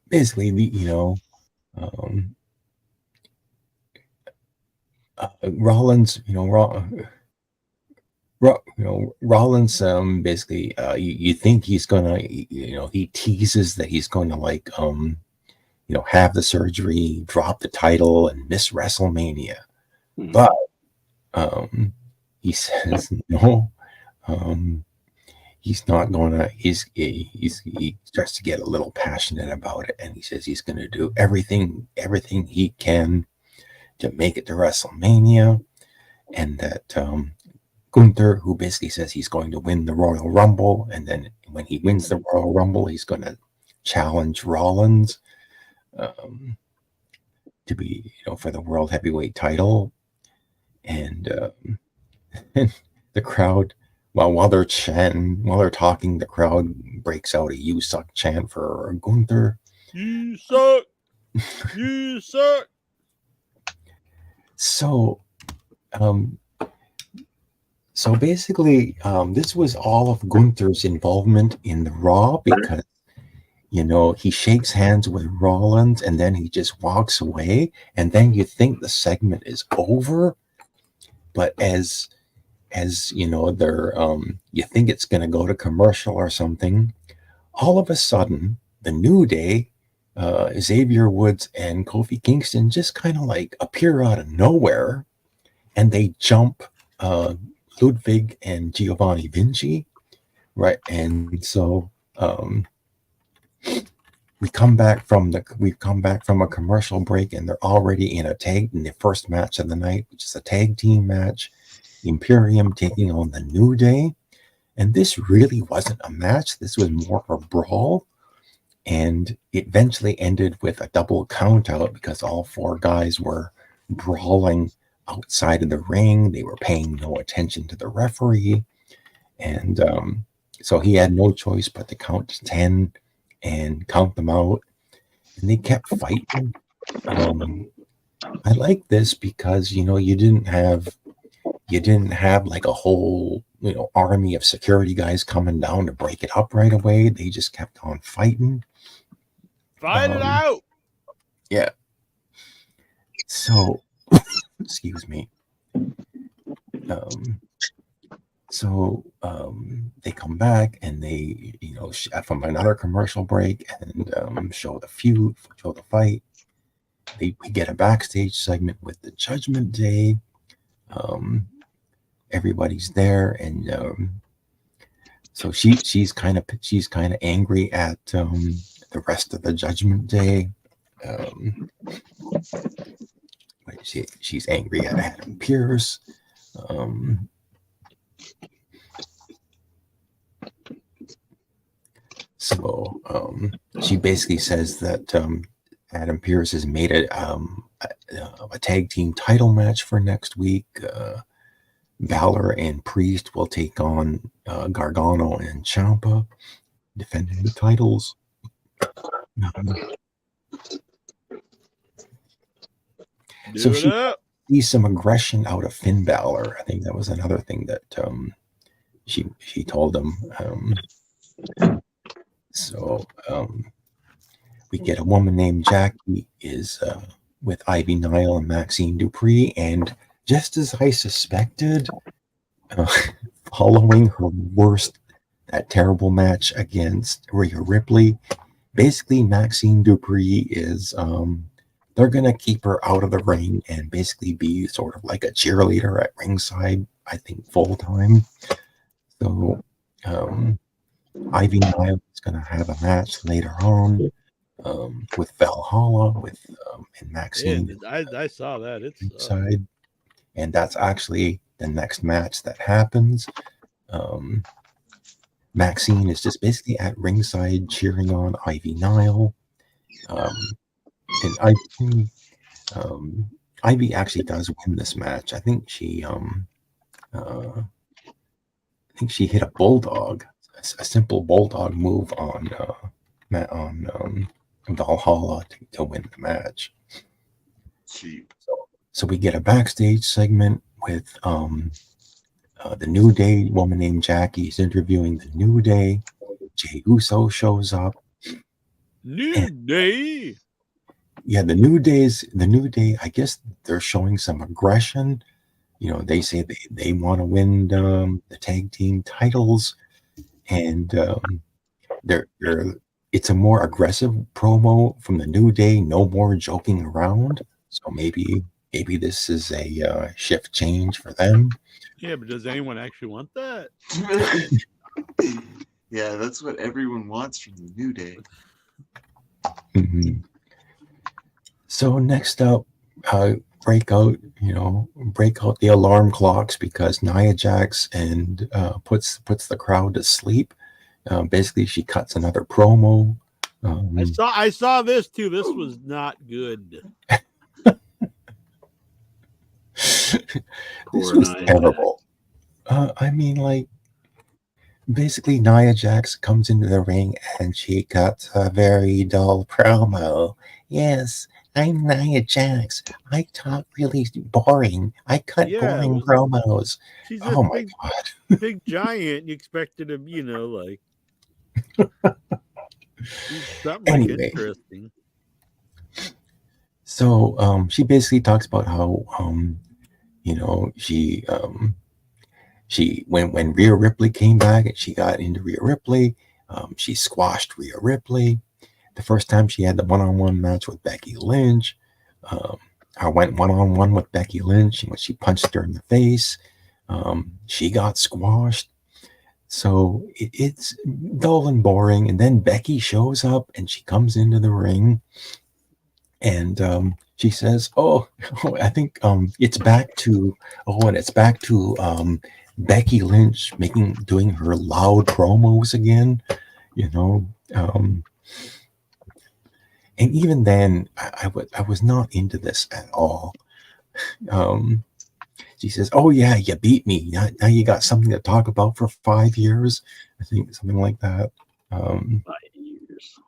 basically, Rollins, Rollins, basically, you think he's gonna, he teases that he's going to like, have the surgery, drop the title, and miss WrestleMania, but he says no. He's not gonna. He starts to get a little passionate about it, and he says he's going to do everything he can to make it to WrestleMania, and that Gunther, who basically says he's going to win the Royal Rumble, and then when he wins the Royal Rumble, he's going to challenge Rollins to be, for the World Heavyweight title, and the crowd. While they're talking, the crowd breaks out a "You suck" chant for Gunther. You suck. You suck. So basically, this was all of Gunther's involvement in the Raw, because he shakes hands with Rollins and then he just walks away, and then you think the segment is over, but as they're you think it's going to go to commercial or something, all of a sudden the New Day, Xavier Woods and Kofi Kingston, just kind of like appear out of nowhere, and they jump Ludwig and Giovanni Vinci, right? And so we come back from a commercial break, and they're already in the first match of the night, which is a tag team match. Imperium taking on the New Day, and this really wasn't a match. This was more of a brawl, and it eventually ended with a double count out because all 4 guys were brawling outside of the ring. They were paying no attention to the referee, and so he had no choice but to count to 10 and count them out, and they kept fighting. I like this because you didn't have like a whole army of security guys coming down to break it up right away. They just kept on fighting. Fight it out. Yeah. So excuse me. So they come back and they, from another commercial break and show the feud, show the fight. We get a backstage segment with the Judgment Day. Everybody's there, and so she's kind of angry at the rest of the Judgment Day. She's angry at Adam Pearce. So she basically says that Adam Pearce has made a tag team title match for next week. Balor and Priest will take on Gargano and Ciampa, defending the titles. So she sees some aggression out of Finn Balor. I think that was another thing that she told him. So we get a woman named Jackie is with Ivy Nile and Maxine Dupree, and just as I suspected, following her that terrible match against Rhea Ripley, basically Maxine Dupree is they're gonna keep her out of the ring and basically be sort of like a cheerleader at ringside, I think, full time. So Ivy Nile is gonna have a match later on with Valhalla and Maxine. Yeah, I saw that. It's inside, and that's actually the next match that happens. Maxine is just basically at ringside cheering on Ivy Nile. And Ivy actually does win this match. I think she hit a bulldog, a simple bulldog move on Valhalla to win the match. Cheap. So we get a backstage segment with the New Day woman named Jackie is interviewing the New Day. Jey Uso shows up. New Day. Yeah, the New Day, I guess they're showing some aggression. They say they want to win the tag team titles, and it's a more aggressive promo from the New Day. No more joking around. So maybe this is a shift change for them. Yeah, but does anyone actually want that? Yeah, that's what everyone wants from the New Day. Mm-hmm. So next up, break out the alarm clocks because Nia Jax and puts the crowd to sleep. Basically, she cuts another promo. I saw this too. This was not good. This was terrible. Basically, Nia Jax comes into the ring and she cuts a very dull promo. Yes, I'm Nia Jax. I talk really boring. I cut boring promos. She's Oh a my god. big giant. You expected to, something Anyway. interesting. So she basically talks about how she when Rhea Ripley came back and she got into Rhea Ripley, she squashed Rhea Ripley. The first time she had the one-on-one match with Becky Lynch, I went one-on-one with Becky Lynch, and when she punched her in the face, she got squashed. So it's dull and boring. And then Becky shows up and she comes into the ring and she says, I think it's back to Becky Lynch doing her loud promos again, and even then I was not into this at all. She says, "Oh yeah, you beat me. Now you got something to talk about for 5 years." I think something like that. 5 years,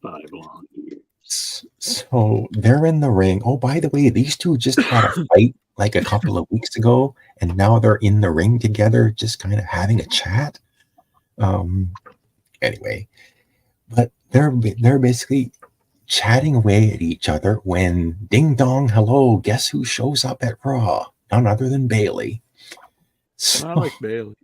5 long years. So they're in the ring. Oh, by the way, these two just had a fight like a couple of weeks ago, and now they're in the ring together, just kind of having a chat. Anyway, but they're basically chatting away at each other when ding dong, hello, guess who shows up at Raw? None other than Bayley. I like Bayley.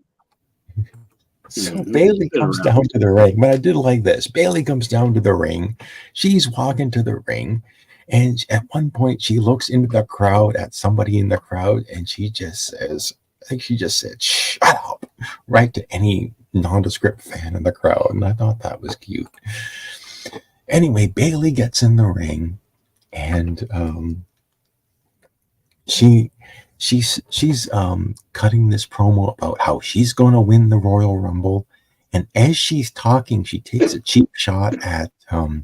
So Bailey comes down to the ring, but I did like this. Bailey comes down to the ring. She's walking to the ring, and at one point she looks into the crowd at somebody in the crowd, and she just says, I think she just said, "Shut up," right to any nondescript fan in the crowd, and I thought that was cute. Anyway, Bailey gets in the ring, and she's cutting this promo about how she's going to win the Royal Rumble, and as she's talking, she takes a cheap shot at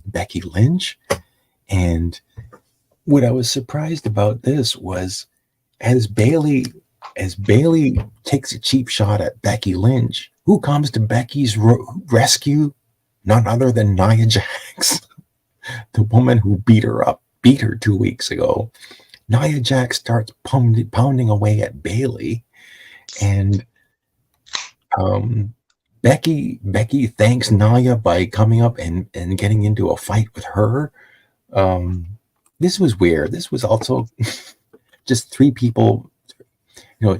Becky Lynch. And what I was surprised about this was as Bailey takes a cheap shot at Becky Lynch, who comes to Becky's rescue? None other than Nia Jax, the woman who beat her 2 weeks ago. Nia Jax starts pounding away at Bailey, and Becky thanks Nia by coming up and getting into a fight with her. This was weird. This was also just 3 people,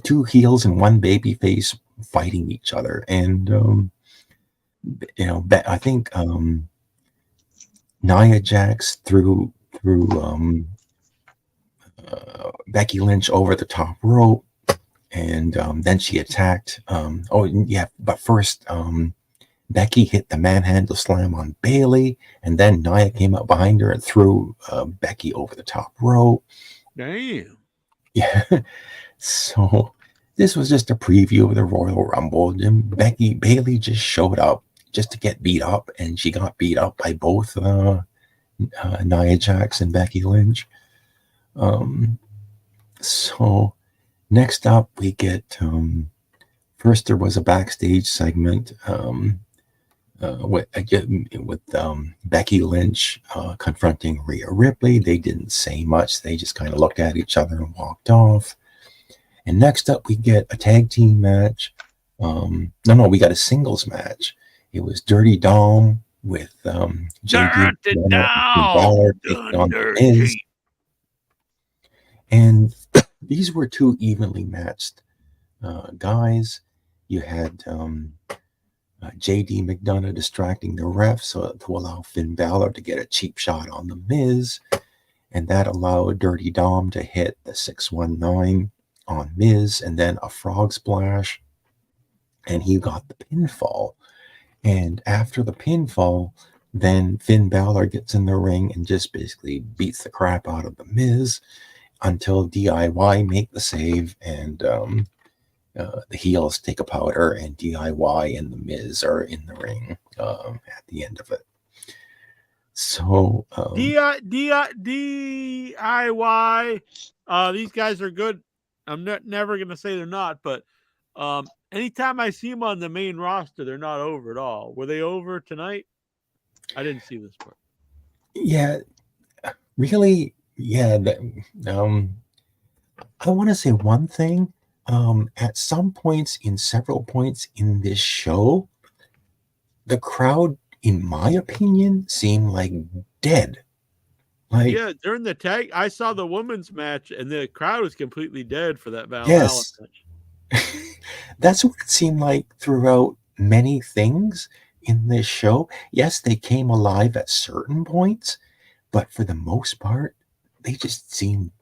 2 heels and 1 baby face fighting each other, and I think Nia Jax threw Becky Lynch over the top rope, and then she attacked. But first Becky hit the manhandle slam on Bailey, and then Nia came up behind her and threw Becky over the top rope. Damn. Yeah. So this was just a preview of the Royal Rumble. And Bailey just showed up just to get beat up, and she got beat up by both Nia Jax and Becky Lynch. So next up we get first there was a backstage segment with Becky Lynch confronting Rhea Ripley. They didn't say much. They just kind of looked at each other and walked off. And next up we get a tag team match. We got a singles match. It was Dirty Dom with JD taking on The Miz. And these were 2 evenly matched guys. You had JD McDonough distracting the ref to allow Finn Balor to get a cheap shot on The Miz, and that allowed Dirty Dom to hit the 619 on Miz, and then a frog splash, and he got the pinfall. And after the pinfall, then Finn Balor gets in the ring and just basically beats the crap out of The Miz until DIY make the save, and the heels take a powder, and DIY and The Miz are in the ring at the end of it. So DIY, these guys are good. I'm never going to say they're not, but anytime I see them on the main roster, they're not over at all. Were they over tonight? I didn't see this part. Yeah, really. Yeah, I want to say one thing. At some points, in several points in this show, the crowd, in my opinion, seemed like dead. Like, yeah, during the tag, I saw the women's match, and the crowd was completely dead for that Valhalla yes, match. That's what it seemed like throughout many things in this show. Yes, they came alive at certain points, but for the most part, they just seemed,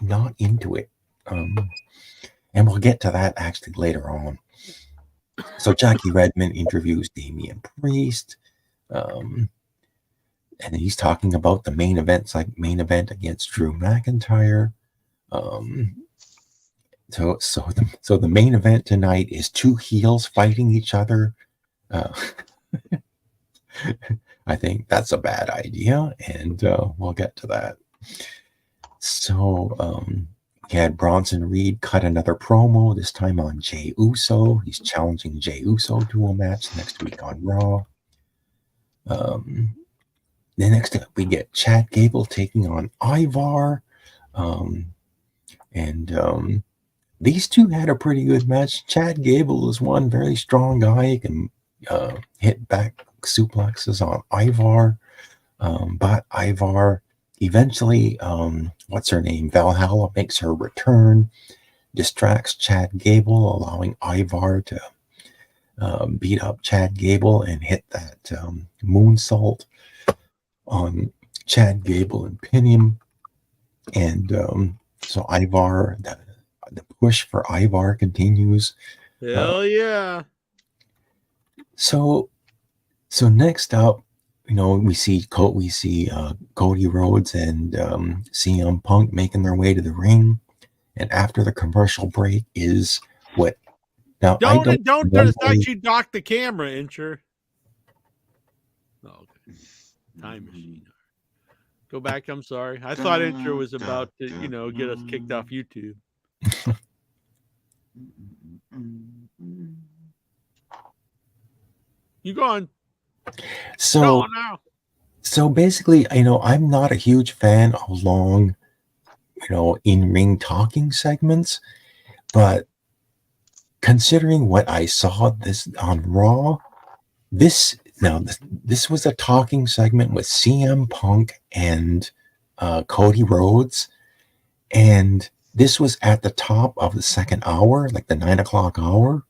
not into it. And we'll get to that actually later on. So Jackie Redmond interviews Damian Priest, and he's talking about the main event against Drew McIntyre. So the main event tonight is 2 heels fighting each other. I think that's a bad idea, and we'll get to that. So we had Bronson Reed cut another promo, this time on Jey Uso. He's challenging Jey Uso to a match next week on Raw. Then next up, we get Chad Gable taking on Ivar. These 2 had a pretty good match. Chad Gable is one very strong guy. He can hit back suplexes on Ivar. But Ivar eventually, what's her name? Valhalla makes her return, distracts Chad Gable, allowing Ivar to beat up Chad Gable and hit that moonsault on Chad Gable and pin him. And so Ivar, the push for Ivar continues. Hell yeah. So next up, we see Cody Rhodes and CM Punk making their way to the ring, and after the commercial break is what? Now Don't actually dock the camera, Incher. Oh, okay. Time machine. Go back. I'm sorry. I thought Incher was about to, get us kicked off YouTube. You gone? So basically, I'm not a huge fan of long, in-ring talking segments, but considering what I saw this on Raw, this was a talking segment with CM Punk and Cody Rhodes, and this was at the top of the second hour, like the 9 o'clock hour.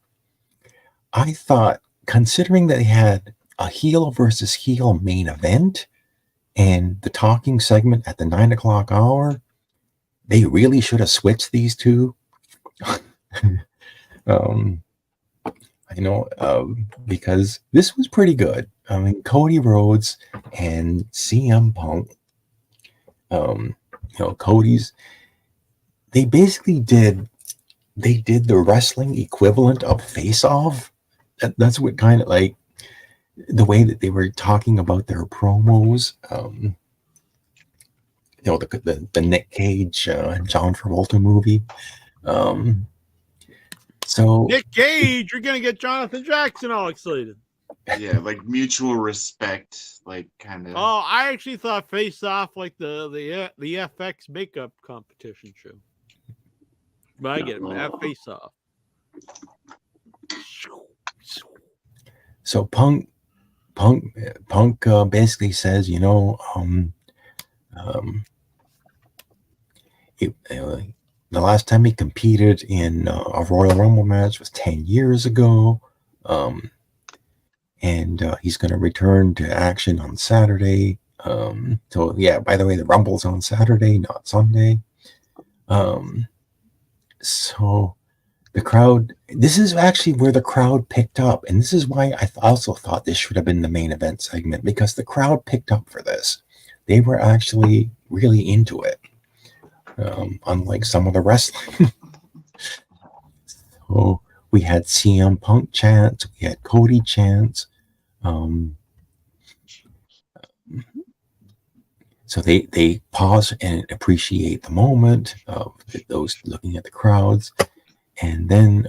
I thought, considering that they had a heel versus heel main event and the talking segment at the 9 o'clock hour, they really should have switched these two. Because this was pretty good. I mean, Cody Rhodes and CM Punk, Cody's, they basically did the wrestling equivalent of Face Off. That's what kind of like the way that they were talking about their promos. The Nick Cage, John Travolta movie. So Nick Cage, you're gonna get Jonathan Jackson all excited. Yeah, like mutual respect, like kind of. Oh, I actually thought Face Off like the FX makeup competition show. But I get it. Face Off. So Punk basically says, the last time he competed in a Royal Rumble match was 10 years ago. And he's going to return to action on Saturday. So yeah, by the way, the Rumble's on Saturday, not Sunday. So the crowd, this is actually where the crowd picked up. And this is why I also thought this should have been the main event segment, because the crowd picked up for this. They were actually really into it. Unlike some of the wrestling. So we had CM Punk chants, we had Cody chants. So they pause and appreciate the moment of those looking at the crowds. And then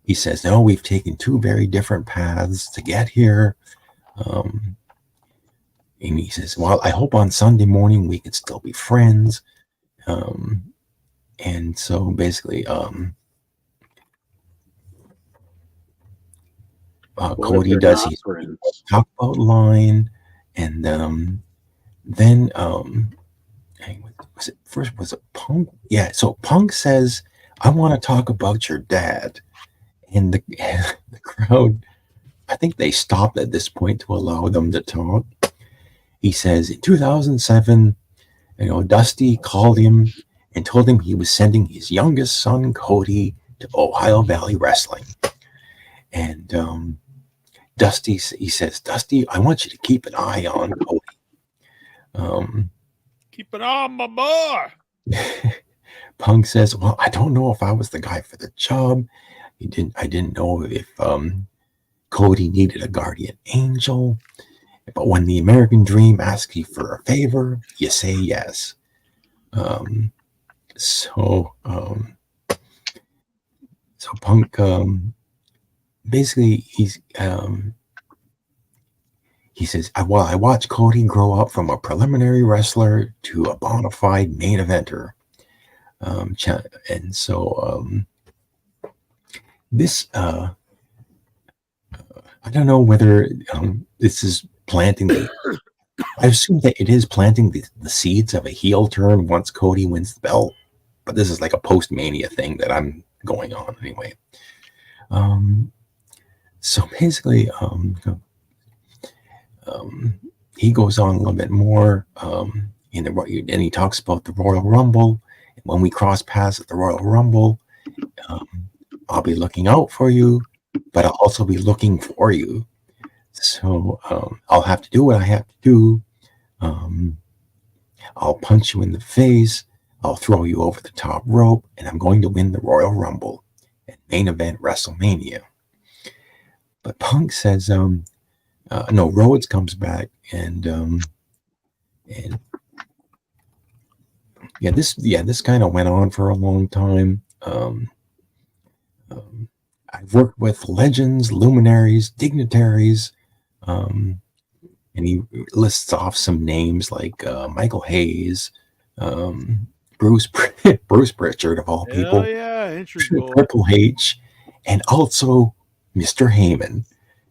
he says, no, we've taken two very different paths to get here. And he says, well, I hope on Sunday morning we could still be friends. And so basically, Cody does his talk about line. And then, was it Punk? Yeah, so Punk says, I want to talk about your dad. And the crowd, I think they stopped at this point to allow them to talk. He says, in 2007, Dusty called him and told him he was sending his youngest son, Cody, to Ohio Valley Wrestling. And Dusty, he says, Dusty, I want you to keep an eye on Cody. Keep an eye on my boy. Punk says, well, I don't know if I was the guy for the job. I didn't know if Cody needed a guardian angel. But when the American Dream asks you for a favor, you say yes. So Punk basically he says, I watched Cody grow up from a preliminary wrestler to a bona fide main eventer. And so this I don't know whether this is planting I assume that it is planting the seeds of a heel turn once Cody wins the belt, but this is like a post-Mania thing that I'm going on anyway. So basically, he goes on a little bit more and he talks about the Royal Rumble. When we cross paths at the Royal Rumble, I'll be looking out for you, but I'll also be looking for you. So I'll have to do what I have to do. I'll punch you in the face. I'll throw you over the top rope, and I'm going to win the Royal Rumble and main event WrestleMania. But Punk says, no, Rhodes comes back, and this kind of went on for a long time. I've worked with legends, luminaries, dignitaries, and he lists off some names like Michael Hayes, Bruce Pritchard of all people, Triple H, and also Mr. Heyman.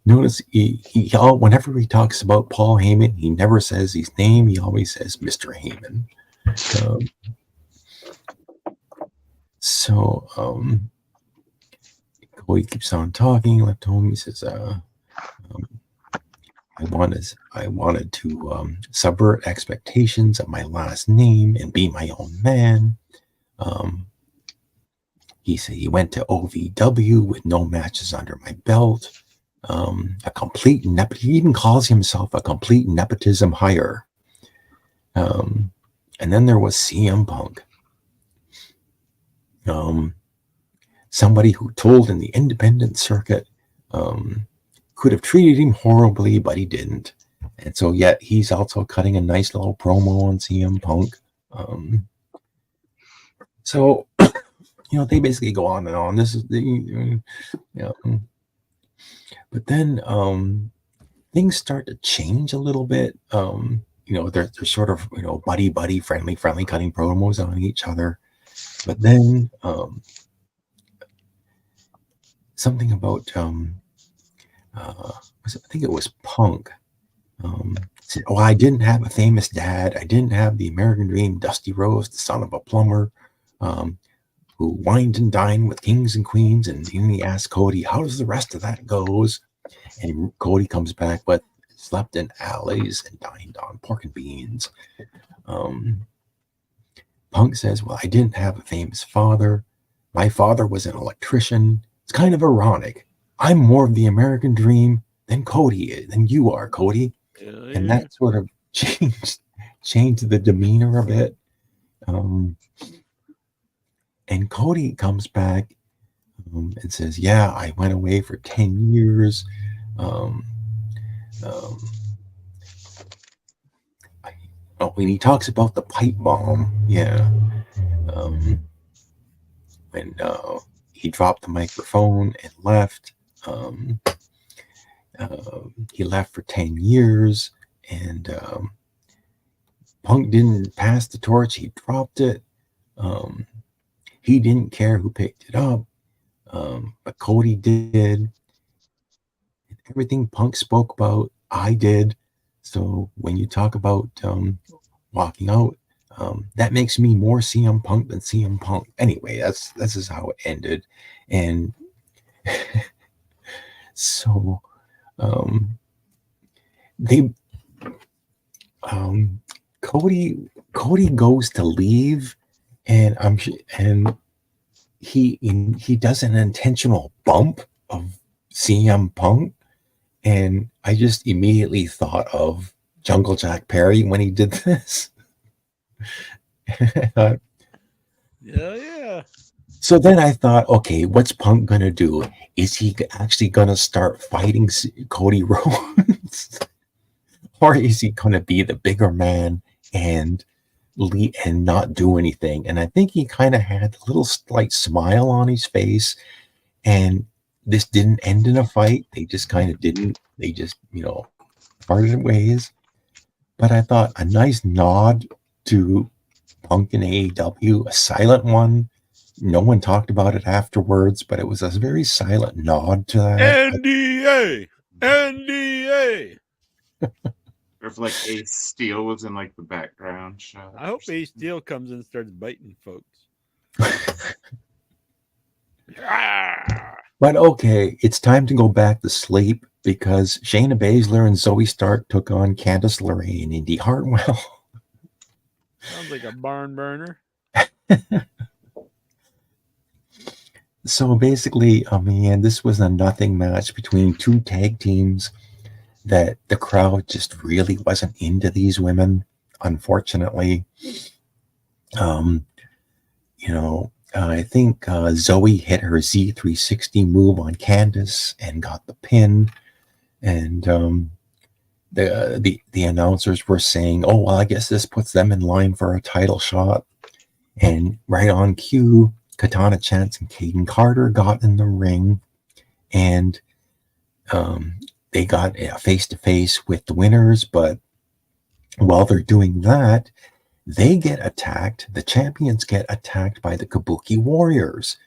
Notice he whenever he talks about Paul Heyman, he never says his name. He always says Mr. Heyman. Cody keeps on talking. Left home, he says, I wanted to subvert expectations of my last name and be my own man. He said he went to OVW with no matches under my belt. He even calls himself a complete nepotism hire. And then there was CM Punk. Somebody who told in the independent circuit could have treated him horribly, but he didn't. And so yet he's also cutting a nice little promo on CM Punk. They basically go on and on. This is but then things start to change a little bit. They're sort of buddy, friendly cutting promos on each other. But then something about I think it was Punk. Said, I didn't have a famous dad. I didn't have the American dream, Dusty Rhodes, the son of a plumber, who wined and dined with kings and queens. And he asked Cody, how does the rest of that goes? And Cody comes back with slept in alleys and dined on pork and beans. Punk says, well, I didn't have a famous father. My father was an electrician. It's kind of ironic. I'm more of the American dream than Cody is, than you are, Cody. And that sort of changed the demeanor a bit. And Cody comes back and says, yeah, I went away for 10 years. When he talks about the pipe bomb, when he dropped the microphone and left, he left for 10 years, and Punk didn't pass the torch. He dropped it. He didn't care who picked it up, but Cody did. Everything Punk spoke about, I did. So when you talk about walking out, that makes me more CM Punk than CM Punk. Anyway, this is how it ended. And so Cody goes to leave, and he does an intentional bump of CM Punk. And I just immediately thought of Jungle Jack Perry when he did this. Yeah. So then I thought, okay, what's Punk going to do? Is he actually going to start fighting Cody Rhodes? Or is he going to be the bigger man and not do anything? And I think he kind of had a little slight smile on his face, and this didn't end in a fight. They just kind of didn't. They just, parted ways. But I thought a nice nod to Punk and AEW, a silent one. No one talked about it afterwards, but it was a very silent nod to that. NDA. Or if like Ace Steel was in like the background shot. I hope Ace Steel comes in and starts biting folks. But okay, it's time to go back to sleep because Shayna Baszler and Zoe Stark took on Candice LeRae and Indy Hartwell. Sounds like a barn burner. So basically, this was a nothing match between two tag teams that the crowd just really wasn't into these women, unfortunately. I think Zoe hit her Z360 move on Candice and got the pin. And the announcers were saying, oh, well, I guess this puts them in line for a title shot. And right on cue, Katana Chance and Kaden Carter got in the ring, and they got a face-to-face with the winners. But while they're doing that, they get attacked. The champions get attacked by the Kabuki Warriors,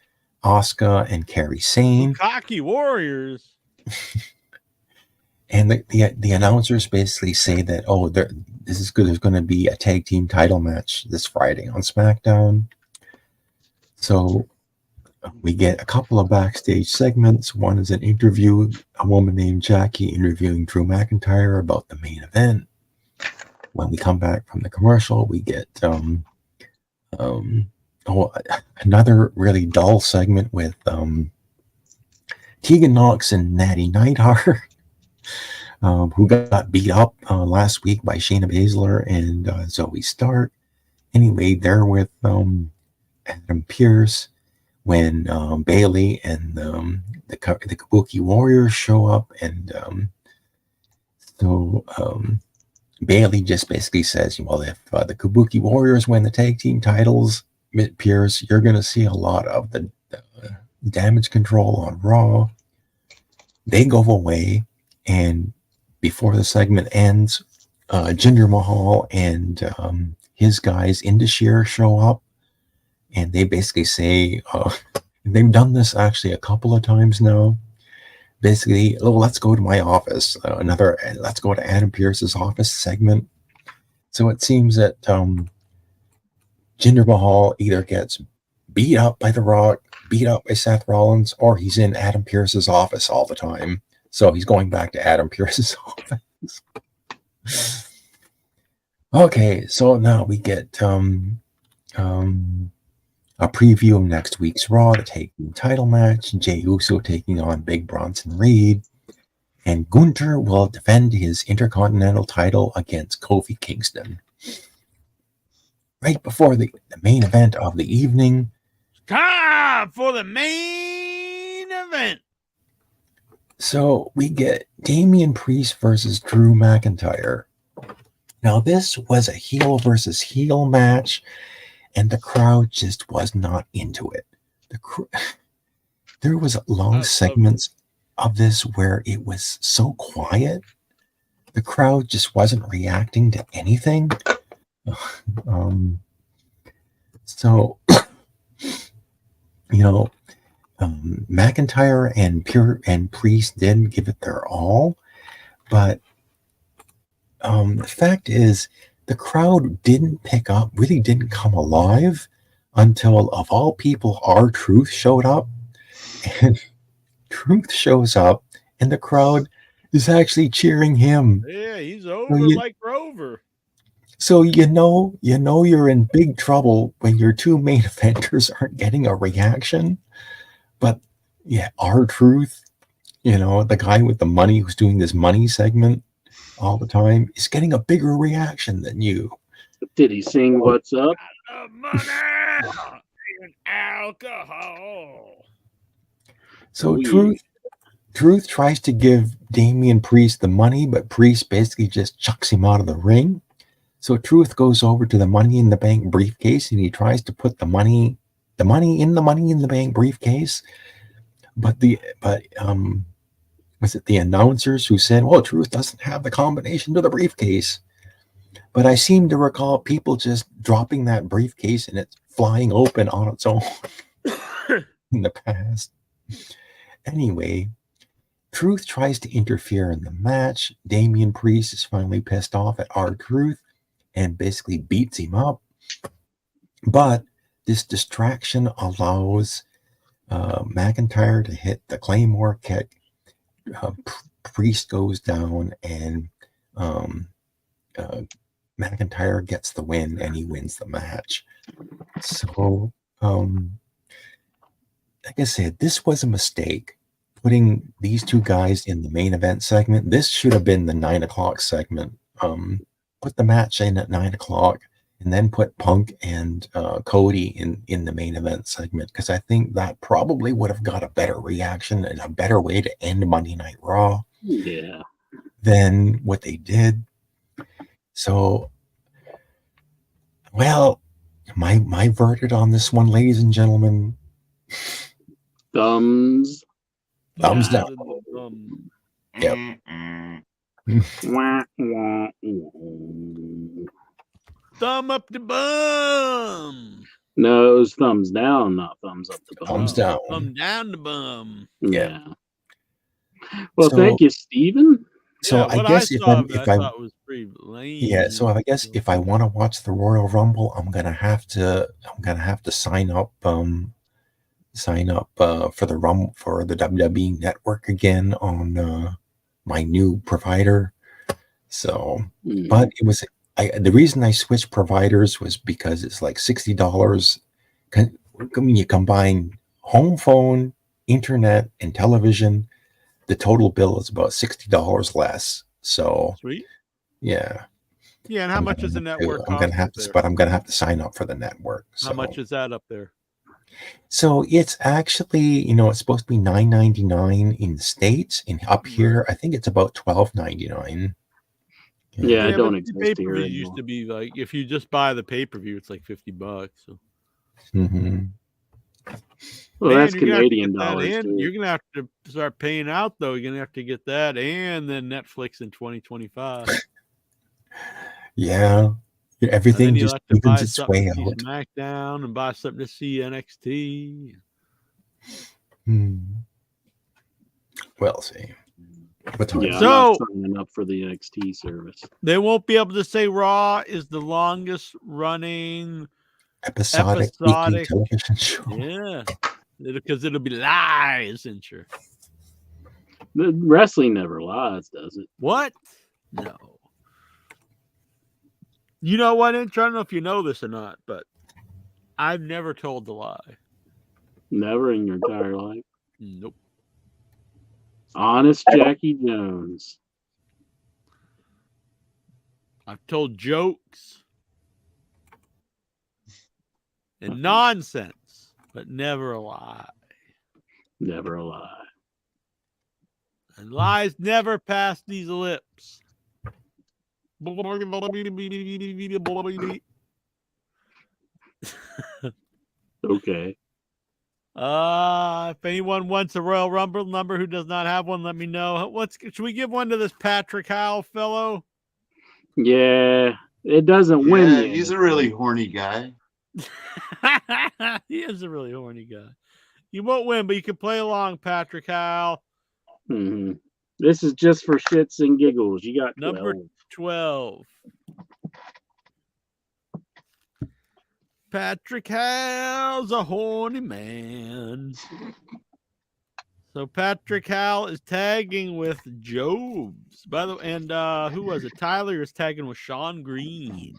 Asuka and Kairi Sane. Cocky Warriors. And the announcers basically say that, oh, this is good. There's going to be a tag team title match this Friday on SmackDown. So we get a couple of backstage segments. One is an interview, a woman named Jackie interviewing Drew McIntyre about the main event. When we come back from the commercial, we get another really dull segment with Tegan Nox and Natty Neidhart, who got beat up last week by Shayna Baszler and Zoe Stark. Anyway, they're with Adam Pearce when Bailey and the Kabuki Warriors show up, and Bailey just basically says, well, if the Kabuki Warriors win the tag team titles, Pierce, you're going to see a lot of the Damage Control on Raw. They go away, and before the segment ends, Jinder Mahal and his guys, Indashir, show up, and they basically say, they've done this actually a couple of times now. Basically, oh, let's go to my office. Let's go to Adam Pearce's office segment. So it seems that Jinder Mahal either gets beat up by The Rock, beat up by Seth Rollins, or he's in Adam Pearce's office all the time. So he's going back to Adam Pearce's office. Okay, so now we get a preview of next week's Raw, the tag team title match. Jey Uso taking on Big Bronson Reed. And Gunther will defend his Intercontinental title against Kofi Kingston. Right before the main event of the evening. Time for the main event. So we get Damian Priest versus Drew McIntyre. Now this was a heel versus heel match, and the crowd just was not into it. There was long segments of this where it was so quiet. The crowd just wasn't reacting to anything. McIntyre and Priest did give it their all, but the fact is, the crowd didn't pick up, really didn't come alive until, of all people, R-Truth showed up. And Truth shows up, and the crowd is actually cheering him. Yeah, he's over like Rover. So you know you're in big trouble when your two main eventers aren't getting a reaction. But yeah, R-Truth, the guy with the money who's doing this money segment all the time, is getting a bigger reaction than you. Did he sing "What's Up"? Money and alcohol. So Truth tries to give Damian Priest the money, but Priest basically just chucks him out of the ring. So Truth goes over to the Money in the Bank briefcase, and he tries to put the money in the Money in the Bank briefcase. But was it the announcers who said, well, Truth doesn't have the combination to the briefcase? But I seem to recall people just dropping that briefcase and it's flying open on its own in the past. Anyway, Truth tries to interfere in the match. Damian Priest is finally pissed off at R-Truth and basically beats him up. But this distraction allows McIntyre to hit the Claymore kick. Priest goes down, and McIntyre gets the win, and he wins the match. So, like I said, this was a mistake putting these two guys in the main event segment. This should have been the 9 o'clock segment. Put the match in at 9 o'clock, and then put Punk and Cody in the main event segment, because I think that probably would have got a better reaction and a better way to end Monday Night Raw. Yeah. Than what they did. So, well, my verdict on this one, ladies and gentlemen, thumbs down. Yep. Thumb up the bum. No, it was thumbs down, not thumbs up the bum. Thumbs down. Thumb down the bum. Yeah. Well, So- thank you, Steven. So Yeah, I what guess I if saw I'm, of it, if I I thought it was pretty lame. yeah, so I guess if I want to watch the Royal Rumble, I'm gonna have to sign up for the WWE Network again on my new provider. So, but it was the reason I switched providers was because it's like $60. When you combine home phone, internet, and television, the total bill is about $60 less. So Sweet. yeah. Yeah, and how much is the network I'm gonna cost have up to, there? but I'm gonna have to sign up for the network. So. How much is that up there? So it's actually, it's supposed to be $9.99 in the States, and up here, I think it's about $12.99. Yeah, I don't but exist the here pay-per-view used anymore. to be like, if you just buy the pay-per-view, it's like $50. So. Mm-hmm. Well, that's you're gonna have to Canadian get that dollars, in. too. You're gonna have to start paying out though. You're gonna have to get that and then Netflix in 2025. Yeah, And then everything you'll just have to buy evens its something way to see out. SmackDown and buy something to see NXT. We'll see. What time? Yeah, is I'm it? not So- signing up for the NXT service. They won't be able to say Raw is the longest running Episodic weekly television show. Yeah, because it'll be live, isn't sure. The wrestling never lies, does it? What? No. You know what, Inch? I don't know if you know this or not, but I've never told a lie. Never in your entire life. Nope. Honest Jackie Jones. I've told jokes and nonsense, but never a lie. Never a lie. And lies never pass these lips. Okay. If anyone wants a Royal Rumble number who does not have one, let me know. Should we give one to this Patrick Howell fellow? Yeah, it doesn't win. Yeah, the he's a NXT. really horny guy. He is a really horny guy. You won't win, but you can play along, Patrick Howell. Mhm. This is just for shits and giggles. You got Number 12. 12. Patrick Howell's a horny man. So Patrick Howell is tagging with Jobs. By the way, and who was it? Tyler is tagging with Sean Green.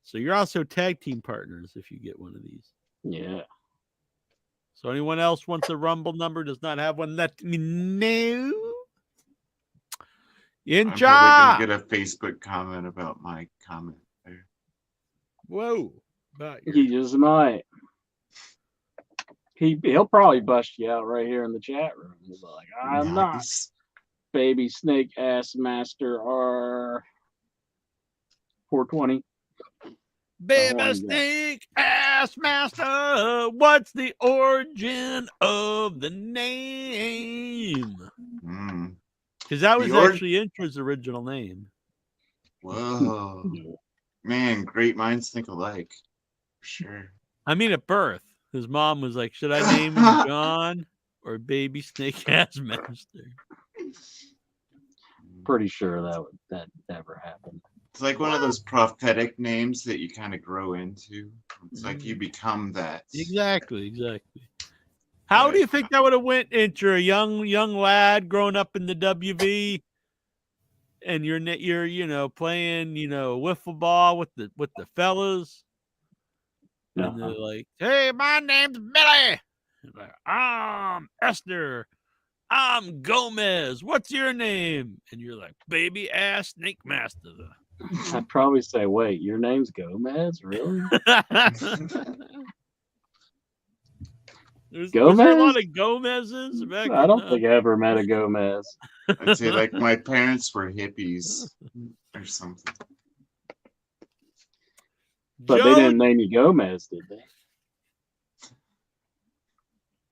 So you're also tag team partners if you get one of these. Yeah. So anyone else wants a Rumble number, does not have one, let me know. I'm Incha! probably gonna get a Facebook comment about my comment there. Whoa. About your- He just might. He'll probably bust you out right here in the chat room. He's like, I'm not Nice. Baby Snake Ass Master R 420. Baby horny guy. Snake Ass Master, what's the origin of the name? Mm. Because that was The or- actually Intra's original name. Whoa. Man, great minds think alike. For sure. I mean, at birth, his mom was like, should I name him John or Baby Snake Ass Master? Pretty sure that never happened. It's like one of those prophetic names that you kind of grow into. It's like you become that. Exactly. How do you think that would have went into a young lad growing up in the WV, and you're playing wiffle ball with the fellas, and they're like, "Hey, my name's Billy. I'm Esther. I'm Gomez. What's your name?" And you're like, "Baby ass Snake Master." I'd probably say, "Wait, your name's Gomez, really?" Was there a lot of Gomez's back I don't think I ever met a Gomez. I'd say like my parents were hippies or something. But they didn't name you Gomez, did they?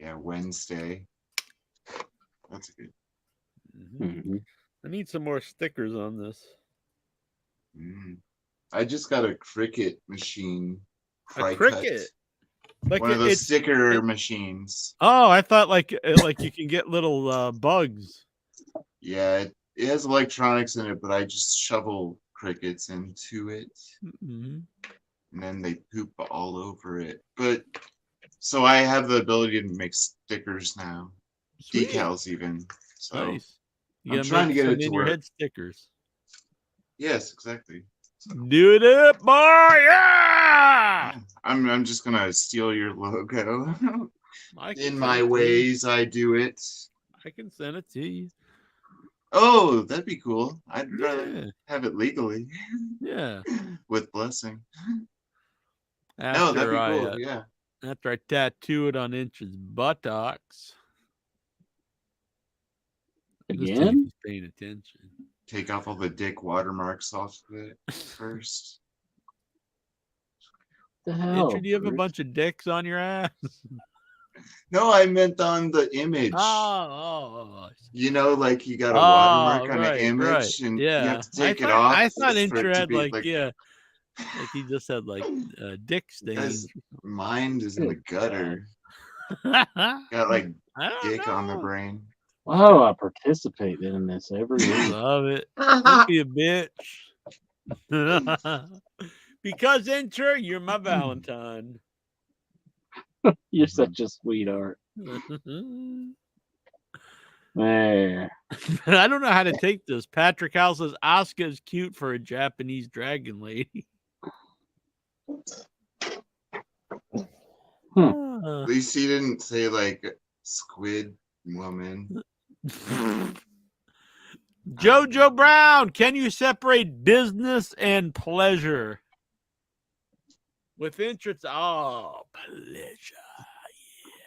Yeah, Wednesday. That's good. Mm-hmm. I need some more stickers on this. I just got a Cricut machine. A Cricut? Like one of those sticker machines. Oh, I thought like you can get little bugs. Yeah, it has electronics in it, but I just shovel crickets into it, and then they poop all over it. But so I have the ability to make stickers now, decals even. So nice. I'm trying to get it to your work. head stickers. Yes, exactly. Do it up, boy! Yeah. I'm just gonna steal your logo. In my send it to ways, I do it. I can send it to you. Oh, that'd be cool. I'd rather have it legally. Yeah. With blessing. After that'd be cool. Yeah. After I tattoo it on Inch's buttocks. Again? He's paying attention. Take off all the dick watermarks off of it first. The hell? Inch, do you have a bunch of dicks on your ass? No, I meant on the image. Oh. You know, like you got a watermark on an image, and yeah. you have to take it off. I thought for it Inch to had be, like he just had like dick stains. His mind is in the gutter. Got like dick on the brain. Wow, I participate in this every week. Love it. Don't be a bitch. Because Incher, you're my Valentine. You're such a sweetheart. Man. I don't know how to take this. Patrick House says Asuka is cute for a Japanese dragon lady. At least he didn't say like squid woman. Jojo Brown, can you separate business and pleasure? With interest, pleasure. Yeah,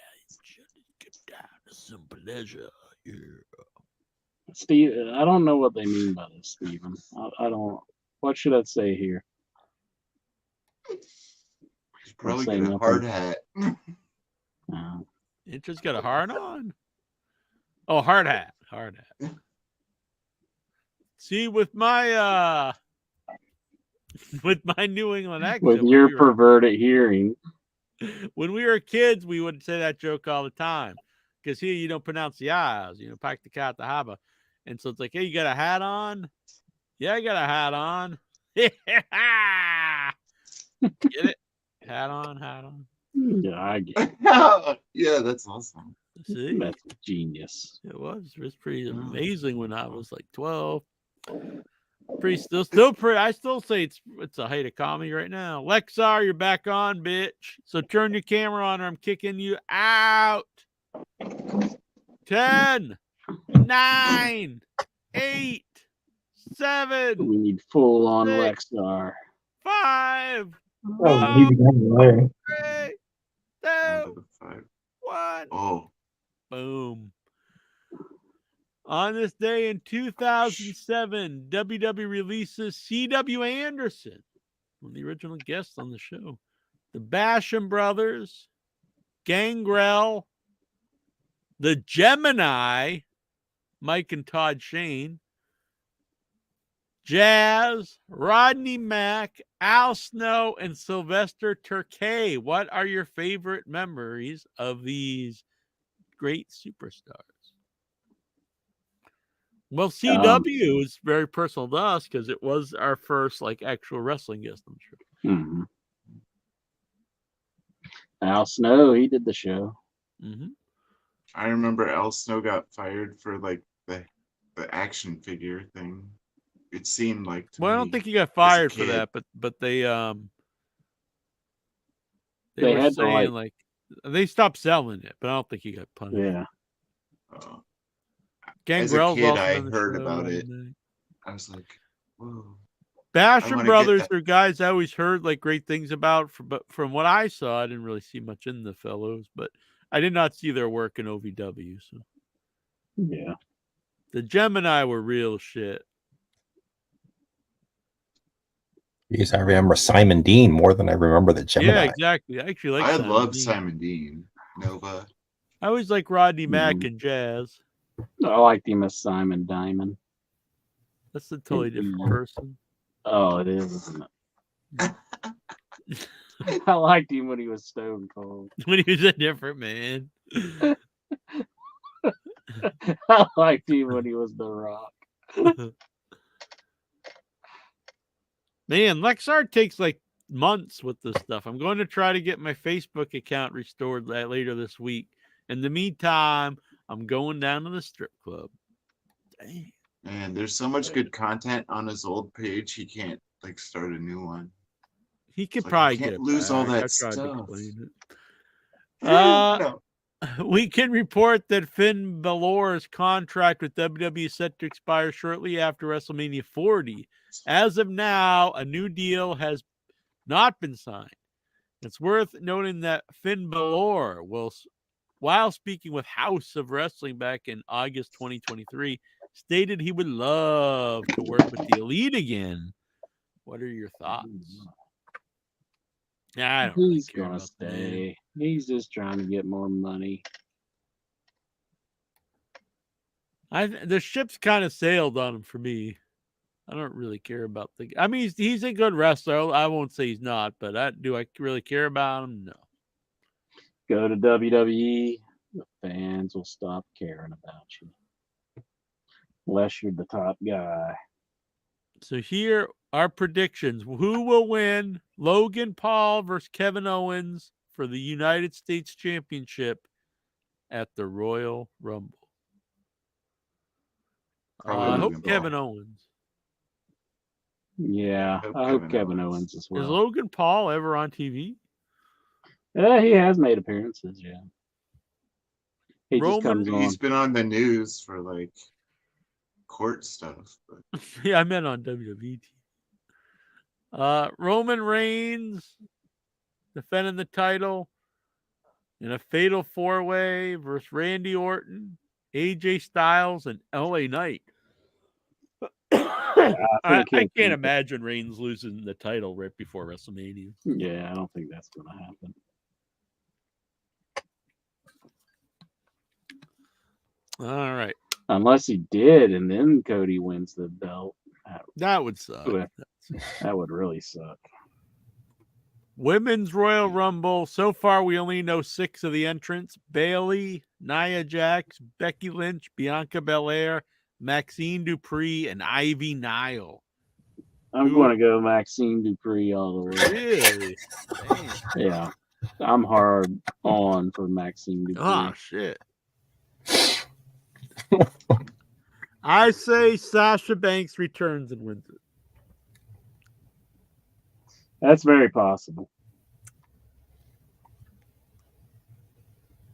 get down to some pleasure. Yeah. Steve, I don't know what they mean by this, Steven. I don't. What should I say here? Probably get a hard hat. Interest got a hard on. Oh, hard hat. See, with my New England accent, with your perverted hearing, when we were kids, we would say that joke all the time. Because here you don't pronounce the I's, pack the cat the haba. And so it's like, hey, you got a hat on? Yeah, I got a hat on. Get it? Hat on. Yeah, I get it. Yeah, that's awesome. See? That's genius. It was pretty amazing when I was like 12. Still pretty. I still say it's a height of comedy right now. Lexar, you're back on, bitch. So turn your camera on or I'm kicking you out. 10, 9, 8, 7. We need full on 6, Lexar. 5, Oh, 3, 2, 1. Oh. Boom. On this day in 2007, WWE releases C.W. Anderson, one of the original guests on the show. The Basham Brothers, Gangrel, the Gemini, Mike and Todd Shane, Jazz, Rodney Mack, Al Snow, and Sylvester Turkey. What are your favorite memories of these great superstars? Well, CW is very personal to us because it was our first actual wrestling guest on the show. Mm-hmm. Al Snow, he did the show. Mm-hmm. I remember El Snow got fired for like the action figure thing. It seemed like to Well, I don't me think he got as a fired for kid. that, but they They were had to, saying like- they stopped selling it, but I don't think he got punished. Yeah. Oh. Gangrel's As a kid, also I been the heard show, about I it. think. I was like, whoa. Basham wanna get Brothers that. are guys I always heard like great things about, but from what I saw, I didn't really see much in the fellows. But I did not see their work in OVW. So Yeah. the Gemini were real shit. Because I remember Simon Dean more than I remember the Gemini. Yeah, exactly. I actually like. I Simon love Dean. Simon Dean. Nova. I always like Rodney Mack and Jazz. I liked him as Simon Diamond. That's a totally different person. Oh, it is, isn't it? I liked him when he was Stone Cold. When he was a different man. I liked him when he was The Rock. Man, Lexar takes like months with this stuff. I'm going to try to get my Facebook account restored later this week. In the meantime, I'm going down to the strip club. Dang. Man, there's so much good content on his old page. He can't like start a new one. He could Like, probably you can't get it lose all back. that I tried to stuff. explain it. No. We can report that Finn Balor's contract with WWE is set to expire shortly after WrestleMania 40. As of now, a new deal has not been signed. It's worth noting that Finn Balor while speaking with House of Wrestling back in August 2023, stated he would love to work with the Elite again. What are your thoughts? Yeah, I don't really He's care gonna about the man. stay. He's just trying to get more money. The ship's kind of sailed on him for me. I don't really care about the. I mean, he's a good wrestler. I won't say he's not, but do I really care about him? No. Go to WWE, the fans will stop caring about you. Unless you're the top guy. So here are predictions. Who will win? Logan Paul versus Kevin Owens for the United States Championship at the Royal Rumble. I hope Logan Kevin Paul. Owens. Yeah, I hope Kevin Owens as well. Is Logan Paul ever on TV? Yeah, he has made appearances, yeah. He just comes on. He's been on the news for like court stuff. But... Yeah, I meant on WWE. Roman Reigns defending the title in a fatal 4-way versus Randy Orton, AJ Styles, and LA Knight. I can't imagine Reigns losing the title right before WrestleMania. Yeah, I don't think that's going to happen. All right. Unless he did, and then Cody wins the belt. That would suck. That would really suck. Women's Royal Rumble. So far, we only know 6 of the entrants: Bayley, Nia Jax, Becky Lynch, Bianca Belair, Maxine Dupree, and Ivy Nile. I'm going to go Maxine Dupree all the way. Really? Yeah. I'm hard on for Maxine Dupree. Oh, shit. I say Sasha Banks returns and wins it. That's very possible.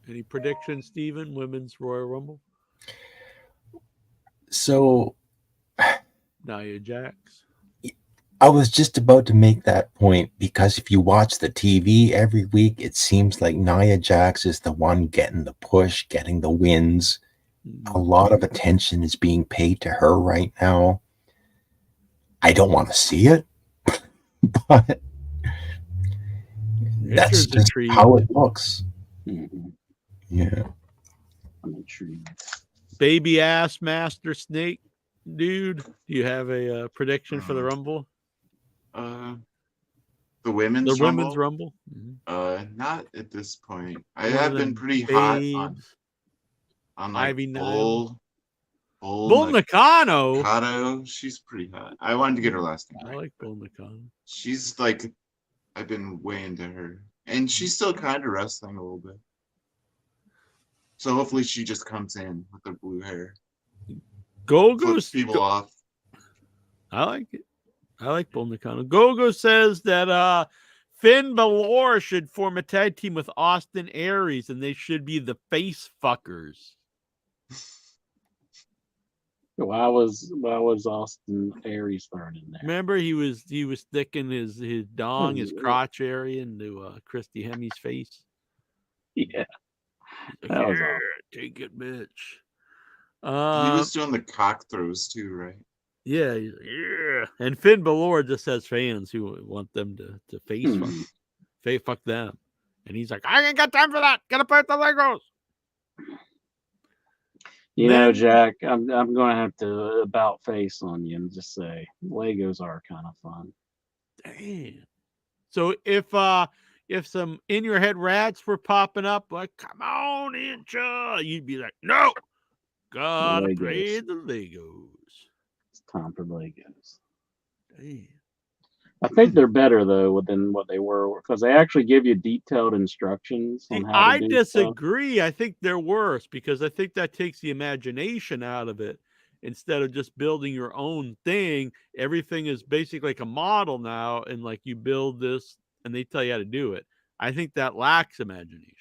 Any predictions, Steven? Women's Royal Rumble? So Nia Jax. I was just about to make that point because if you watch the TV every week, it seems like Nia Jax is the one getting the push, getting the wins. A lot of attention is being paid to her right now. I don't want to see it, but that's just how it looks. Mm-hmm. Yeah. I'm intrigued. Baby ass Master Snake, dude. Do you have a prediction for the Rumble? The women's Rumble? Women's Rumble? Mm-hmm. Not at this point. I have been pretty hot on like Ivy Bull Nakano. Nakano. She's pretty hot. I wanted to get her last name. I like Bull Nakano. She's like, I've been way into her, and she's still kind of wrestling a little bit. So hopefully she just comes in with her blue hair, Gogo flips people off. I like it. I like Bull Nakano. Gogo says that Finn Balor should form a tag team with Austin Aries, and they should be the face fuckers. Why was Austin Aries thrown in there? Remember, he was sticking his dong, his crotch area into Christy Hemi's face. Yeah, Like, that was yeah, awesome. take it, bitch. He was doing the cock throws too, right? Yeah, he's like, yeah. And Finn Balor just has fans who want them to face fuck them. And he's like, I ain't got time for that. Gotta play with the Legos. You know, Jack, I'm going to have to about face on you and just say Legos are kind of fun. Damn. So if some in your head rats were popping up like, come on, Incha, you'd be like, no, gotta Legos. play the Legos. It's time for Legos. Damn. I think they're better though than what they were because they actually give you detailed instructions on how to I do disagree. I think they're worse because I think that takes the imagination out of it. Instead of just building your own thing, everything is basically like a model now, and like you build this and they tell you how to do it. I think that lacks imagination.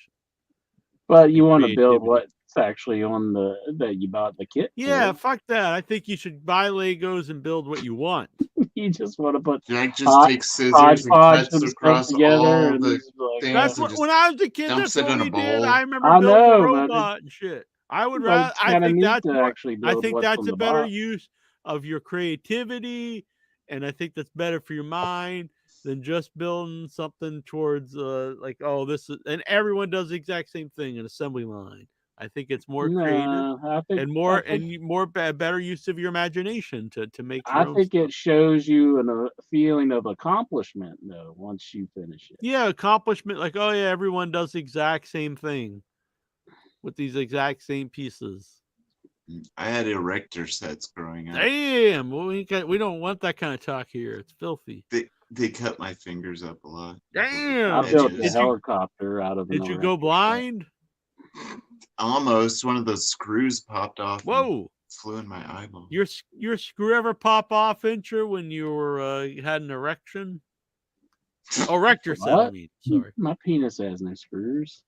But you want to creativity. build what's actually on that you bought the kit. Yeah, for. fuck that. I think you should buy Legos and build what you want. You just want to put Jack just takes scissors and cuts across all the things. That's what, when I was a kid, dumps that's it in what a we did. bowl. I remember I building know, a but robot and shit. I would But rather. it's I kinda think neat that's to more, actually I build think what's that's on a the better box. use of your creativity, and I think that's better for your mind than just building something towards like, oh, this is, and everyone does the exact same thing, an assembly line. I think it's more creative I think, and more I think, and more better use of your imagination to make your I own think stuff. it shows you a feeling of accomplishment though once you finish it. Yeah, accomplishment. Like, oh yeah, everyone does the exact same thing with these exact same pieces. I had erector sets growing up. Damn, well, we don't want that kind of talk here. It's filthy. They cut my fingers up a lot. Damn. I built a Edges. helicopter out of an Did you go erector set. blind? Almost. One of those screws popped off. and Whoa. Flew in my eyeball. Your screw ever pop off, Incher, when you were had an erection? Oh, erector set, I What? mean. Sorry. My penis has no screws.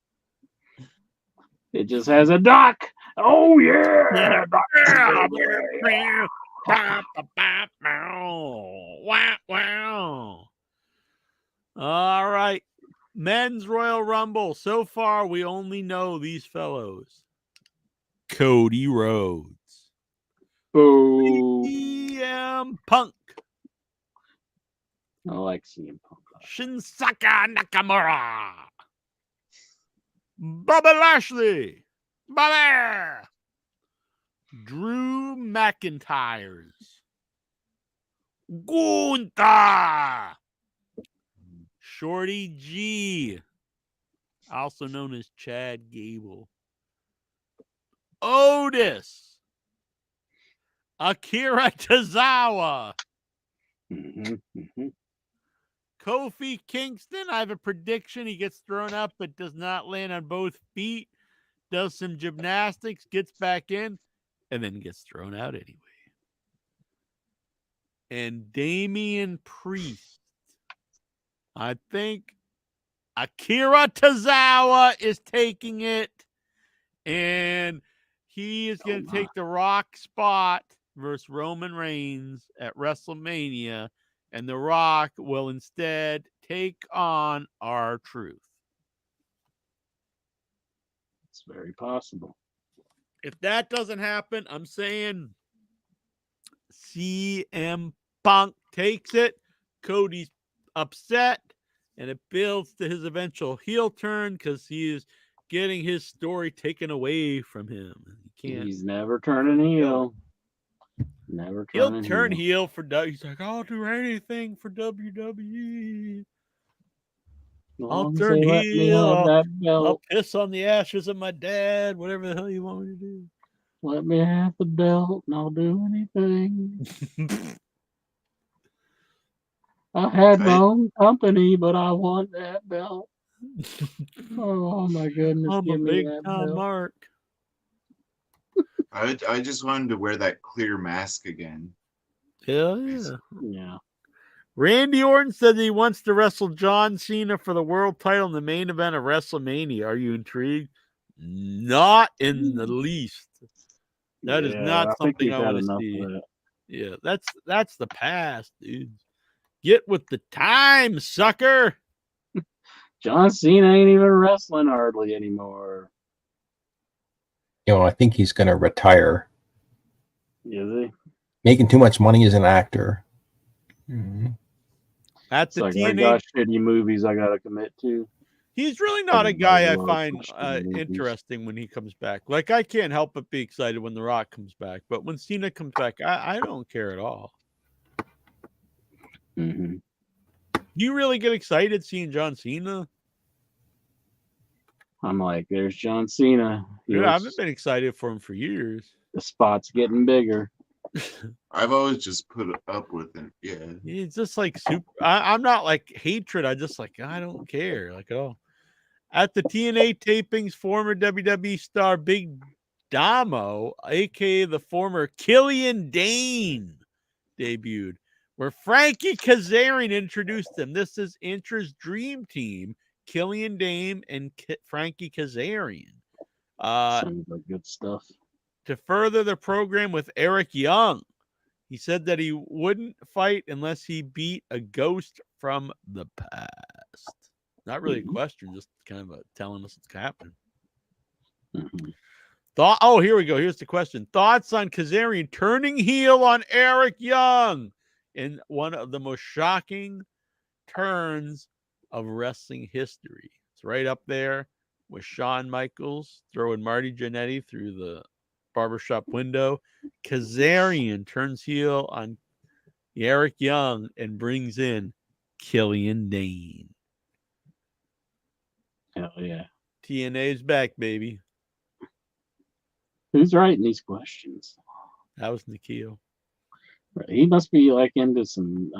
It just has a dock. Oh yeah. Wow. All right. Men's Royal Rumble. So far, we only know these fellows. Cody Rhodes. Boo. CM Punk. I like CM Punk. Shinsuke Nakamura. Bobby Lashley. Bobby. Drew McIntyre's. Gunther. Shorty G, also known as Chad Gable. Otis. Akira Tozawa. Kofi Kingston. I have a prediction. He gets thrown up but does not land on both feet. Does some gymnastics, gets back in, and then gets thrown out anyway. And Damian Priest. I think Akira Tozawa is taking it, and he is going to take the Rock spot versus Roman Reigns at WrestleMania, and the Rock will instead take on R-Truth. It's very possible. If that doesn't happen, I'm saying CM Punk takes it. Cody's upset, and it builds to his eventual heel turn because he is getting his story taken away from him. He can't. He's never turning heel. Never He'll turn heel for W. He's like, I'll do anything for WWE. I'll turn heel. I'll piss on the ashes of my dad. Whatever the hell you want me to do. Let me have the belt, and I'll do anything. I had my own company, but I want that belt. Oh my goodness! I'm give a me big that time belt. mark. I just wanted to wear that clear mask again. Hell yeah. Yeah. Randy Orton said he wants to wrestle John Cena for the world title in the main event of WrestleMania. Are you intrigued? Not in the least. That is Yeah, not I think something he's I had want to enough see. of that. Yeah, that's the past, dude. Get with the time, sucker. John Cena ain't even wrestling hardly anymore. I think he's going to retire. Is he? Making too much money as an actor. Mhm. At It's the like I TNA, got shitty movies I got to commit to. he's really not a Everybody guy I loves find watching movies. interesting when he comes back. Like, I can't help but be excited when The Rock comes back, but when Cena comes back, I don't care at all. Mm-hmm. You really get excited seeing John Cena? I'm like, there's John Cena. Yeah, I haven't been excited for him for years. The spot's getting bigger. I've always just put up with it. Yeah. He's just like super. I'm not like hatred. I just like, I don't care like at all. At the TNA tapings, former WWE star Big Damo, aka the former Killian Dane, debuted, where Frankie Kazarian introduced him. This is Intra's dream team: Killian Dane and Frankie Kazarian. Sounds like good stuff. To further the program with Eric Young, he said that he wouldn't fight unless he beat a ghost from the past. Not really a question, just kind of telling us what's happening. Oh, here we go. Here's the question. Thoughts on Kazarian turning heel on Eric Young in one of the most shocking turns of wrestling history. It's right up there with Shawn Michaels throwing Marty Jannetty through the barbershop window. Kazarian turns heel on Eric Young and brings in Killian Dane. Hell yeah. TNA's back, baby. Who's writing these questions? That was Nikhil. He must be like into some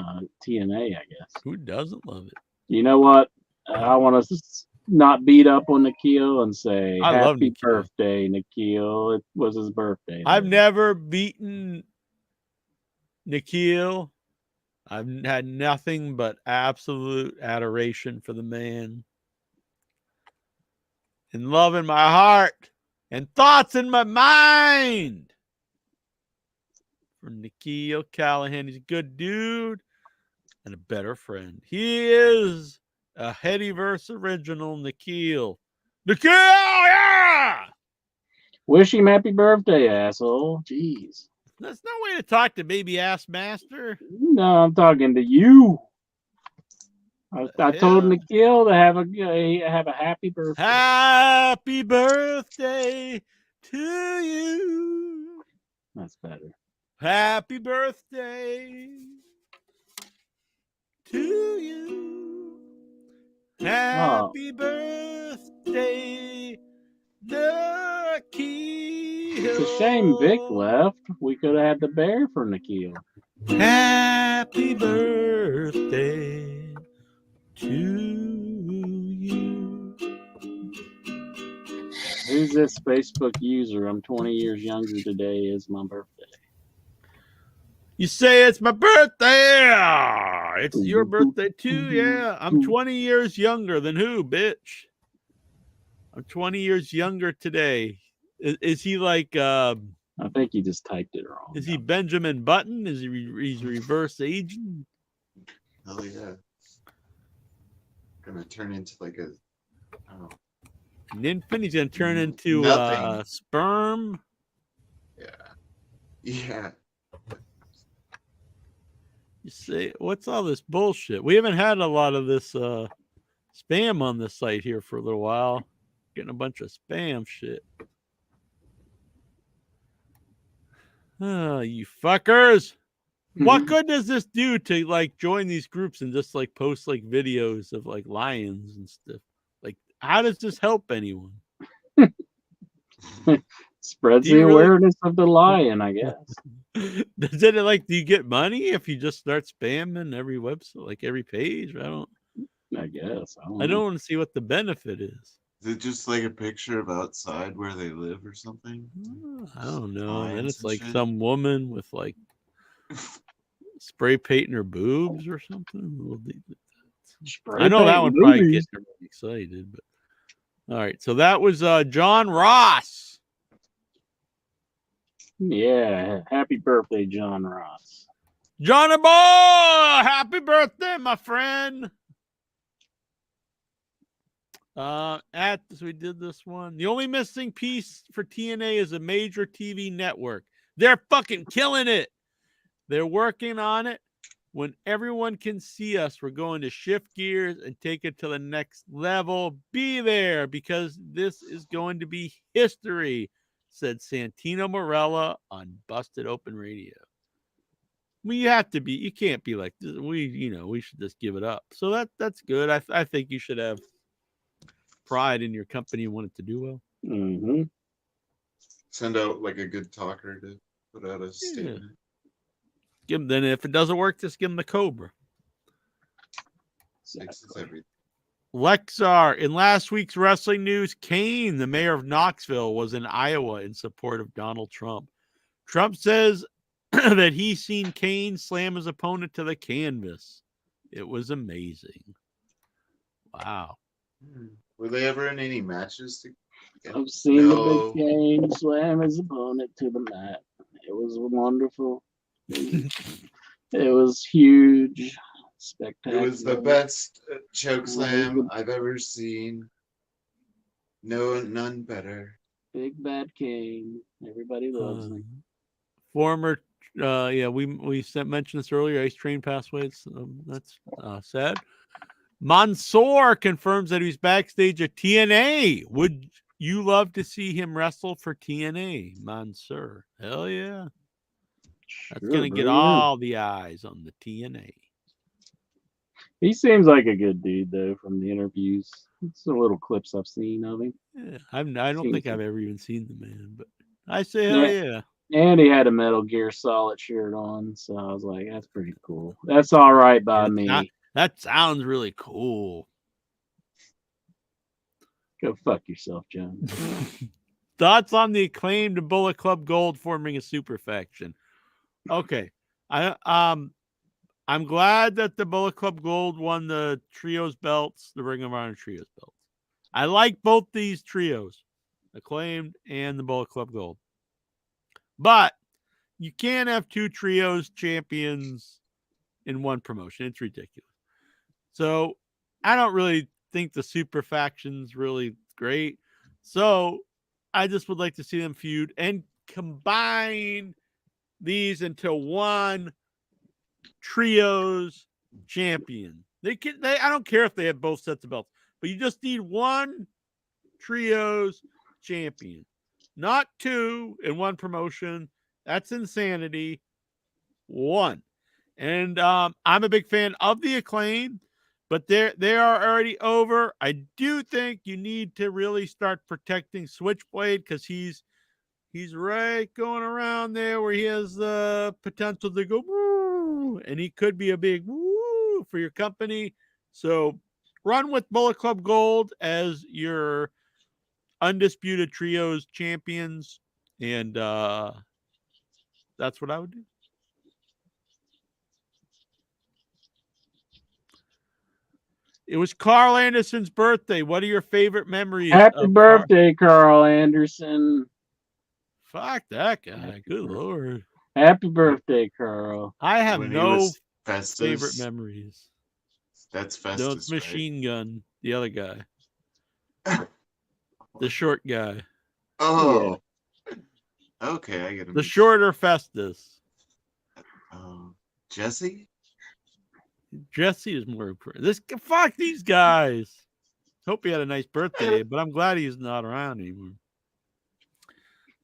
TNA, I guess. Who doesn't love it? You know what? I want to not beat up on Nikhil and say I love happy Nikhil. birthday, Nikhil. It was his birthday. I've never beaten Nikhil. I've had nothing but absolute adoration for the man. And love in my heart and thoughts in my mind for Nikhil Callahan. He's a good dude and a better friend. He is a Headyverse original, Nikhil. Nikhil, yeah! Wish him happy birthday, asshole. Jeez. That's no way to talk to baby ass master. No, I'm talking to you. I told Yeah. Nikhil to have a happy birthday. Happy birthday to you. That's better. Happy birthday to you. Happy birthday, Nikhil. It's a shame Vic left. We could have had the bear for Nikhil. Happy birthday to you. Who's this Facebook user? I'm 20 years younger today. Is my birthday. You say it's my birthday. It's your birthday too. Yeah. I'm 20 years younger than who, bitch? I'm 20 years younger today. Is he like I think he just typed it wrong. is he Benjamin Button? Is he's reverse aging? Oh yeah. Gonna turn into like a An infant? He's gonna turn into Nothing. sperm. yeah. You say, what's all this bullshit? We haven't had a lot of this spam on this site here for a little while. Getting a bunch of spam shit. You fuckers. What good does this do to like join these groups and just like post like videos of like lions and stuff? Like, how does this help anyone? Spreads Do you the really- awareness of the lion, I guess. Does it like, do you get money if you just start spamming every website, like every page? I guess. I don't want to see what the benefit is. Is it just like a picture of outside where they live or something? I don't know. And then Vines it's and like shit? some woman with like spray painting her boobs or something. Spray I know that paint one probably movies. getting everybody excited, but all right. So that was John Ross. Yeah, happy birthday, John Ross. Johnny boy, happy birthday, my friend. So we did this one. The only missing piece for TNA is a major TV network. They're fucking killing it. They're working on it. When everyone can see us, we're going to shift gears and take it to the next level. Be there because this is going to be history, said Santino Marella on Busted Open Radio. Well, you have to be. You can't be like we should just give it up. So that's good. I think you should have pride in your company and want it to do well. Mm-hmm. Send out like a good talker to put out a statement. Give them, then if it doesn't work, just give them the Cobra. Exactly. Lexar, in last week's wrestling news, Kane, the mayor of Knoxville, was in Iowa in support of Donald Trump. Trump says that he's seen Kane slam his opponent to the canvas. It was amazing. Wow. Were they ever in any matches? I've seen the big Kane slam his opponent to the mat. It was wonderful. It was huge, spectacular. It was the best choke slam I've ever seen. None better. Big bad Kane. Everybody loves him. Former, we mentioned this earlier. Ice Train passed away. That's sad. Mansoor confirms that he's backstage at TNA. Would you love to see him wrestle for TNA, Mansoor? Hell yeah. That's going to get all the eyes on the TNA. He seems like a good dude, though, from the interviews. It's the little clips I've seen of him. Yeah, I don't think I've ever even seen the man, but I say hell yeah. And he had a Metal Gear Solid shirt on, so I was like, that's pretty cool. That's all right by me. That sounds really cool. Go fuck yourself, John. Thoughts on the Acclaimed Bullet Club Gold forming a super faction? Okay, I'm glad that the Bullet Club Gold won the trios belts, the Ring of Honor trios belts. I like both these trios, Acclaimed and the Bullet Club Gold. But you can't have two trios champions in one promotion. It's ridiculous. So I don't really think the super faction's really great. So I just would like to see them feud and combine these into one trios champion. I don't care if they have both sets of belts, but you just need one trios champion, not two in one promotion. That's insanity. One. And I'm a big fan of the Acclaim, but they are already over. I do think you need to really start protecting Switchblade because he's right going around there where he has the potential to go woo, and he could be a big woo for your company. So run with Bullet Club Gold as your undisputed trios champions, and that's what I would do. It was Carl Anderson's birthday. What are your favorite memories? Happy birthday, Carl Anderson. Fuck that guy. Good Lord. Happy birthday, Carl. I have no Festus. favorite memories. That's Festus. No, it's Machine Gun, the other guy. The short guy. Oh. Yeah. Okay, I get him. The shorter Festus. Jesse? Jesse is more important. Fuck these guys. Hope he had a nice birthday, but I'm glad he's not around anymore.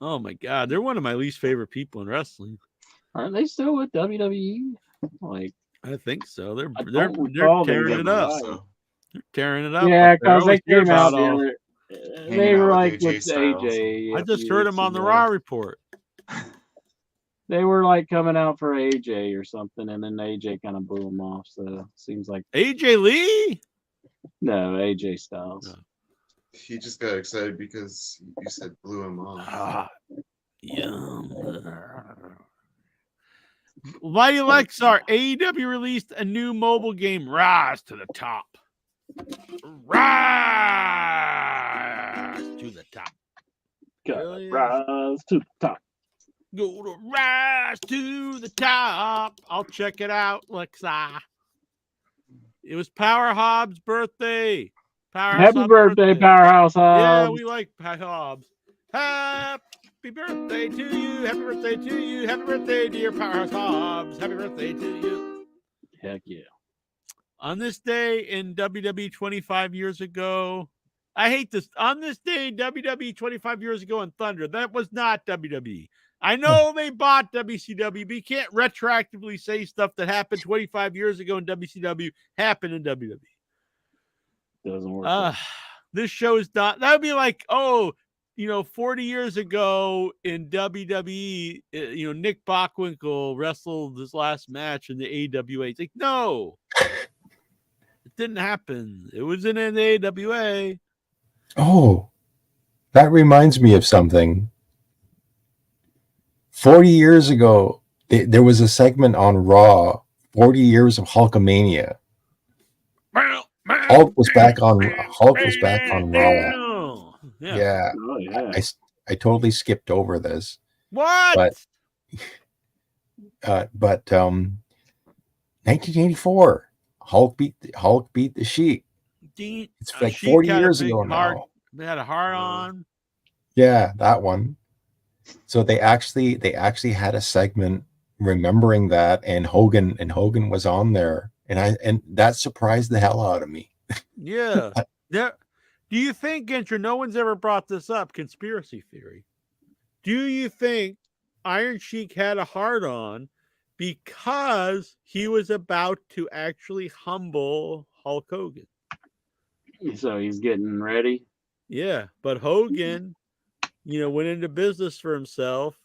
Oh my god, they're one of my least favorite people in wrestling. Aren't they still with WWE? Like, I think so. They're tearing it up. They're tearing it up. Yeah, because they came out. They were like with AJ. I just heard him on the Raw report. They were like coming out for AJ or something, and then AJ kind of blew them off. So it seems like AJ Lee? No, AJ Styles. He just got excited because you said blew him off. Ah, yum. Mighty Lexar, AEW released a new mobile game, Rise to the Top. Rise to the top. Gotta rise to the top. Go to Rise to the Top. I'll check it out, Lexar. It was Power Hobbs' birthday. Happy birthday, Powerhouse Hobbs. Yeah, we like Hobbs. Happy birthday to you. Happy birthday to you. Happy birthday, dear Powerhouse Hobbs. Happy birthday to you. Heck yeah. On this day in WWE 25 years ago, I hate this. On this day in WWE 25 years ago in Thunder, that was not WWE. I know they bought WCW, but you can't retroactively say stuff that happened 25 years ago in WCW happened in WWE. Doesn't work. This show is not. That would be like, 40 years ago in WWE, Nick Bockwinkel wrestled his last match in the AWA. It's like, no, it didn't happen. It was in an AWA. Oh, that reminds me of something. 40 years ago, there was a segment on Raw, 40 years of Hulkamania. Hulk was back on Raw. Yeah. Oh, yeah. I totally skipped over this. What? But 1984, Hulk beat the Sheik. It's like 40 years ago now. They had a heart on. Yeah, that one. So they actually had a segment remembering that, and Hogan was on there, and that surprised the hell out of me. Yeah. Do you think, Ginter, no one's ever brought this up, conspiracy theory? Do you think Iron Sheik had a hard on because he was about to actually humble Hulk Hogan? So he's getting ready. Yeah, but Hogan, went into business for himself.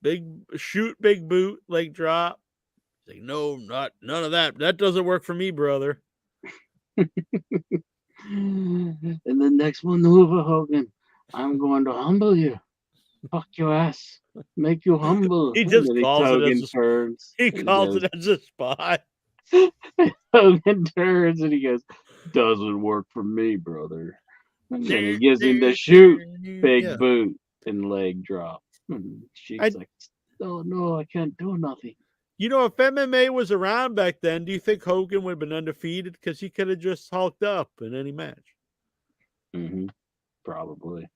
Big boot, leg drop. He's like, no, none of that. That doesn't work for me, brother. And the next maneuver, Hogan, I'm going to humble you. Fuck your ass. Make you humble. He just calls Hogan it as turns. He calls it as a spot. Hogan turns and he goes, doesn't work for me, brother. And then he gives him the shoot, big boot, and leg drop. And Sheik's like, oh, no, I can't do nothing. If MMA was around back then, do you think Hogan would have been undefeated? Because he could have just hulked up in any match. Mm-hmm. Probably.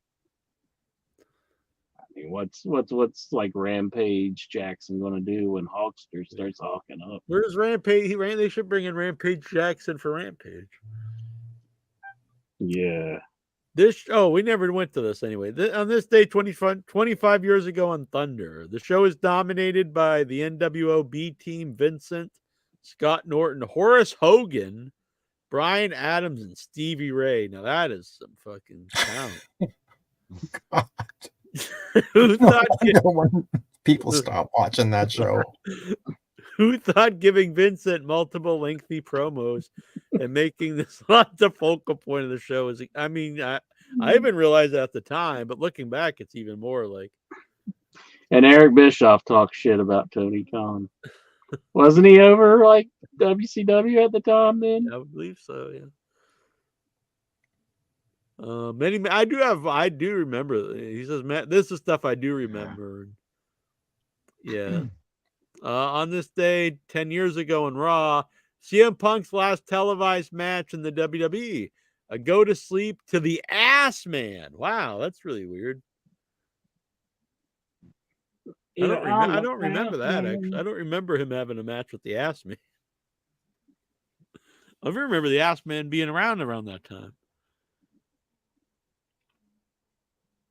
I mean, what's like Rampage Jackson going to do when Hulkster starts hulking up? Where's Rampage? They should bring in Rampage Jackson for Rampage. Yeah. We never went to this anyway. On this day, 25 years ago on Thunder, the show is dominated by the NWO B Team, Vincent, Scott Norton, Horace Hogan, Brian Adams, and Stevie Ray. Now that is some fucking talent. Who thought people stop watching that show? Who thought giving Vincent multiple lengthy promos and making this not the focal point of the show is? I mean, I even realized that at the time, but looking back, it's even more like. And Eric Bischoff talked shit about Tony Khan. Wasn't he over like WCW at the time then? I believe so. Yeah. I do remember. He says, "Matt, this is stuff I do remember." Yeah. On this day, 10 years ago in Raw, CM Punk's last televised match in the WWE, a go to sleep to the Ass Man. Wow, that's really weird. I don't remember that, actually. I don't remember him having a match with the Ass Man. I remember the Ass Man being around that time.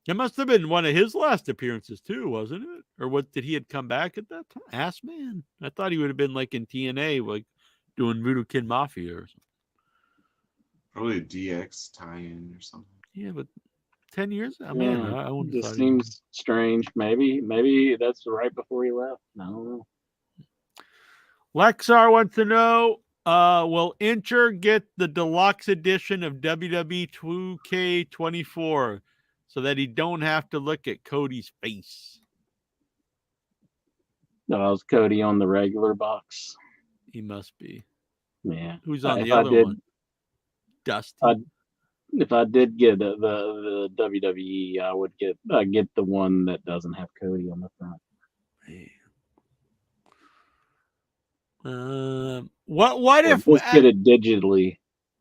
It must have been one of his last appearances too, wasn't it? Or what? Did he had come back at that time? Ass Man. I thought he would have been like in TNA, like doing Voodoo Kid Mafia or something. Probably a DX tie-in or something. Yeah, but 10 years. I mean, I wouldn't. This seems strange. Maybe that's right before he left. I don't know. Lexar wants to know Will Incher get the deluxe edition of WWE 2K24 so that he don't have to look at Cody's face? No, was Cody on the regular box? He must be. Yeah. Who's on If the I other did- one? Dusty. If I did get the WWE, I would get the one that doesn't have Cody on the front. What if Just get it digitally?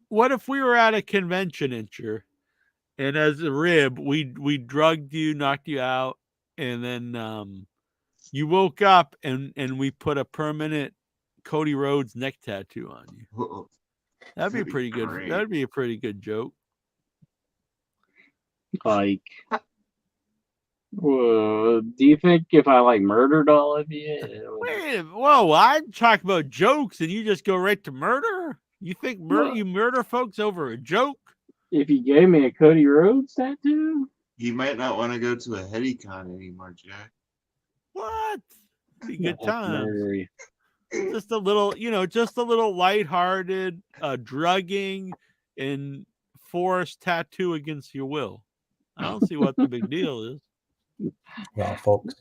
What if we were at a convention, Incher, and as a rib, we drugged you, knocked you out, and then you woke up and we put a permanent Cody Rhodes neck tattoo on you? Whoa. That'd be That'd be pretty good. great. That'd be a pretty good joke. Like, do you think if I like murdered all of you? Wait, whoa! I talk about jokes, and you just go right to murder. You think you murder folks over a joke? If you gave me a Cody Rhodes tattoo, He might not want to go to a HeadyCon anymore, Jack. What? Be good I'll time. murder you. Just a little, just a little lighthearted drugging and forced tattoo against your will. I don't see what the big deal is. Well, folks,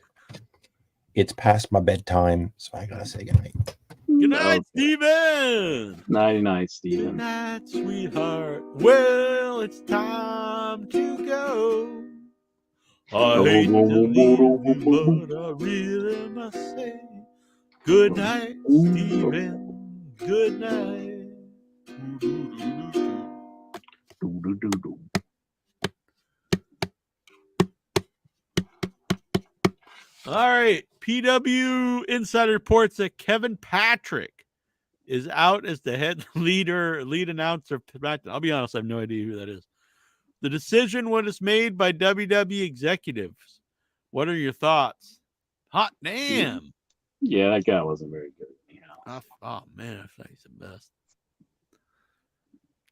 it's past my bedtime, so I gotta say goodnight. Good night, Steven. Nighty night, Good Steven. night, sweetheart. Well, it's time to go. I hate to leave you, but I really must say good night, Steven. Good night. All right. PW Insider reports that Kevin Patrick is out as the head lead announcer of SmackDown. I'll be honest, I have no idea who that is. The decision was made by WWE executives. What are your thoughts? Hot damn. Yeah, that guy wasn't very good. Oh man, I thought he's the best.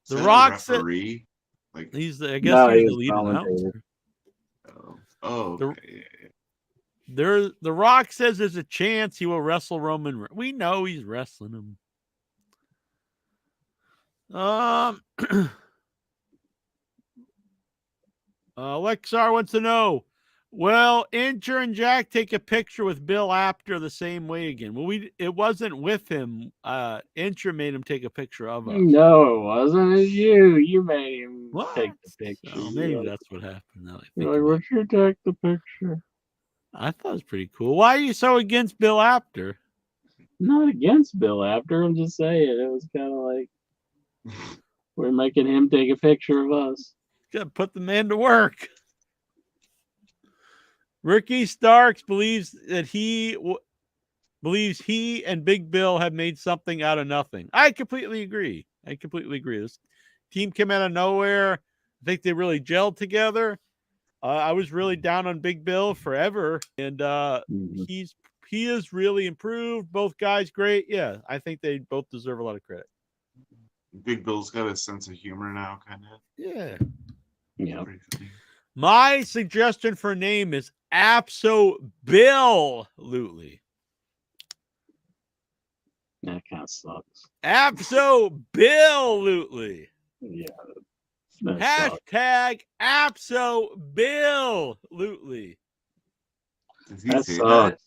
Is The that a Rock said referee? Like, he's the he's he the was lead commentator. announcer. okay. The Rock says there's a chance he will wrestle Roman. We know he's wrestling him. Lexar wants to know, well, Incher and Jack take a picture with Bill Apter the same way again. Well, it wasn't with him. Incher made him take a picture of us. No, it wasn't. It was you. You made him take the picture. Oh, maybe that's what happened. Now that I think You're like, about what's your take the picture? it. I thought it was pretty cool. Why are you so against Bill Apter? Not against Bill Apter. I'm just saying it was kind of like we're making him take a picture of us. Got to put the man to work. Ricky Starks believes he and Big Bill have made something out of nothing. I completely agree. This team came out of nowhere. I think they really gelled together. I was really down on Big Bill forever, and he is really improved. Both guys great. Yeah, I think they both deserve a lot of credit. Big Bill's got a sense of humor now, kind of. Yeah. Yeah. My suggestion for a name is Abso-Bill-Lutely. That kind of sucks. Abso-Bill-Lutely. Yeah. Hashtag Abso-Bill-Lutely. That sucks.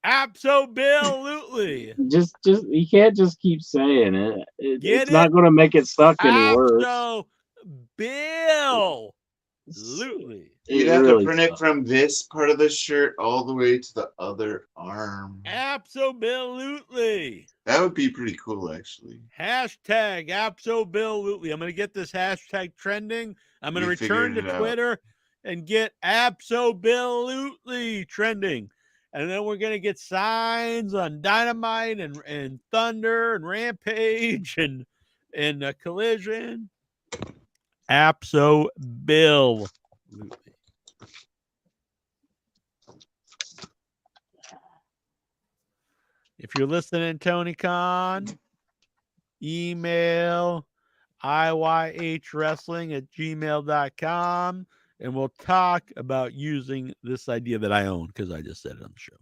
Abso-Bill-Lutely. Just you can't just keep saying it. Get It's not going to make it suck any worse. Abso-Bill-Lutely. You'd have to print it from this part of the shirt all the way to the other arm. Abso-Bill-Lutely. That would be pretty cool, actually. Hashtag Abso-Bill-Lutely. I'm going to get this hashtag trending. I'm going to return to Twitter and get Abso-Bill-Lutely trending. And then we're going to get signs on Dynamite and Thunder and Rampage and Collision. Abso-Bill-Lutely. If you're listening, Tony Khan, email iyhwrestling@gmail.com, and we'll talk about using this idea that I own because I just said it on the show.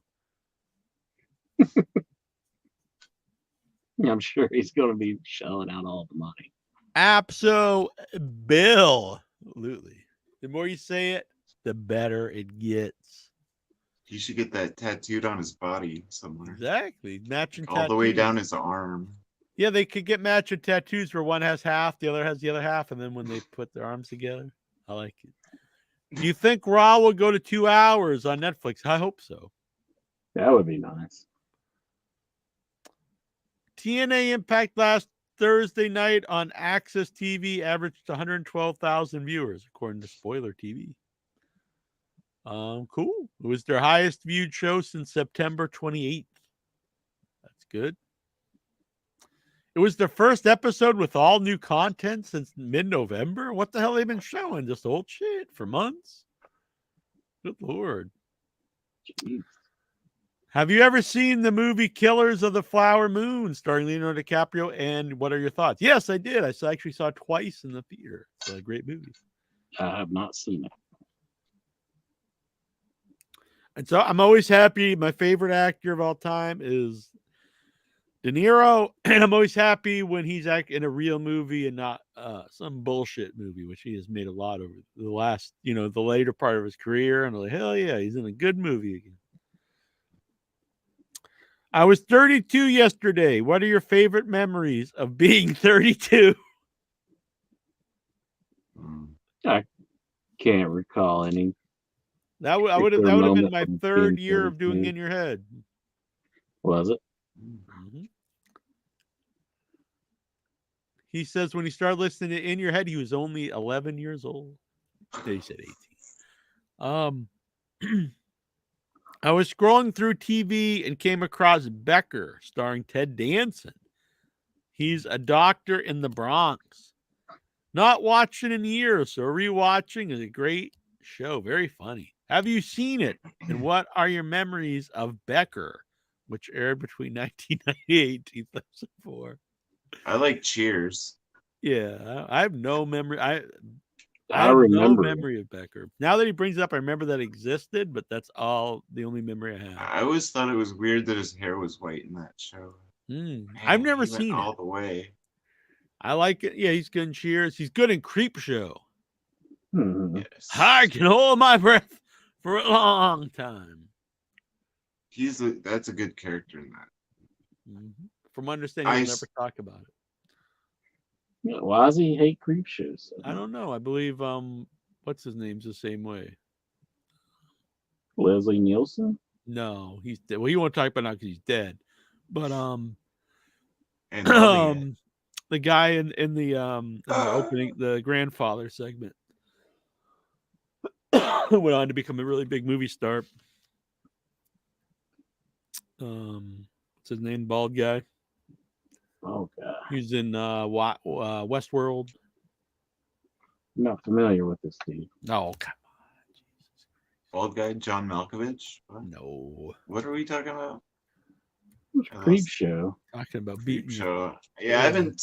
I'm sure he's going to be shelling out all the money. Absolutely. The more you say it, the better it gets. He should get that tattooed on his body somewhere. Exactly. Matching All the way tattoos. down his arm. Yeah, they could get matching tattoos where one has half, the other has the other half, and then when they put their arms together, I like it. Do you think Raw will go to 2 hours on Netflix? I hope so. That would be nice. TNA Impact last Thursday night on Access TV averaged 112,000 viewers, according to Spoiler TV. Cool. It was their highest viewed show since September 28th. That's good. It was their first episode with all new content since mid-November. What the hell have they been showing? Just old shit for months? Good Lord. Jeez. Have you ever seen the movie Killers of the Flower Moon starring Leonardo DiCaprio? And what are your thoughts? Yes, I did. I actually saw it twice in the theater. It's a great movie. I have not seen it. And so I'm always happy. My favorite actor of all time is De Niro. And I'm always happy when he's acting in a real movie and not some bullshit movie, which he has made a lot over the last, the later part of his career. And I'm like, hell yeah, he's in a good movie again. I was 32 yesterday. What are your favorite memories of being 32? I can't recall any. That would have been my third year of doing In Your Head. Was it? Mm-hmm. He says when he started listening to In Your Head, he was only 11 years old. He said 18. I was scrolling through TV and came across Becker starring Ted Danson. He's a doctor in the Bronx. Not watching in years, so rewatching is a great show. Very funny. Have you seen it? And what are your memories of Becker, which aired between 1998 and 2004? I like Cheers. Yeah, I have no memory. I I have remember no memory of Becker. Now that he brings it up, I remember that it existed, but that's the only memory I have. I always thought it was weird that his hair was white in that show. Man, I've never he went seen all it. the way. I like it. Yeah, he's good in Cheers. He's good in Creep Show. Yes. I can hold my breath for a long time. That's a good character in that. Mm-hmm. From understanding, we'll never talk about it. Yeah, why does he hate creep shows? I don't know. I believe what's his name's the same way. Leslie Nielsen? No, he's dead. Well, you won't talk about it now because he's dead. But And the guy in the opening, the grandfather segment, went on to become a really big movie star. What's his name? Bald guy. Oh god, he's in Westworld. I'm not familiar with this dude. No, come Bald guy, John Malkovich. What? No. What are we talking about? Creep Show. Talking about Creep Show. Yeah, I haven't.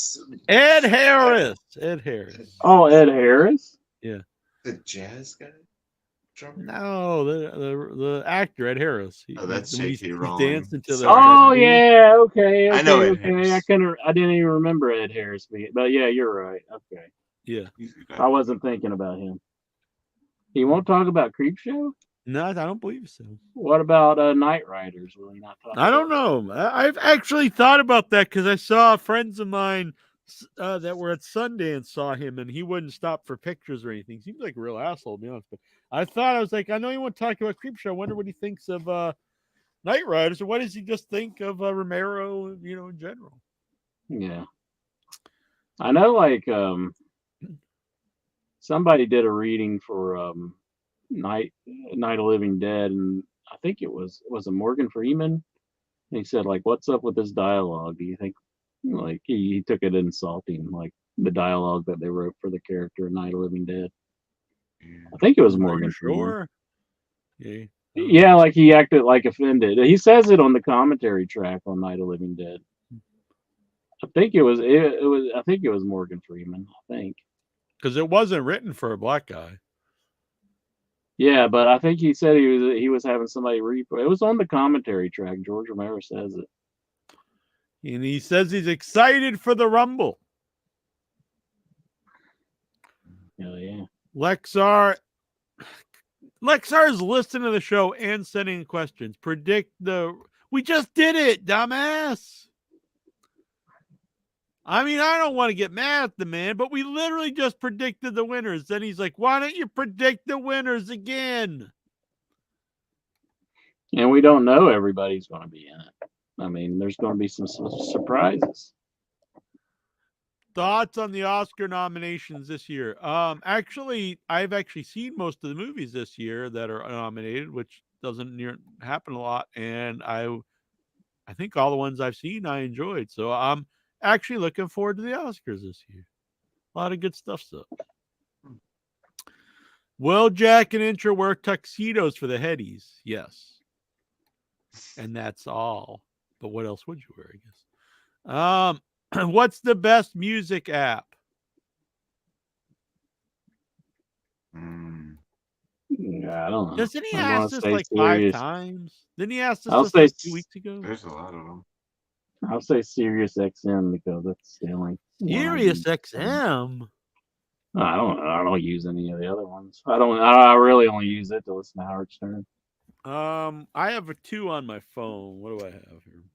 Ed Harris. Ed Harris. Oh, Ed Harris. Yeah. The jazz guy. Drummer? No, the actor Ed Harris. That's he's J.K. Rowling. dancing to the. Oh yeah, okay. I know Ed Harris. I didn't even remember Ed Harris being, but yeah, you're right. Okay. Yeah. I wasn't thinking about him. He won't talk about Creep Show? No, I don't believe so. What about Night Riders? Will he not talk? I don't know. I've actually thought about that because I saw friends of mine that were at Sundance saw him and he wouldn't stop for pictures or anything. Seems like a real asshole, to be honest. But I was like, I know he won't talk about Creep Show. I wonder what he thinks of Night Riders, or what does he just think of Romero, in general? Yeah. I know, like, somebody did a reading for Night of Living Dead, and I think it was a Morgan Freeman. And he said, like, what's up with this dialogue? Do you think, like, he took it insulting, like the dialogue that they wrote for the character in Night of Living Dead? I think it was Morgan Freeman. Yeah. Yeah, like he acted like offended. He says it on the commentary track on Night of Living Dead. I think it was Morgan Freeman. I think because it wasn't written for a black guy. Yeah, but I think he said he was having somebody read. It was on the commentary track. George Romero says it. And he says he's excited for the Rumble. Hell yeah. Lexar is listening to the show and sending questions. We just did it, dumbass. I mean, I don't want to get mad at the man, but we literally just predicted the winners. Then he's like, why don't you predict the winners again? And we don't know everybody's going to be in it. I mean, there's going to be some surprises. Thoughts on the Oscar nominations this year? Actually, I've actually seen most of the movies this year that are nominated, which doesn't happen a lot. And I think all the ones I've seen I enjoyed. So I'm actually looking forward to the Oscars this year. A lot of good stuff. So, will Jack and Intra wear tuxedos for the headies? Yes. And that's all. But what else would you wear, I guess? What's the best music app? Yeah, I don't know. Doesn't he I ask wanna this say like Sirius. 5 times? Didn't he ask this I'll just say like 2 weeks ago? There's a lot of them. I'll say Sirius XM because that's the only one I Sirius use. XM. I don't use any of the other ones. I really only use it to listen to Howard Stern. I have a 2 on my phone. What do I have here?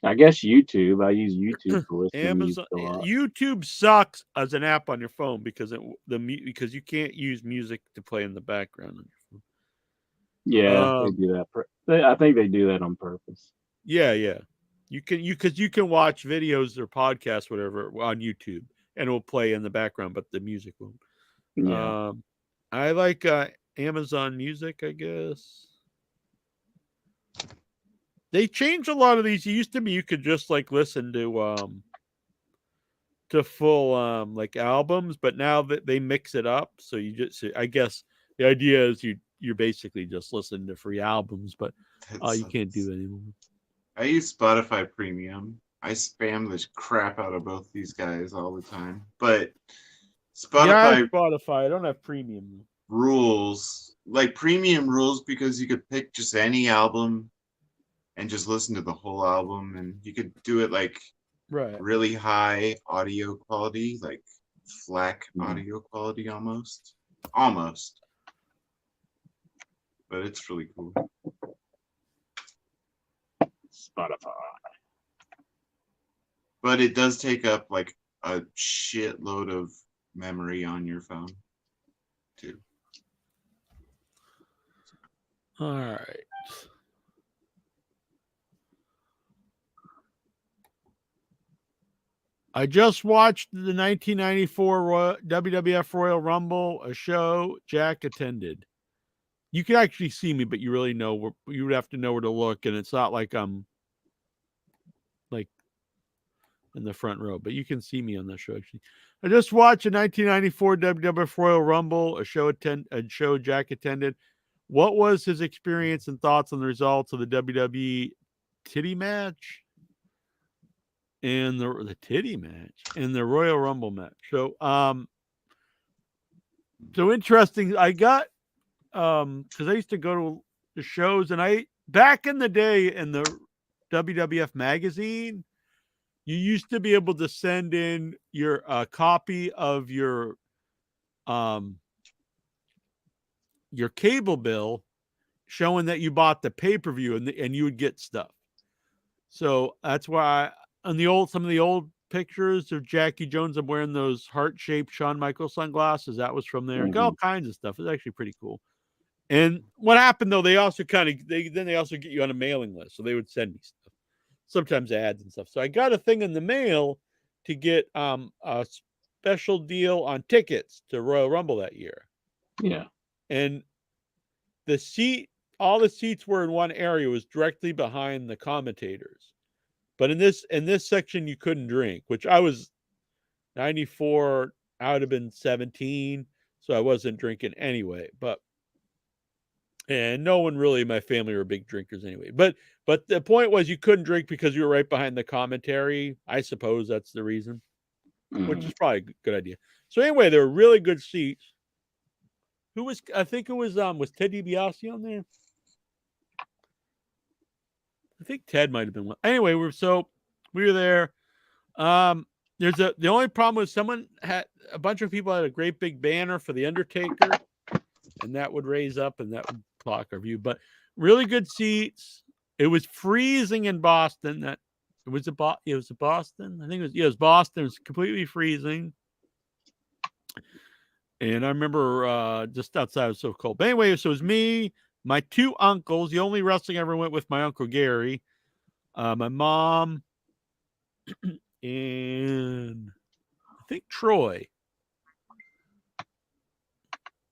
I guess YouTube. I use YouTube for listening to music Amazon. a lot. YouTube sucks as an app on your phone because because you can't use music to play in the background on your phone. Yeah, they do that. I think they do that on purpose. Yeah. You can watch videos or podcasts, whatever, on YouTube, and it will play in the background, but the music won't. Yeah. I like Amazon Music, I guess. They changed a lot of these. It used to be you could just like listen to full like albums, but now that they mix it up, so I guess the idea is you're basically just listening to free albums, but you can't do that anymore. I use Spotify Premium. I spam the crap out of both these guys all the time. But Spotify. I don't have premium. Rules. Like premium rules because you could pick just any album and just listen to the whole album, and you could do it like really high audio quality, like FLAC audio quality almost. But it's really cool. Spotify. But it does take up like a shitload of memory on your phone too. All right. I just watched the 1994 WWF Royal Rumble, a show Jack attended. You can actually see me, but you really know you would have to know where to look, and it's not like I'm like in the front row, but you can see me on that show. Actually, I just watched a 1994 WWF Royal Rumble, a show Jack attended. What was his experience and thoughts on the results of the WWE titty match? And the titty match and the Royal Rumble match. So interesting. I got because I used to go to the shows, and back in the day in the WWF magazine, you used to be able to send in your copy of your cable bill showing that you bought the pay-per-view, and you would get stuff. So that's why on some of the old pictures of Jackie Jones, I'm wearing those heart-shaped Shawn Michaels sunglasses. That was from there. Got all kinds of stuff. It's actually pretty cool. And what happened though, they also they also get you on a mailing list, so they would send me stuff, sometimes ads and stuff. So I got a thing in the mail to get a special deal on tickets to Royal Rumble that year. Yeah, and all the seats were in one area, was directly behind the commentators. But in this section, you couldn't drink, which I was 94. I would have been 17, so I wasn't drinking anyway. And no one really in my family were big drinkers anyway. But the point was you couldn't drink because you were right behind the commentary. I suppose that's the reason, which is probably a good idea. So anyway, there were really good seats. I think it was Ted DiBiase on there? I think Ted might have been one. Anyway, we were there. The only problem was someone had a bunch of people had a great big banner for the Undertaker, and that would raise up and that would block our view. But really good seats. It was freezing in Boston. It was Boston. I think it was Boston. It was completely freezing. And I remember just outside it was so cold. But anyway, so it was me, my two uncles. The only wrestling I ever went with my Uncle Gary, my mom, and I think Troy.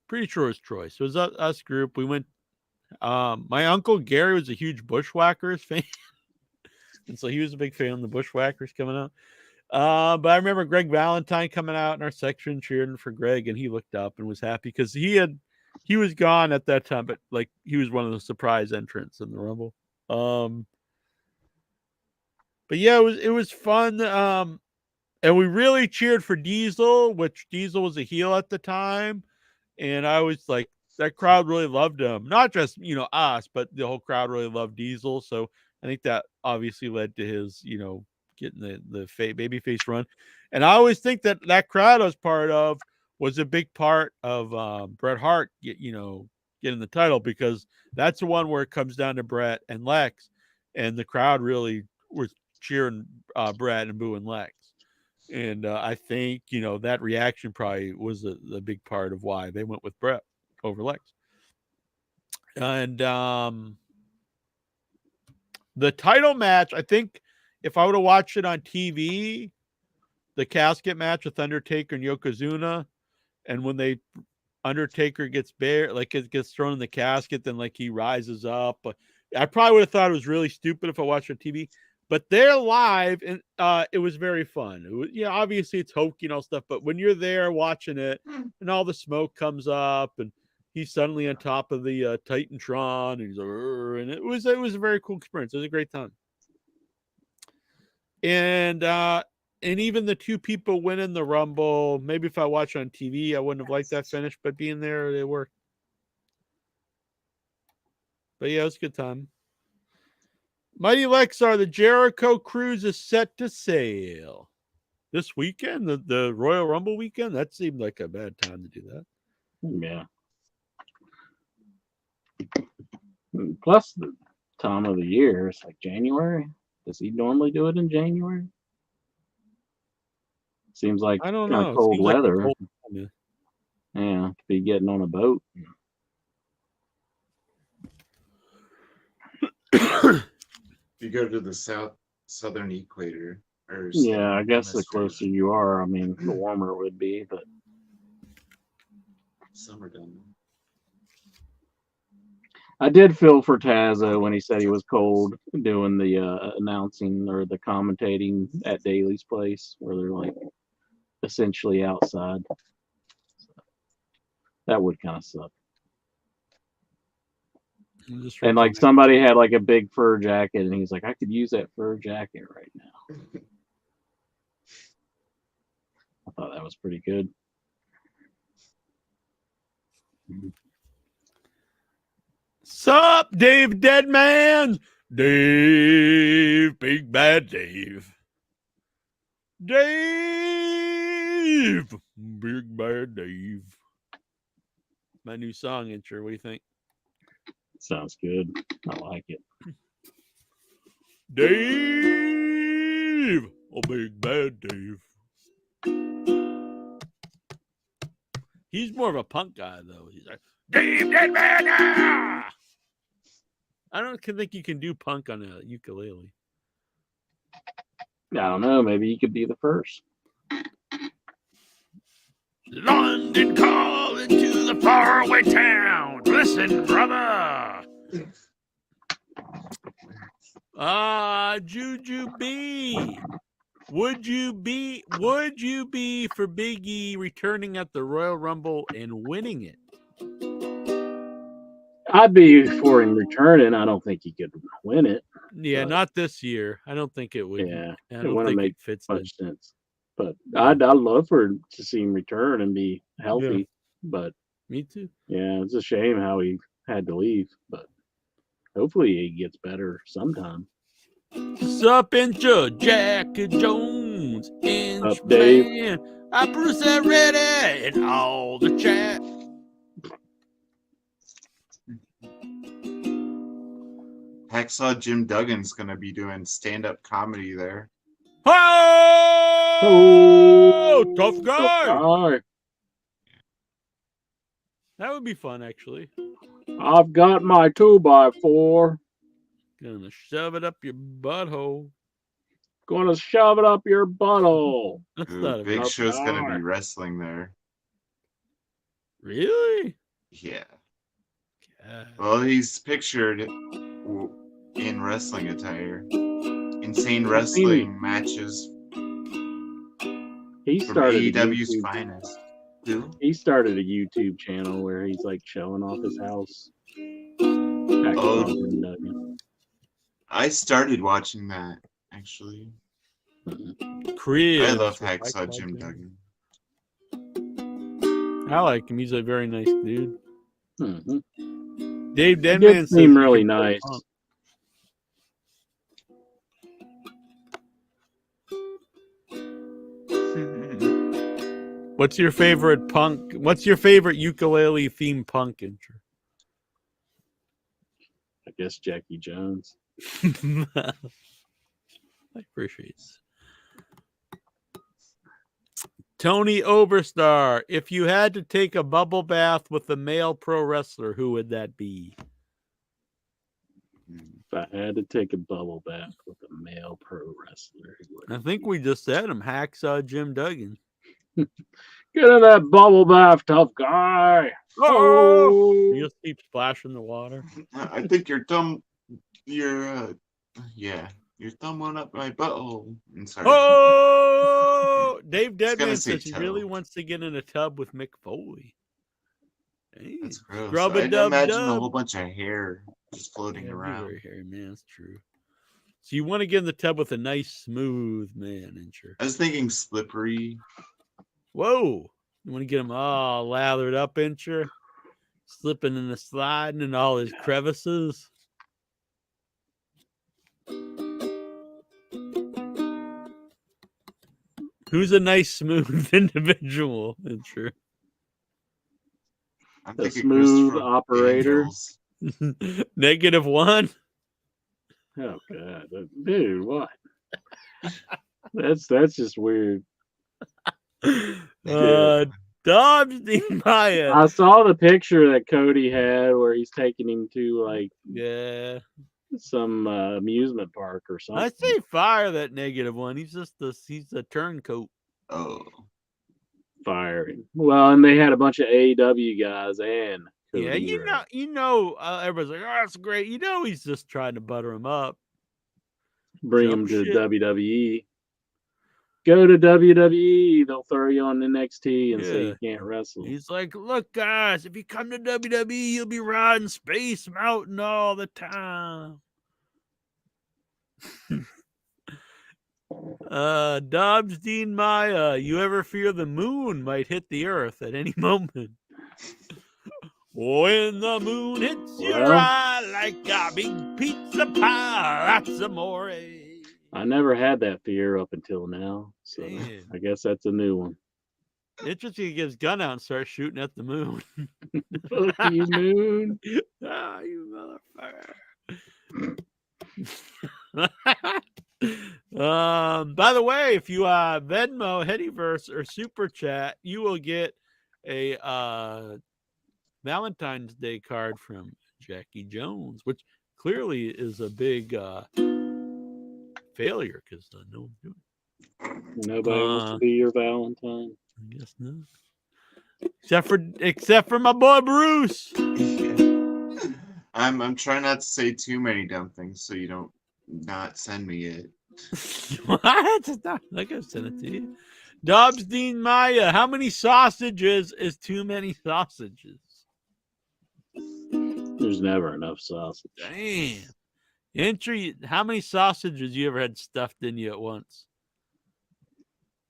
Pretty sure it was Troy. So it was us group. We went. My Uncle Gary was a huge Bushwhackers fan. And so he was a big fan of the Bushwhackers coming out. But I remember Greg Valentine coming out in our section cheering for Greg, and he looked up and was happy because he was gone at that time, but like he was one of the surprise entrants in the Rumble. But yeah, it was fun. And we really cheered for Diesel, which Diesel was a heel at the time. And I was like, that crowd really loved him. Not just, us, but the whole crowd really loved Diesel. So I think that obviously led to his, getting the babyface run. And I always think that crowd I was part of was a big part of Bret Hart, getting the title, because that's the one where it comes down to Bret and Lex, and the crowd really was cheering Bret and booing Lex. And I think, that reaction probably was the big part of why they went with Bret over Lex. And the title match, I think if I would have watched it on TV, the casket match with Undertaker and Yokozuna, and when Undertaker gets it gets thrown in the casket, then like he rises up. I probably would have thought it was really stupid if I watched it on TV. But they're live, and it was very fun. It was, obviously it's hokey and all stuff, but when you're there watching it, and all the smoke comes up, and he's suddenly on top of the Titantron, and he's like, and it was a very cool experience. It was a great time. And even the two people winning the Rumble, maybe if I watched on TV, I wouldn't have liked that finish, but being there, it worked. But yeah, it was a good time. Mighty Lexar, the Jericho Cruise is set to sail this weekend, the Royal Rumble weekend. That seemed like a bad time to do that. Yeah. Plus the time of the year, it's like January. Does he normally do it in January? Seems like I don't kind know. of cold weather. Like cold, yeah, to be getting on a boat. You go to the southern equator, Yeah, I guess the closer you are, the warmer it would be, but summer done. I did feel for Tazza when he said he was cold doing the announcing or the commentating at Daly's place, where they're like essentially outside. That would kind of suck. And like somebody had like a big fur jacket, and he's like, I could use that fur jacket right now. I thought that was pretty good. Sup, Dave Deadman? Dave, Big Bad Dave. Dave, Big Bad Dave. My new song intro. What do you think? Sounds good. I like it. Dave, oh Big Bad Dave. He's more of a punk guy though. He's like, Dave Deadman. Ah! I don't think you can do punk on a ukulele. I don't know. Maybe you could be the first. London calling to the faraway town. Listen, brother. Juju B. Would you be for Big E returning at the Royal Rumble and winning it? I'd be for him returning. I don't think he could win it. Yeah, not this year. I don't think it would. Yeah, I don't think it fits much sense. But I'd love to see him return and be healthy. Yeah. But me too. Yeah, it's a shame how he had to leave. But hopefully he gets better sometime. What's up, Inch? Jackie Jones, Inch Up, Dave? Man. I'm Bruce Ready and all the chat. Hacksaw Jim Duggan's gonna be doing stand-up comedy there. Oh, tough guy. Guy. That would be fun, actually. I've got my 2x4. Gonna shove it up your butthole. Gonna shove it up your butthole. That's Ooh, not a Big tough Show's gonna guy. be wrestling there. Really? Yeah. God. Well, he's pictured in wrestling attire. Insane wrestling matches He from started a AEW's YouTube, finest. Who? he started a YouTube channel where he's like showing off his house. Oh. I started watching that, actually. Chris. I love with Hacksaw Mike Jim Duggan. Duggan. I like him. He's a very nice dude. Mm-hmm. Dave He Deadman did says seem he really can play nice. punk. What's your favorite punk? What's your favorite ukulele themed punk intro? I guess Jackie Jones. I appreciate it. Tony Overstar, if you had to take a bubble bath with a male pro wrestler, who would that be? If I had to take a bubble bath with a male pro wrestler, who would I think we just said him, Hacksaw Jim Duggan. get in that bubble bath, tough guy. Oh! You just keep splashing the water. I think your thumb went up my butthole. I'm sorry. Oh! Dave gonna Deadman say says he really toe. wants to get in a tub with Mick Foley. Hey, That's gross. scrub a I'd dub imagine a dub. whole bunch of hair just floating Yeah, around. very hairy, man. That's true. So you want to get in the tub with a nice, smooth man, ain't you? I was thinking slippery. Whoa! You want to get him all lathered up, ain't you? Slipping and sliding in all his crevices. Who's a nice, smooth individual? Ain't you? I'm The thinking smooth Christopher operator. Daniels. -1. Oh god, dude, what? That's just weird. Dobbs Dean Maya. I saw the picture that Cody had where he's taking him to like some amusement park or something. I say fire that -1. He's just he's a turncoat. Oh, firing. Well, and they had a bunch of AEW guys and Cody Yeah, you know, everybody's like, oh, that's great. You know, he's just trying to butter him up. bring Jump him to ship. WWE. Go to WWE, they'll throw you on NXT and say Yeah. you can't wrestle. He's like, look, guys, if you come to WWE, you'll be riding Space Mountain all the time. Dobbs Dean Maya, you ever fear the moon might hit the earth at any moment? When the moon hits your Well. eye like a big pizza pie, that's amore. I never had that fear up until now, so Man. I guess that's a new one. Interesting, he gets his gun out and starts shooting at the moon. Fuck you, moon. Ah, you motherfucker. By the way, if you Venmo, Headyverse, or Super Chat, you will get a Valentine's Day card from Jackie Jones, which clearly is a big failure because no one's doing it. Nobody wants to be your Valentine. I guess not. Except for my boy Bruce. I'm trying not to say too many dumb things so you don't not send me it. What? It's not like I sent it to you. Dobbs Dean Maya, how many sausages is too many sausages? There's never enough sausage. Damn. Entry, how many sausages you ever had stuffed in you at once?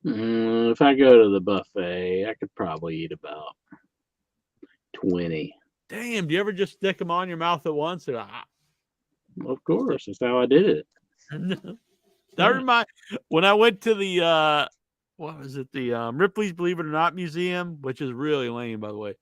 If I go to the buffet, I could probably eat about 20. Damn, do you ever just stick them on your mouth at once? And, Of course, that's how I did it. When I went to the what was it? The Ripley's Believe It or Not Museum, which is really lame, by the way.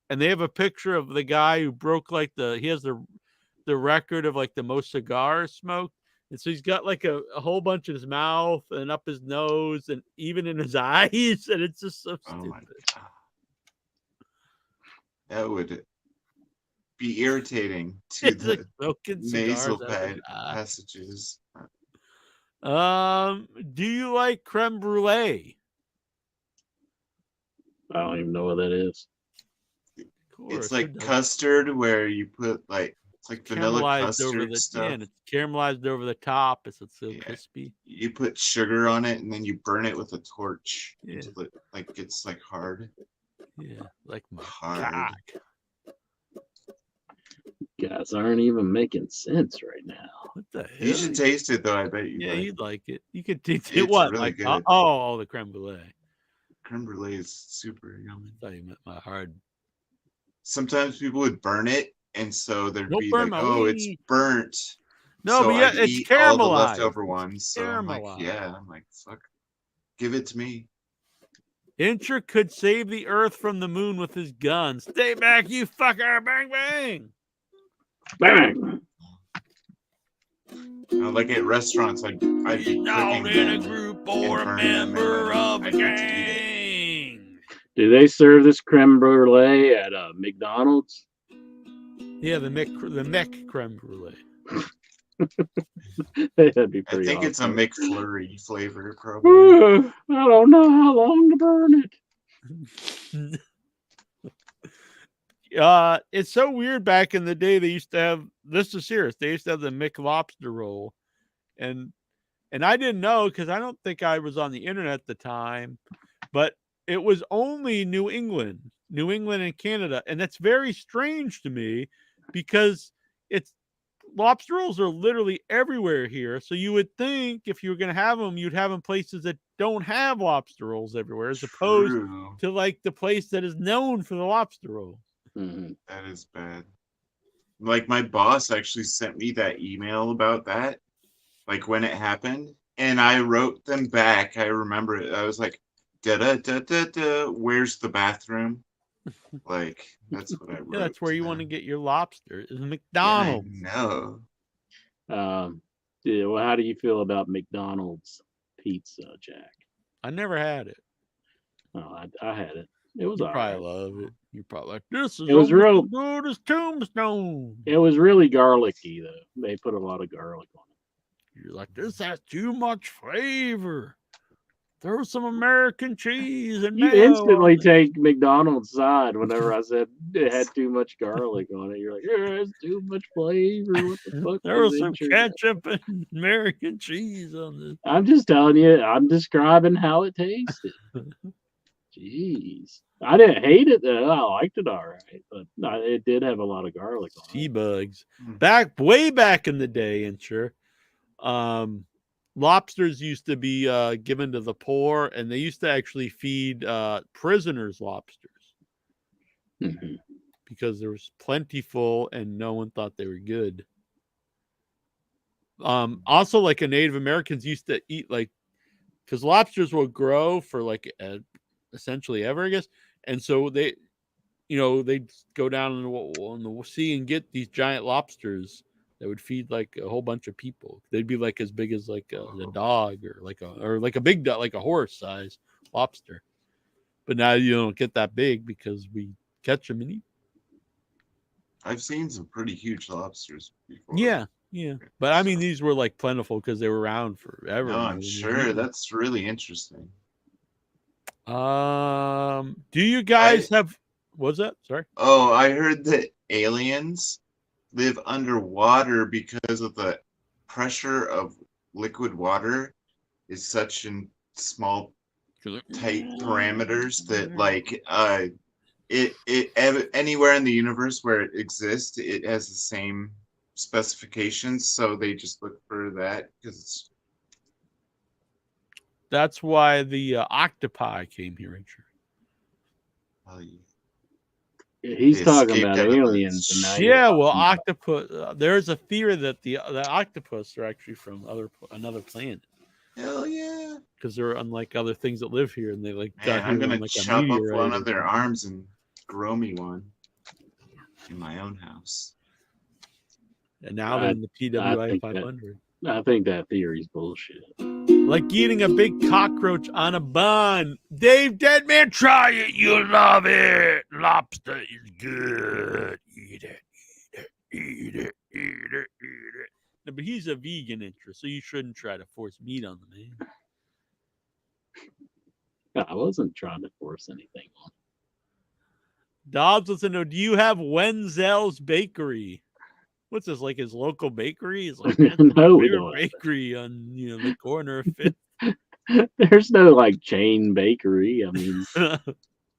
And they have a picture of the guy who broke like he has the record of like the most cigars smoked. And so he's got like a whole bunch in his mouth and up his nose and even in his eyes. And it's just so stupid. My God. That would be irritating to It's like the smoking nasal cigars out passages. do you like creme brulee? I don't even know what that is. It's like custard where you put like it's like vanilla Caramelized custard over the stuff. and it's caramelized over the top. It's so crispy. You put sugar on it and then you burn it with a torch Yeah. until it like gets like hard. Yeah, like my Hard. cock. Guys aren't even making sense right now. What the hell? You should taste it though. I bet you. Yeah, like. you'd like it. You could taste It's it. What? really Like good. the creme brulee. Creme brulee is super yummy. I thought you meant my hard. Sometimes people would burn it, and so there'd Don't be burn like, my "Oh, weed." it's burnt." No, so but yeah, I'd it's eat all the caramelized. leftover ones. So I'm like, Caramelized. yeah, I'm like, fuck, give it to me. Incher could save the Earth from the moon with his gun. Stay back, you fucker! Bang bang! Bang! Like at restaurants, I'd be Not cooking in a them group and or a burning them, member and of a then I'd get to eat it. gang. Do they serve this creme brulee at McDonald's? Yeah, the Mick creme brulee. That'd be I pretty think it's a awesome. McFlurry flavor, probably. I don't know how long to burn it. It's so weird. Back in the day, they used to have this is serious. They used to have the McLobster roll, and I didn't know because I don't think I was on the internet at the time, but it was only New England and Canada, and that's very strange to me because lobster rolls are literally everywhere here. So you would think if you were going to have them, you'd have them places that don't have lobster rolls everywhere, as opposed True. to like the place that is known for the lobster roll. Mm-hmm. That is bad. Like my boss actually sent me that email about that, like when it happened, and I wrote them back. I remember it. I was like, da da da da da. Where's the bathroom? Like that's what I wrote. Yeah, that's where to you them. want to get your lobster. Is Yeah, McDonald's. I know. Yeah, well, how do you feel about McDonald's pizza, Jack? I never had it. Oh, I had it. It was You all probably right. love it. You're probably like, this is It was almost real- as good as Tombstone. It was really garlicky, though. They put a lot of garlic on it. You're like, this has too much flavor. Throw some American cheese and You mayo instantly on it. take McDonald's side whenever I said it had too much garlic on it. You're like, it has too much flavor. What the fuck? There was is some in your-" ketchup and American cheese on this. I'm just telling you. I'm describing how it tasted. Jeez, I didn't hate it though. I liked it all right, but it did have a lot of garlic on Sea it. bugs. Way back in the day, and sure. Lobsters used to be given to the poor, and they used to actually feed prisoners lobsters Mhm. because there was plentiful and no one thought they were good. Also, like Native Americans used to eat because lobsters will grow for essentially ever, I guess, and so they they'd go down in the sea and get these giant lobsters that would feed like a whole bunch of people. They'd be like as big as like a dog or like a big dog, like a horse size lobster. But now you don't get that big because we catch them and eat. I've seen some pretty huge lobsters before. Yeah. But I mean, these were like plentiful because they were around forever. No, I'm sure. That's really interesting. Do you guys have? What's that? Sorry. Oh, I heard that aliens live underwater because of the pressure of liquid water is such in small, tight parameters that anywhere in the universe where it exists, it has the same specifications. So they just look for that because that's why the octopi came here, Richard. He's talking about aliens. And yeah, well, octopus. There's a theory that the octopus are actually from another planet. Hell yeah. because they're unlike other things that live here, and they like Man, got I'm here gonna on like a chop up meteorite. one or of their something. arms and grow me one in my own house. And now they're in the PWI 500. I think that theory's bullshit. Like eating a big cockroach on a bun. Dave Deadman, try it. You'll love it. Lobster is good. Eat it, eat it, eat it, eat it, eat it. No, but he's a vegan interest, so you shouldn't try to force meat on the man. I wasn't trying to force anything on. Dobbs wants to know, do you have Wenzel's Bakery? What's this, like his local bakery? He's like, that's my No, we favorite don't. bakery on the corner of Fifth. There's no like chain bakery. I mean,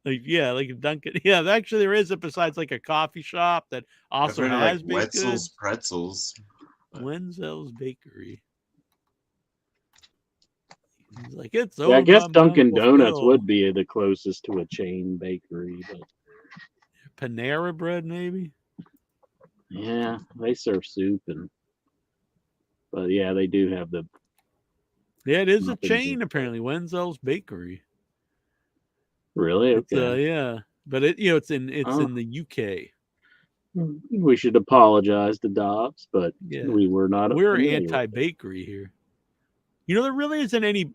Like like a Dunkin'. Yeah, actually there is. Besides like a coffee shop that also I've heard of, has like baked Wetzel's goods. Pretzels. Wenzel's Bakery. He's like, it's yeah, I guess over, Dunkin' Uncle Donuts Phil. would be the closest to a chain bakery, but Panera Bread, maybe. yeah, they serve soup but yeah, they do have the. Yeah, it is a Nothing chain good. apparently. Wenzel's Bakery. Really? It's, Okay. yeah, but it's in Oh. in the UK. We should apologize to Dobbs, but Yeah. we were not. We're familiar with it. anti-bakery here. There really isn't any.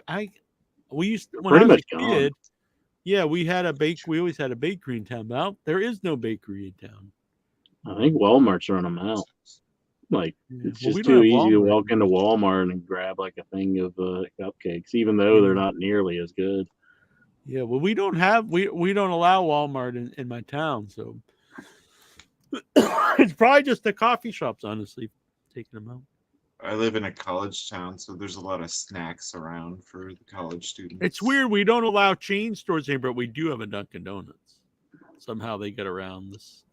We used when Pretty I was much a gone. kid. Yeah, we had a We always had a bakery in town. But there is no bakery in town. I think Walmart's run them out. Like Yeah. it's Well, we just don't too have easy to Walmart walk into Walmart and grab like a thing of cupcakes, even though they're not nearly as good. Yeah, well, we don't have we don't allow Walmart in my town, so it's probably just the coffee shops, honestly, taking them out. I live in a college town, so there's a lot of snacks around for the college students. It's weird we don't allow chain stores here, but we do have a Dunkin' Donuts. Somehow they get around this.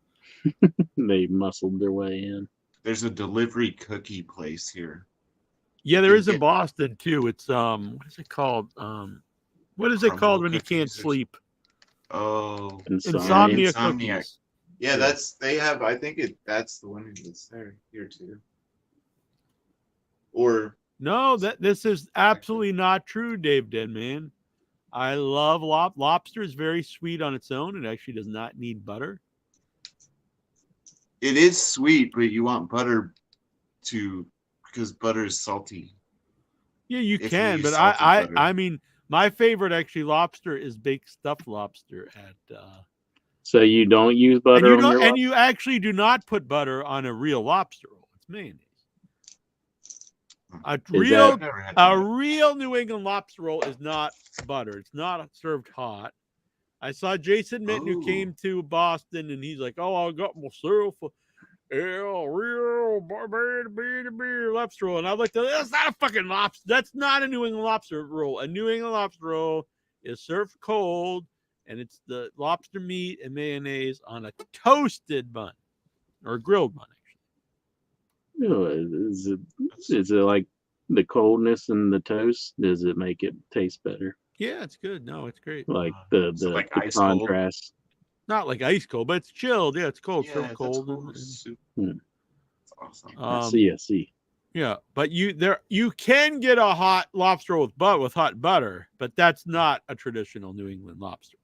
They muscled their way in. There's a delivery cookie place here. Yeah, there is in Boston too. It's what is it called? What is it Crumble called when you can't cookies or sleep? Oh, Insomnia Insomniac. cookies. Yeah, they have. I think that's the one that's there here too. Or No, this is absolutely not true, Dave Deadman. I love lobster. Is very sweet on its own. It actually does not need butter. it is sweet, but you want butter because butter is salty. Yeah, you If can, use but salted butter. I mean, my favorite actually lobster is baked stuffed lobster at. So you don't use butter on your And you actually do not put butter on a real lobster roll. It's mayonnaise. A real New England lobster roll is not butter. It's not served hot. I saw Jason Mitten who came to Boston, and he's like, "Oh, I got myself a real lobster roll," and I looked at it. That's not a fucking lobster. That's not a New England lobster roll. A New England lobster roll is served cold, and it's the lobster meat and mayonnaise on a toasted bun or a grilled bun. Is it like the coldness and the toast? Does it make it taste better? Yeah, it's good. No, it's great. Like the ice cold? contrast. Not like ice cold, but it's chilled. Yeah, it's cold. Yeah, Served that's cold. cool. Soup. Hmm. That's awesome. I see. Yeah, but you can get a hot lobster roll with hot butter, but that's not a traditional New England lobster.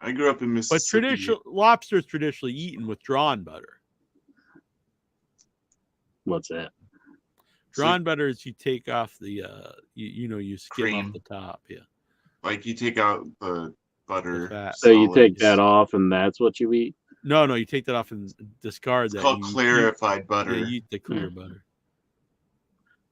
I grew up in Mississippi. But lobster is traditionally eaten with drawn butter. What's that? Drawn butter is you take off the you skim Cream. off the top. Yeah. Like you take out the butter. fat. So you take solids. that off, and that's what you eat. No, you take that off and discard It's that. called You eat- clarified butter. Yeah, you eat the clear butter.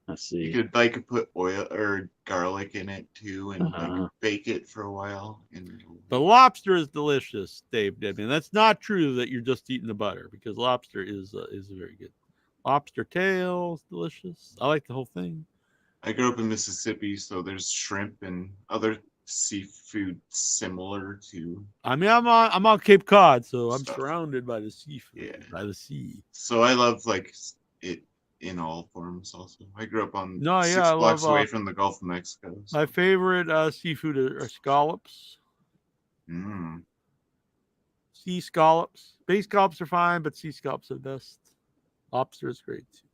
I see. You could put oil or garlic in it too, and like bake it for a while. And The lobster is delicious, Dave. I mean, that's not true that you're just eating the butter, because lobster is very good. Lobster tails, delicious. I like the whole thing. I grew up in Mississippi, so there's shrimp and other seafood similar to. I mean, I'm on Cape Cod, so I'm surrounded by the seafood, by the sea. So I love like it in all forms. Also, I grew up on No, yeah, 6 I blocks love, away from the Gulf of Mexico. So. My favorite seafood are scallops. Mm. Sea scallops. Bay scallops are fine, but sea scallops are the best. Lobster is great too.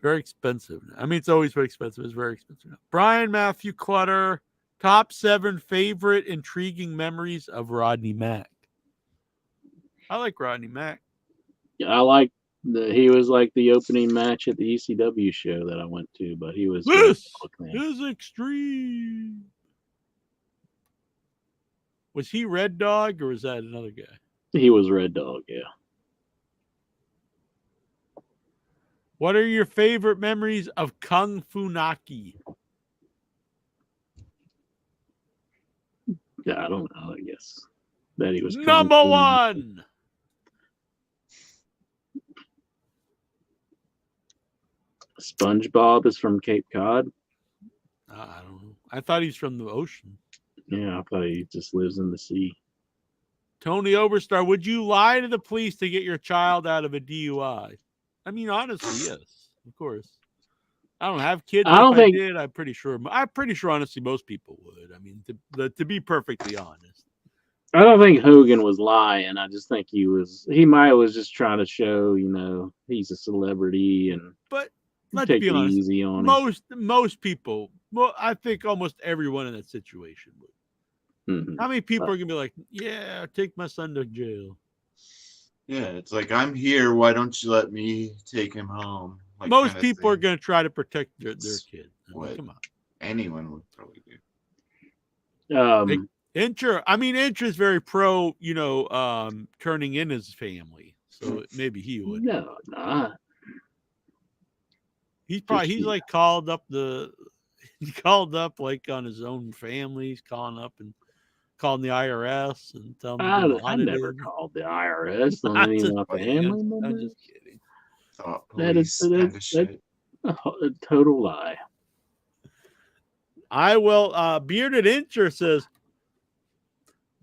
Very expensive. I mean, it's always very expensive. It's very expensive. Brian Matthew Clutter, top 7 favorite intriguing memories of Rodney Mack. I like Rodney Mack. Yeah, I like he was like the opening match at the ECW show that I went to, but he was This is extreme. Was he Red Dog or was that another guy? He was Red Dog, yeah. What are your favorite memories of Kung Funaki? Yeah, I don't know. I guess that he was Number 1. SpongeBob is from Cape Cod. I don't know. I thought he's from the ocean. Yeah, I thought he just lives in the sea. Tony Overstar, would you lie to the police to get your child out of a DUI? I mean, honestly, yes, of course. I don't have kids. I don't think. I did. I'm pretty sure. Honestly, most people would. I mean, to be perfectly honest. I don't think Hogan was lying. I just think he might was just trying to show, he's a celebrity and. But let's take be it honest. Easy on him. Most people. Well, I think almost everyone in that situation would. Mm-hmm. How many people are gonna be like, "Yeah, take my son to jail"? Yeah, it's like, I'm here. Why don't you let me take him home? Like, most people are going to try to protect their kid. What Come on. Anyone would probably do. Like, Inch is very pro, turning in his family. So maybe he would. No, not. He's like called up like on his own family. He's calling the IRS and telling them I never called the IRS on any of my family members. I'm just kidding. That's a total lie. I will. Bearded Incher says,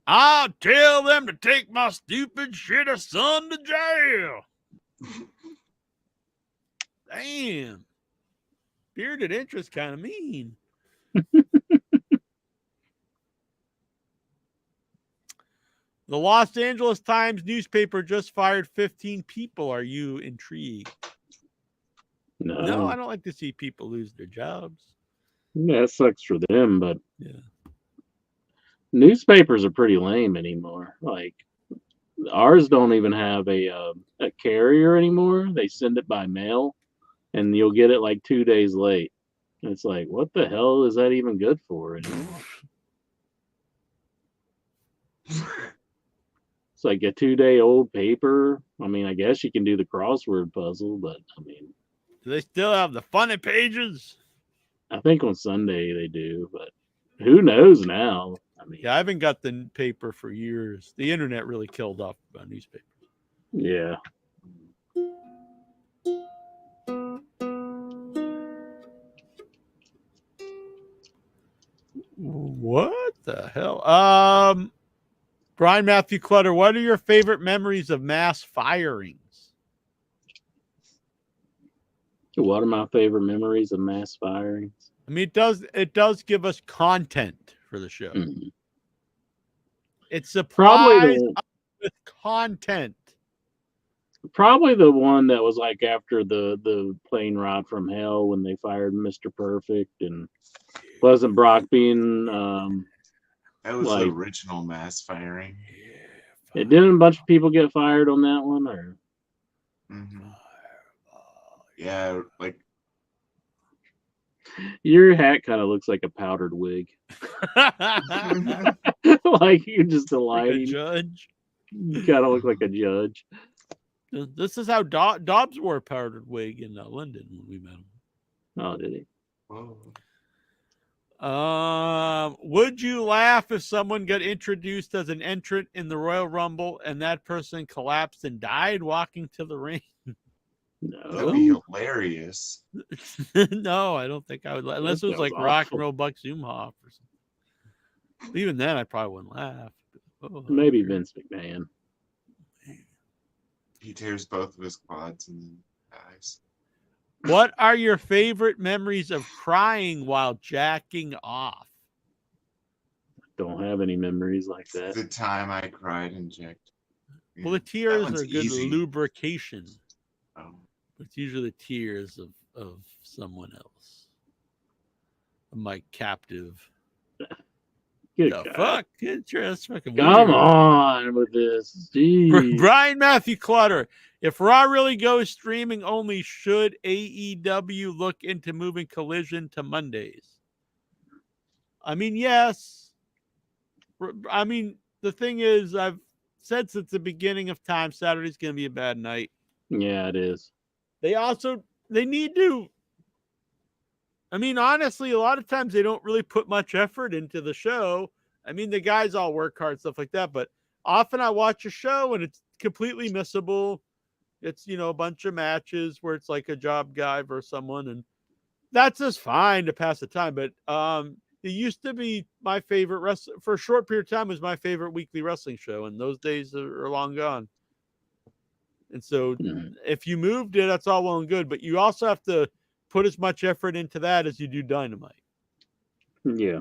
"I'll tell them to take my stupid shitter son to jail." Damn, Bearded Incher is kind of mean. The Los Angeles Times newspaper just fired 15 people. Are you intrigued? No, I don't like to see people lose their jobs. Yeah, it sucks for them, but yeah, newspapers are pretty lame anymore. Like ours don't even have a carrier anymore. They send it by mail, and you'll get it like 2 days late. And it's like, what the hell is that even good for anymore? It's like a 2-day-old paper. I mean, I guess you can do the crossword puzzle, but I mean, do they still have the funny pages? I think on Sunday they do, but who knows now? I mean, yeah, I haven't got the paper for years. The internet really killed off newspapers. Yeah. What the hell? Brian Matthew Clutter, what are your favorite memories of mass firings? What are my favorite memories of mass firings? I mean, it does give us content for the show. Mm-hmm. It's surprise with content. Probably the one that was like after the plane ride from hell when they fired Mr. Perfect, and wasn't Brock being that was the original mass firing. It didn't a bunch of people get fired on that one, or yeah, like your hat kind of looks like a powdered wig. Like you're just a lighting judge. You kind of look like a judge. This is how Dobbs wore a powdered wig in London when we met him. Oh, did he? Would you laugh if someone got introduced as an entrant in the Royal Rumble and that person collapsed and died walking to the ring? No. That'd be hilarious. No, I don't think I would. Unless it was like Rock and Roll Buck Zumhoff or something. Even then, I probably wouldn't laugh. Oh, maybe Vince McMahon. He tears both of his quads and then dies. What are your favorite memories of crying while jacking off? Don't have any memories like that. The time I cried and jacked. Well, the tears are good lubrication. It's usually the tears of someone else. My captive. Good The God. fuck? It's fucking Come weird. on with this. Jeez. Brian Matthew Clutter. If Raw really goes streaming only, should AEW look into moving Collision to Mondays? I mean, yes. I mean, the thing is, I've said since the beginning of time, Saturday's going to be a bad night. Yeah, it is. They need to. I mean, honestly, a lot of times they don't really put much effort into the show. I mean, the guys all work hard, stuff like that, but often I watch a show and it's completely missable. It's, a bunch of matches where it's like a job guy versus someone, and that's just fine to pass the time. But it used to be my favorite for a short period of time was my favorite weekly wrestling show, and those days are long gone. And so if you moved it, that's all well and good, but you also have to put as much effort into that as you do Dynamite. Yeah.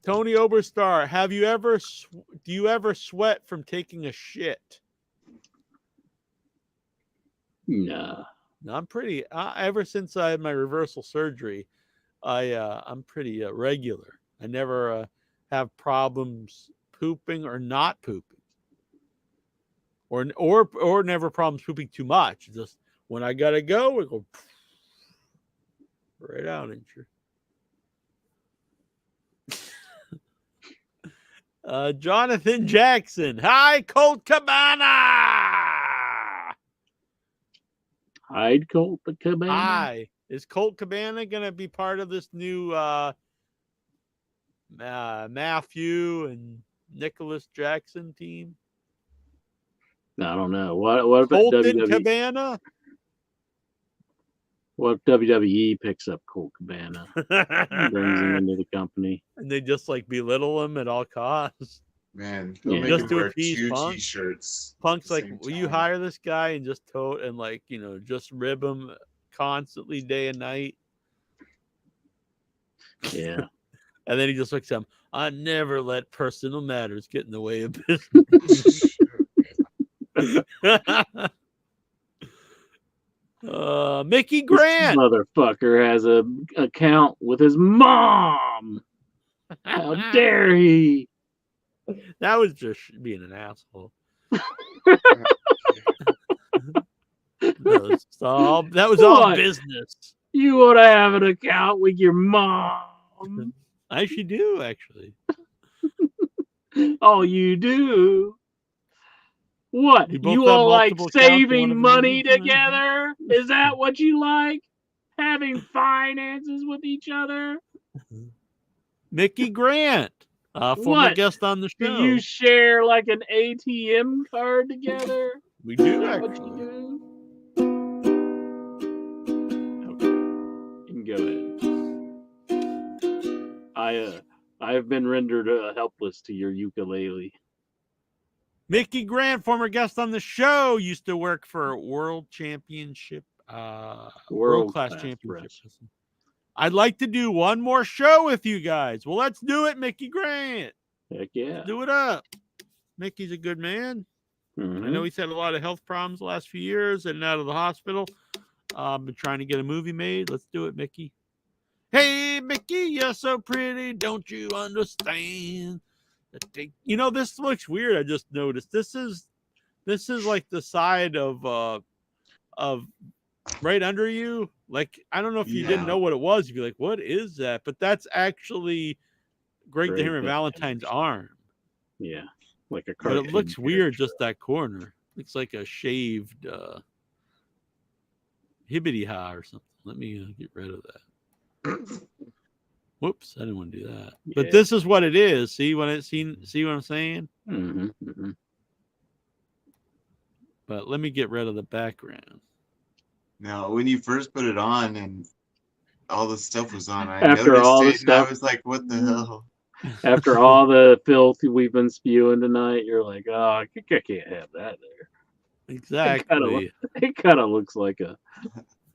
Tony Oberstar, do you ever sweat from taking a shit? Nah. No, I'm pretty. Ever since I had my reversal surgery, I'm pretty regular. I never have problems pooping or not pooping, or never problems pooping too much. Just when I gotta go, we go right out, ain't you? Jonathan Jackson. Hi, Colt Cabana. Hide Colt the Cabana. Hi. Is Colt Cabana going to be part of this new Matthew and Nicholas Jackson team? I don't know. What if Colton WWE, Cabana? What if WWE picks up Colt Cabana, brings him into the company, and they just like belittle him at all costs? Man, Yeah. just Just to wear appease two Punk. T-shirts. Punk's at the like, same will you time. hire this guy and just tote and like, just rib him constantly day and night? Yeah. And then he just looks at him. I never let personal matters get in the way of business. Mickey Grant. This motherfucker has a account with his mom. How dare he? That was just being an asshole. That was all What? business. You want to have an account with your mom? I should do, actually. Oh, you do? What? You both You have all like multiple accounts, one saving of them money is- together? Is that what you like? Having finances with each other? Mickey Grant, former What? guest on the Do show. you share like an ATM card together? We do, Is that what actually. you do? Okay. You can go ahead. I have been rendered helpless to your ukulele. Mickey Grant, former guest on the show, used to work for World Championship, World Class Championship. Wrestling. I'd like to do one more show with you guys. Well, let's do it, Mickey Grant. Heck yeah. Do it up. Mickey's a good man. Mhm. I know he's had a lot of health problems the last few years and out of the hospital. Been trying to get a movie made. Let's do it, Mickey. Hey, Mickey, you're so pretty. Don't you understand? This looks weird. I just noticed this is like the side of right under you. Like, I don't know if you didn't know what it was. You'd be like, what is that? But that's actually Greg the Hammer Valentine's arm. Yeah. Like a But cartoon. it looks weird, just that corner. Looks like a shaved hibbity ha or something. Let me get rid of that. Whoops, I didn't want to do that. But Yeah. this is what it is. See what I'm saying? Mm-hmm, mm-hmm. But let me get rid of the background. No, when you first put it on and all the stuff was on, I After noticed all the it, and stuff- I was like, "What the hell?" After all the filth we've been spewing tonight, you're like, oh, I can't have that there. Exactly. It kind of looks like a.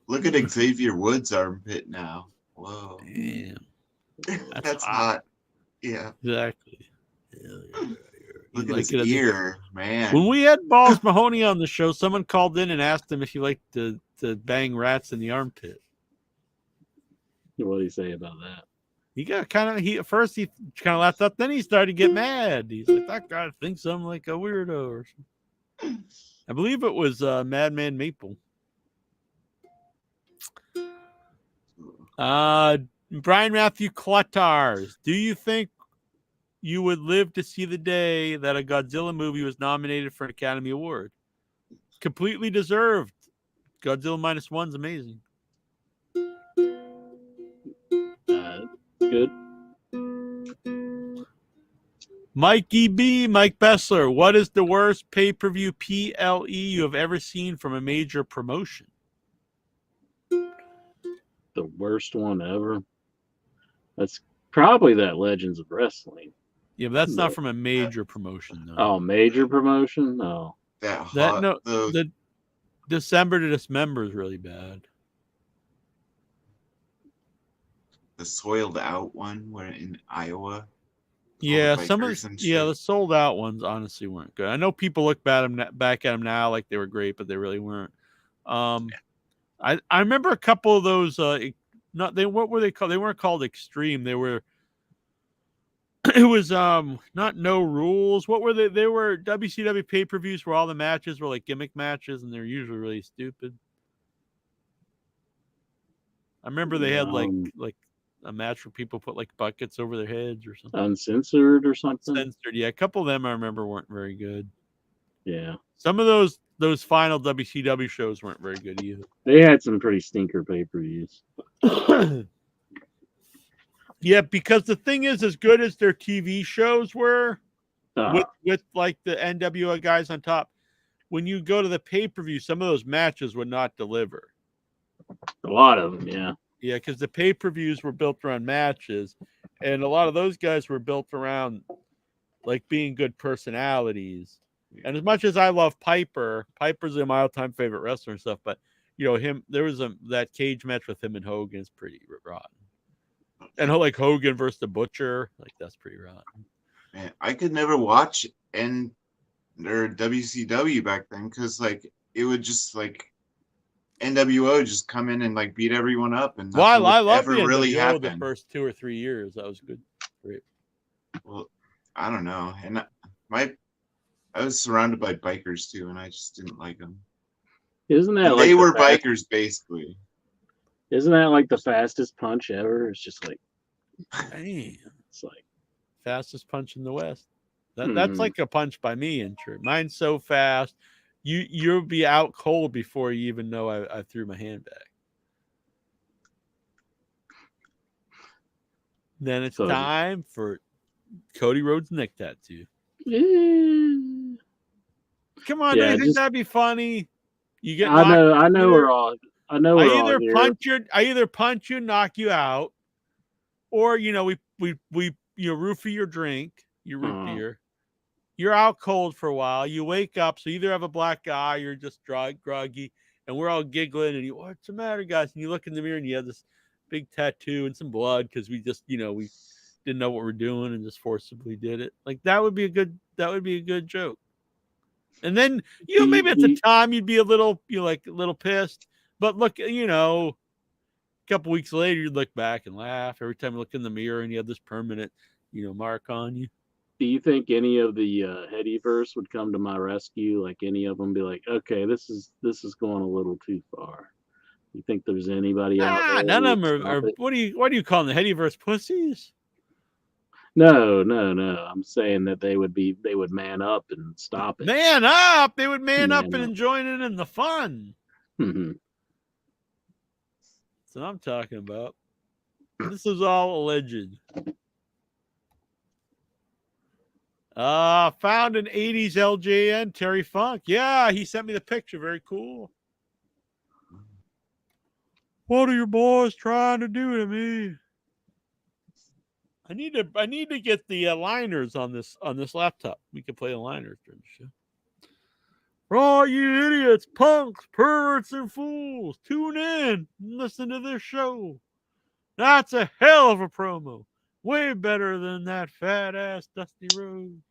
Look at Xavier Woods' armpit now. Whoa, Damn. that's hot. Yeah. Exactly. Look You at like his it as a- ear, man. When we had Balls Mahoney on the show, someone called in and asked him if he liked to bang rats in the armpit. What do you say about that? He got at first he kind of laughed up, then he started to get mad. He's like, that guy thinks I'm like a weirdo or something. I believe it was Madman Maple. Brian Matthew Cluttars, do you think you would live to see the day that a Godzilla movie was nominated for an Academy Award? Completely deserved. Godzilla -1's amazing. Good. Mikey B, Mike Bessler, what is the worst pay-per-view PLE you have ever seen from a major promotion? The worst one ever. That's probably that Legends of Wrestling. Yeah, but that's not from a major promotion, though. Oh, major promotion? No. The December to Dismember is really bad. The soiled out one where in Iowa. Yeah, the some of bikers and the sold out ones honestly weren't good. I know people look back at them now like they were great, but they really weren't. I remember a couple of those. What were they called? They weren't called Extreme. They were. It was not No Rules. What were they? They were WCW pay-per-views where all the matches were like gimmick matches, and they're usually really stupid. I remember they had like a match where people put like buckets over their heads or something. Uncensored or something. Uncensored, yeah. A couple of them I remember weren't very good. Yeah. Some of those final WCW shows weren't very good either. They had some pretty stinker pay-per-views. Yeah, because the thing is, as good as their TV shows were, with like the NWA guys on top, when you go to the pay-per-view, some of those matches would not deliver. A lot of them, yeah. Yeah, because the pay-per-views were built around matches, and a lot of those guys were built around like being good personalities. And as much as I love Piper, Piper's my all-time favorite wrestler and stuff, but you know there was that cage match with him and Hogan is pretty rotten. And like Hogan versus the Butcher, like that's pretty rotten. Man, I could never watch WCW back then because like it would just like NWO just come in and like beat everyone up, and I love ever the really NWO happened. the first 2 or 3 years. That was good. Great. Well, I don't know, and I was surrounded by bikers too, and I just didn't like them. Isn't that they were bikers basically? Isn't that like the fastest punch ever? It's just like, damn. It's like fastest punch in the West. That's like a punch by me, and true. Mine's so fast, you'll be out cold before you even know I threw my hand back. Then it's time for Cody Rhodes' neck tattoo. Come on, do you think that'd be funny? You get. I know we're all. I know we're all here. I either punch you, knock you out, or we roofie your drink, your root beer. You're out cold for a while. You wake up, so you either have a black eye, or you're just groggy, and we're all giggling. And what's the matter, guys? And you look in the mirror, and you have this big tattoo and some blood because we just, we didn't know what we're doing and just forcibly did it. Like that would be a good joke. And then maybe at the time you'd be a little pissed, but look, a couple weeks later you'd look back and laugh every time you look in the mirror and you have this permanent, mark on you. Do you think any of the Headyverse would come to my rescue? Like any of them be like, okay, this is going a little too far. You think there's anybody out there? None of them are what do you call them? The Headyverse pussies? No. I'm saying that they would man up and stop it. Man up! They would man up and join in the fun. Mm-hmm. That's what I'm talking about. This is all alleged. Found an 80s LJN, Terry Funk. Yeah, he sent me the picture. Very cool. What are your boys trying to do to me? I need to get the liners on this laptop. We can play the liners during the show. For all you idiots, punks, perverts, and fools, tune in and listen to this show. That's a hell of a promo. Way better than that fat ass Dusty Rhodes.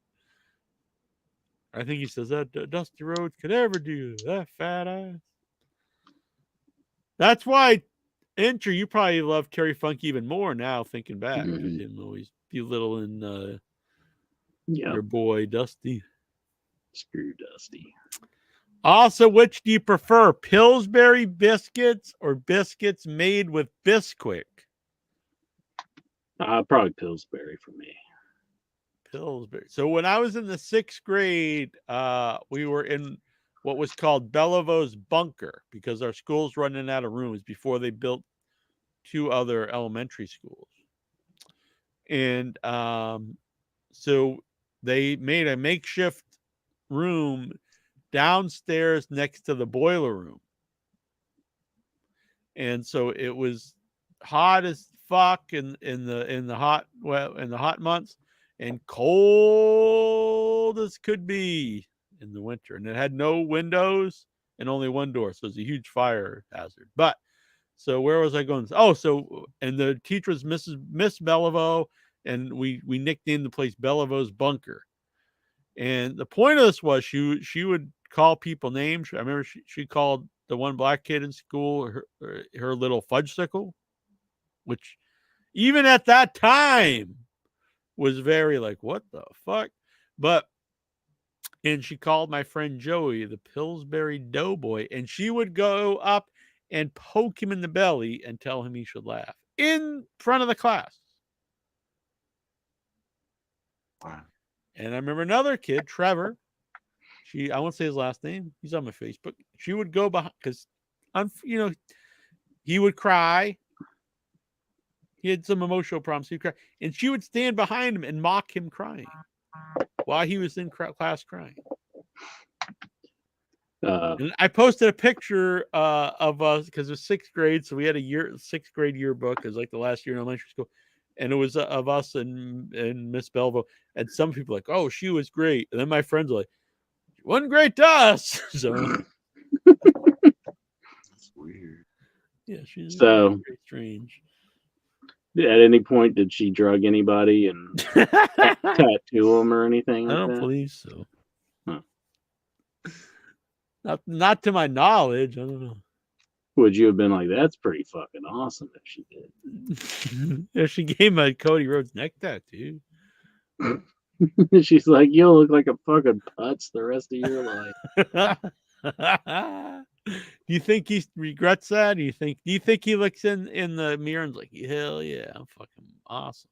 I think he says that Dusty Rhodes could ever do that fat ass. That's why, Enter, you probably love Terry Funk even more now, thinking back. Mhm. Him always belittling Yeah, your boy Dusty. screw Dusty. Also, which do you prefer, Pillsbury biscuits or biscuits made with Bisquick? Probably Pillsbury for me. Pillsbury. So when I was in the 6th grade, we were in what was called Bellevaux's bunker because our school's running out of rooms before they built 2 other elementary schools. And so they made a makeshift room downstairs next to the boiler room. And so it was hot as fuck in the hot months and cold as could be in the winter. And it had no windows and only one door. So it was a huge fire hazard. But so where was I going? Oh, so and the teacher was Miss Bellevaux, and we nicknamed the place Bellevaux's bunker. And the point of this was she would call people names. I remember she called the one black kid in school her little fudgesicle, which even at that time was very like, what the fuck? And she called my friend Joey the Pillsbury Doughboy, and she would go up and poke him in the belly and tell him he should laugh in front of the class. Wow. And I remember another kid, Trevor. I won't say his last name. He's on my Facebook. She would go behind because, he would cry. He had some emotional problems. He'd cry, and she would stand behind him and mock him crying while he was in class crying. And I posted a picture of us because it was 6th grade, so we had a 6th grade yearbook. It was like the last year in elementary school, and it was of us and Miss Bellevaux. And some people like, "Oh, she was great," and then my friends were like, "She wasn't great to us." So That's weird. yeah, she's So- very strange. At any point, did she drug anybody and tattoo them or anything? I Like don't that? believe so. Huh. Not to my knowledge. I don't know. Would you have been like, "That's pretty fucking awesome" if she did? If she gave my Cody Rhodes neck tattoo. She's like, "You'll look like a fucking putz the rest of your life." Do you think he regrets that? Do you think he looks in the mirror and's like, hell yeah, I'm fucking awesome?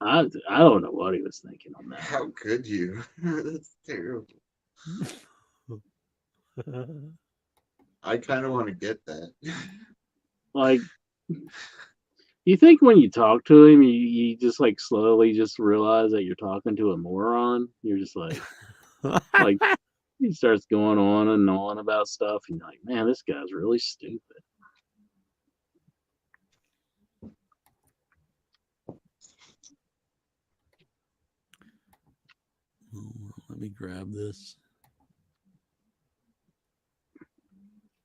I don't know what he was thinking on that. How could you? That's terrible. I kind of want to get that. Like, you think when you talk to him, you just like slowly just realize that you're talking to a moron. You're just like he starts going on and on about stuff, and you're like, man, this guy's really stupid. Let me grab this.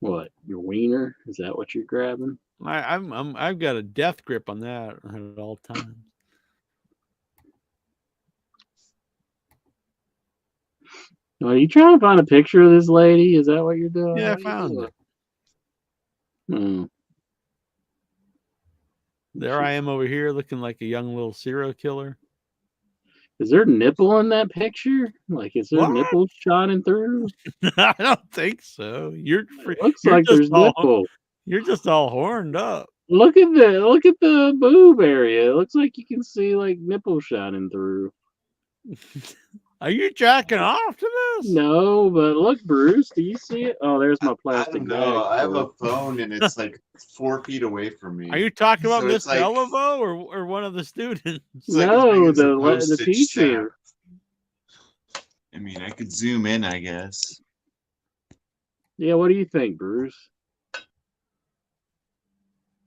What, your wiener? Is that what you're grabbing? I've got a death grip on that at all times. Are you trying to find a picture of this lady? Is that what you're doing? Yeah, I What are you found doing? it. Hmm. There I am over here looking like a young little serial killer. Is there a nipple in that picture? Like, is there What? nipple shining through? I don't think so. It looks like there's nipple. You're just all horned up. Look at the boob area. It looks like you can see like nipple shining through. Are you jacking off to this? No, but look, Bruce, do you see it? Oh, there's my I plastic don't know. bag. I have a phone and it's like 4 feet away from me. Are you talking about So Miss it's like- Bellevaux or one of the students? It's like as No, big as a the postage teacher. stamp. I mean, I could zoom in, I guess. Yeah, what do you think, Bruce? Is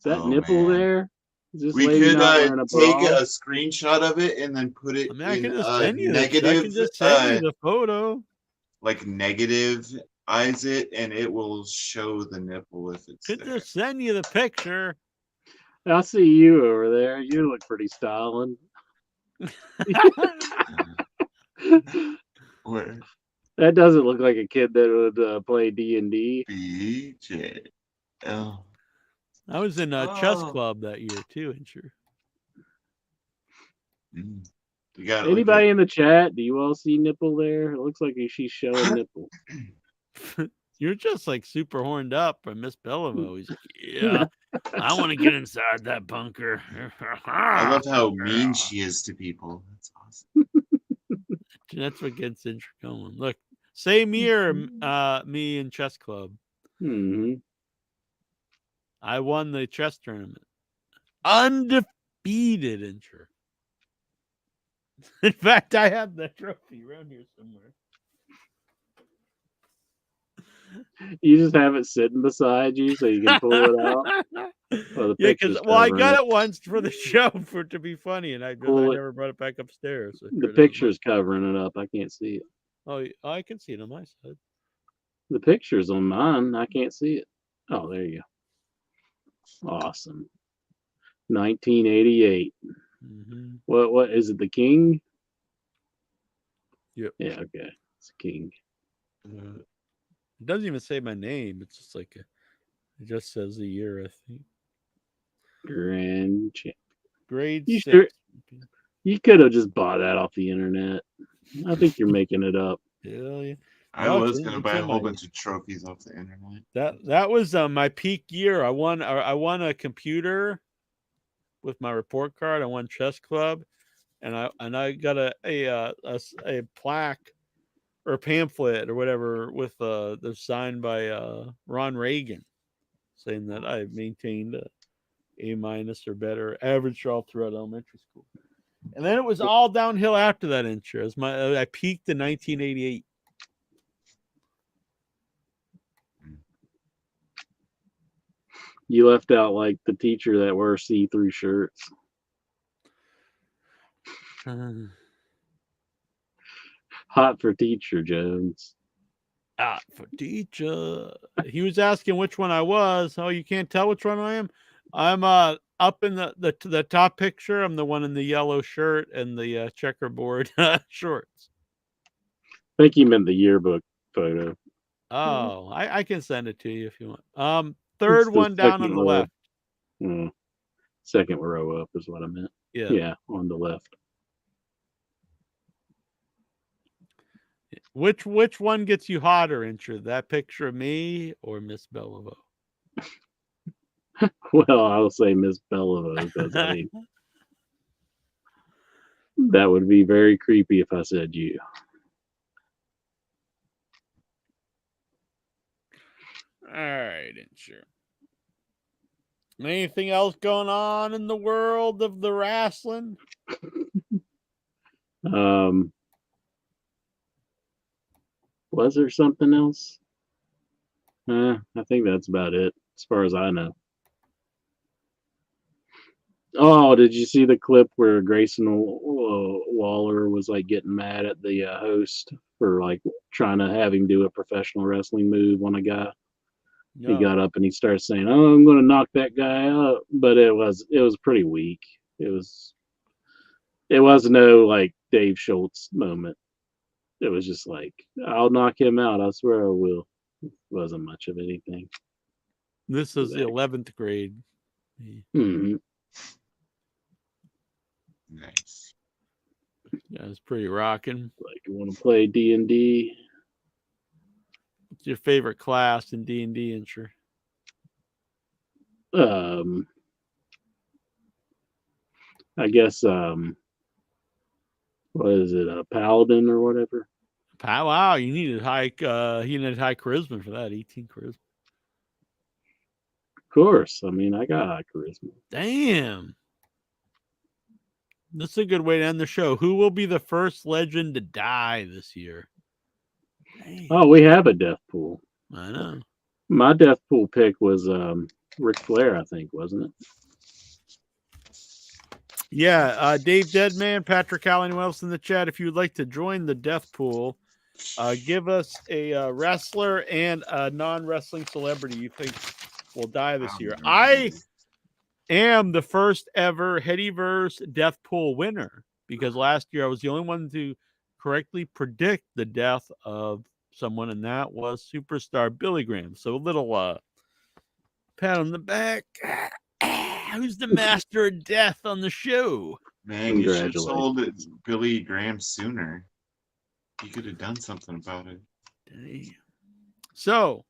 that Oh, nipple man. there? Is this We lady could not wearing a take bra? a screenshot of it and then put it I mean, I in can just send you I can negative, just send you the photo. like negative eyes it, and it will show the nipple if it's Could there. just send you the picture. I see you over there. You look pretty styling. Where? That doesn't look like a kid that would play D&D. BJ. Oh. I was in a chess Oh. club that year too, and sure. You got Anybody in the chat? Do you all see nipple there? It looks like she's showing nipple. You're just like super horned up from Miss Beliveau. He's like, yeah, I want to get inside that bunker. I love how mean she is to people. That's awesome. That's what gets intro going. Look, same year, me in chess club. Mm-hmm. I won the chess tournament. Undefeated intro. In fact, I have the trophy around here somewhere. You just have it sitting beside you so you can pull it out. Well, Yeah, because I got it once for the show for it to be funny, and I never brought it back upstairs. The picture's covering it up. I can't see it. Oh, I can see it on my side. The picture's on mine. I can't see it. Oh, there you go. Awesome. 1988. Mm-hmm. What is it? The King? Yep. Yeah. Okay. It's a King. It doesn't even say my name. It's just like it just says the year, I think. Grand champ. Grade You 6. sure? You could have just bought that off the internet. I think you're making it up. Hell yeah. I was gonna buy a whole bunch of trophies off the internet. That was my peak year. I won a computer with my report card. I won chess club, and I got a plaque or pamphlet or whatever with the signed by Ron Reagan, saying that I maintained A- or better average all throughout elementary school. And then it was all downhill after that intro. I peaked in 1988. You left out like the teacher that wears see-through shirts. Hot for teacher, Jones. Hot for teacher. He was asking which one I was. Oh, you can't tell which one I am? I'm up in the top picture. I'm the one in the yellow shirt and the checkerboard shorts. I think he meant the yearbook photo. Oh, I can send it to you if you want. Third one down on the left. Second row up is what I meant. Yeah, on the left. Which one gets you hotter, Incher? That picture of me or Miss Beliveau? Well, I'll say Miss Beliveau because that would be very creepy if I said you. All right, Incher. Anything else going on in the world of the wrestling? Was there something else? I think that's about it, as far as I know. Oh, did you see the clip where Grayson Waller was like getting mad at the host for like trying to have him do a professional wrestling move on a guy? No. He got up and he started saying, "Oh, I'm going to knock that guy out," but it was pretty weak. It was no like Dave Schultz moment. It was just like, "I'll knock him out. I swear I will." It wasn't much of anything. This is the 11th grade. Mm-hmm. Nice. Yeah, it's pretty rocking. Like, you want to play D&D? What's your favorite class in D&D, Incher? I guess what is it, a paladin or whatever? Wow, you needed high charisma for that, 18 charisma. Of course. I mean, I got high charisma. Damn. This is a good way to end the show. Who will be the first legend to die this year? Damn. Oh, we have a death pool. I know. My death pool pick was Ric Flair, I think, wasn't it? Yeah, Dave Deadman, Patrick Hall, anyone else in the chat, if you would like to join the death pool, give us a wrestler and a non-wrestling celebrity you think will die this year. I am the first ever Headyverse death pool winner because last year I was the only one to correctly predict the death of someone, and that was superstar Billy Graham. So a little pat on the back. Who's the master of death on the show? Man, you should have told Billy Graham sooner. He could have done something about it. Damn. So,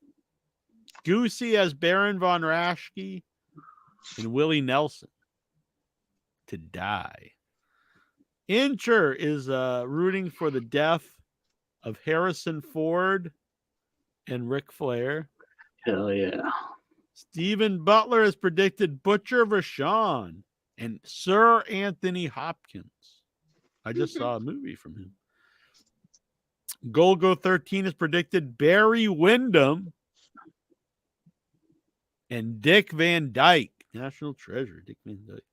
Goosey as Baron von Raschke and Willie Nelson to die. Incher is rooting for the death of Harrison Ford and Ric Flair. Hell yeah. Stephen Butler has predicted Butcher Vachon and Sir Anthony Hopkins. I just saw a movie from him. Golgo 13 has predicted Barry Windham and Dick Van Dyke. National treasure, Dick Van Dyke.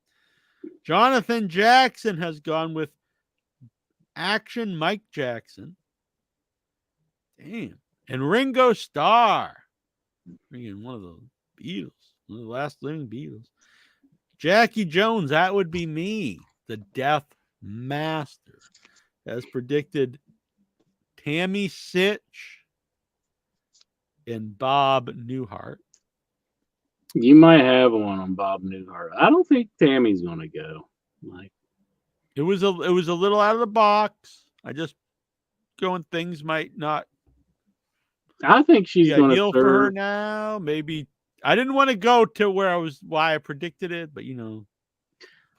Jonathan Jackson has gone with Action Mike Jackson. Damn. And Ringo Starr. Bringing one of the Beatles. One of the last living Beatles. Jackie Jones, that would be me. The Death Master. Has predicted Tammy Sitch and Bob Newhart. You might have one on Bob Newhart. I don't think Tammy's gonna go. Like it was a little out of the box. I just going things might not. I think she's be gonna ideal for her serve. now. Maybe I didn't want to go to why I predicted it, but you know.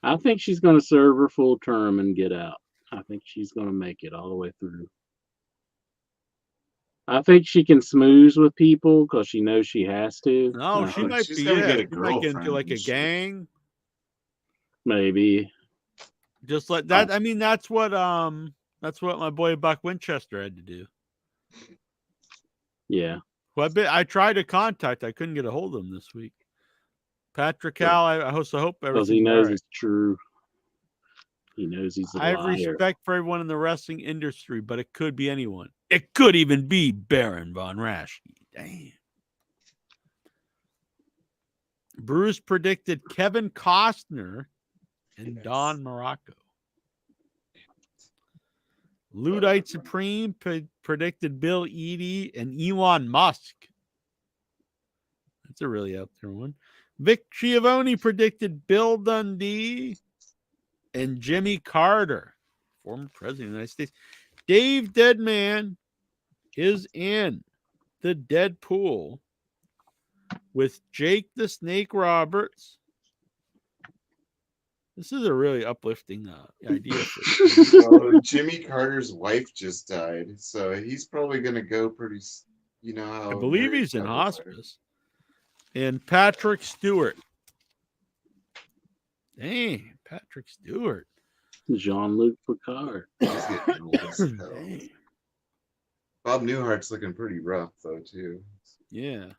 I think she's gonna serve her full term and get out. I think she's gonna make it all the way through. I think she can smooze with people because she knows she has to. No, she might she's be gonna get a it. She might get into girlfriend. like a gang. Maybe. Just like that. I mean, that's what my boy Buck Winchester had to do. Yeah. Well, I tried to contact. I couldn't get a hold of him this week. Patrick Howell, I also hope Because he everything's knows all right. it's true. He knows he's a I have liar. respect for everyone in the wrestling industry, but it could be anyone. It could even be Baron von Raschke. Damn. Bruce predicted Kevin Costner and Don Morocco. Luddite Supreme predicted Bill Eadie and Elon Musk. That's a really out there one. Vic Schiavone predicted Bill Dundee and Jimmy Carter, former president of the United States. Dave Deadman is in the Deadpool with Jake the Snake Roberts. This is a really uplifting idea. Well, Jimmy Carter's wife just died, so he's probably going to go pretty. You know how I believe married he's in couples are. hospice. And Patrick Stewart. Dang, Patrick Stewart. Jean-Luc Picard. He's getting old as hell. Bob Newhart's looking pretty rough though too. Yeah.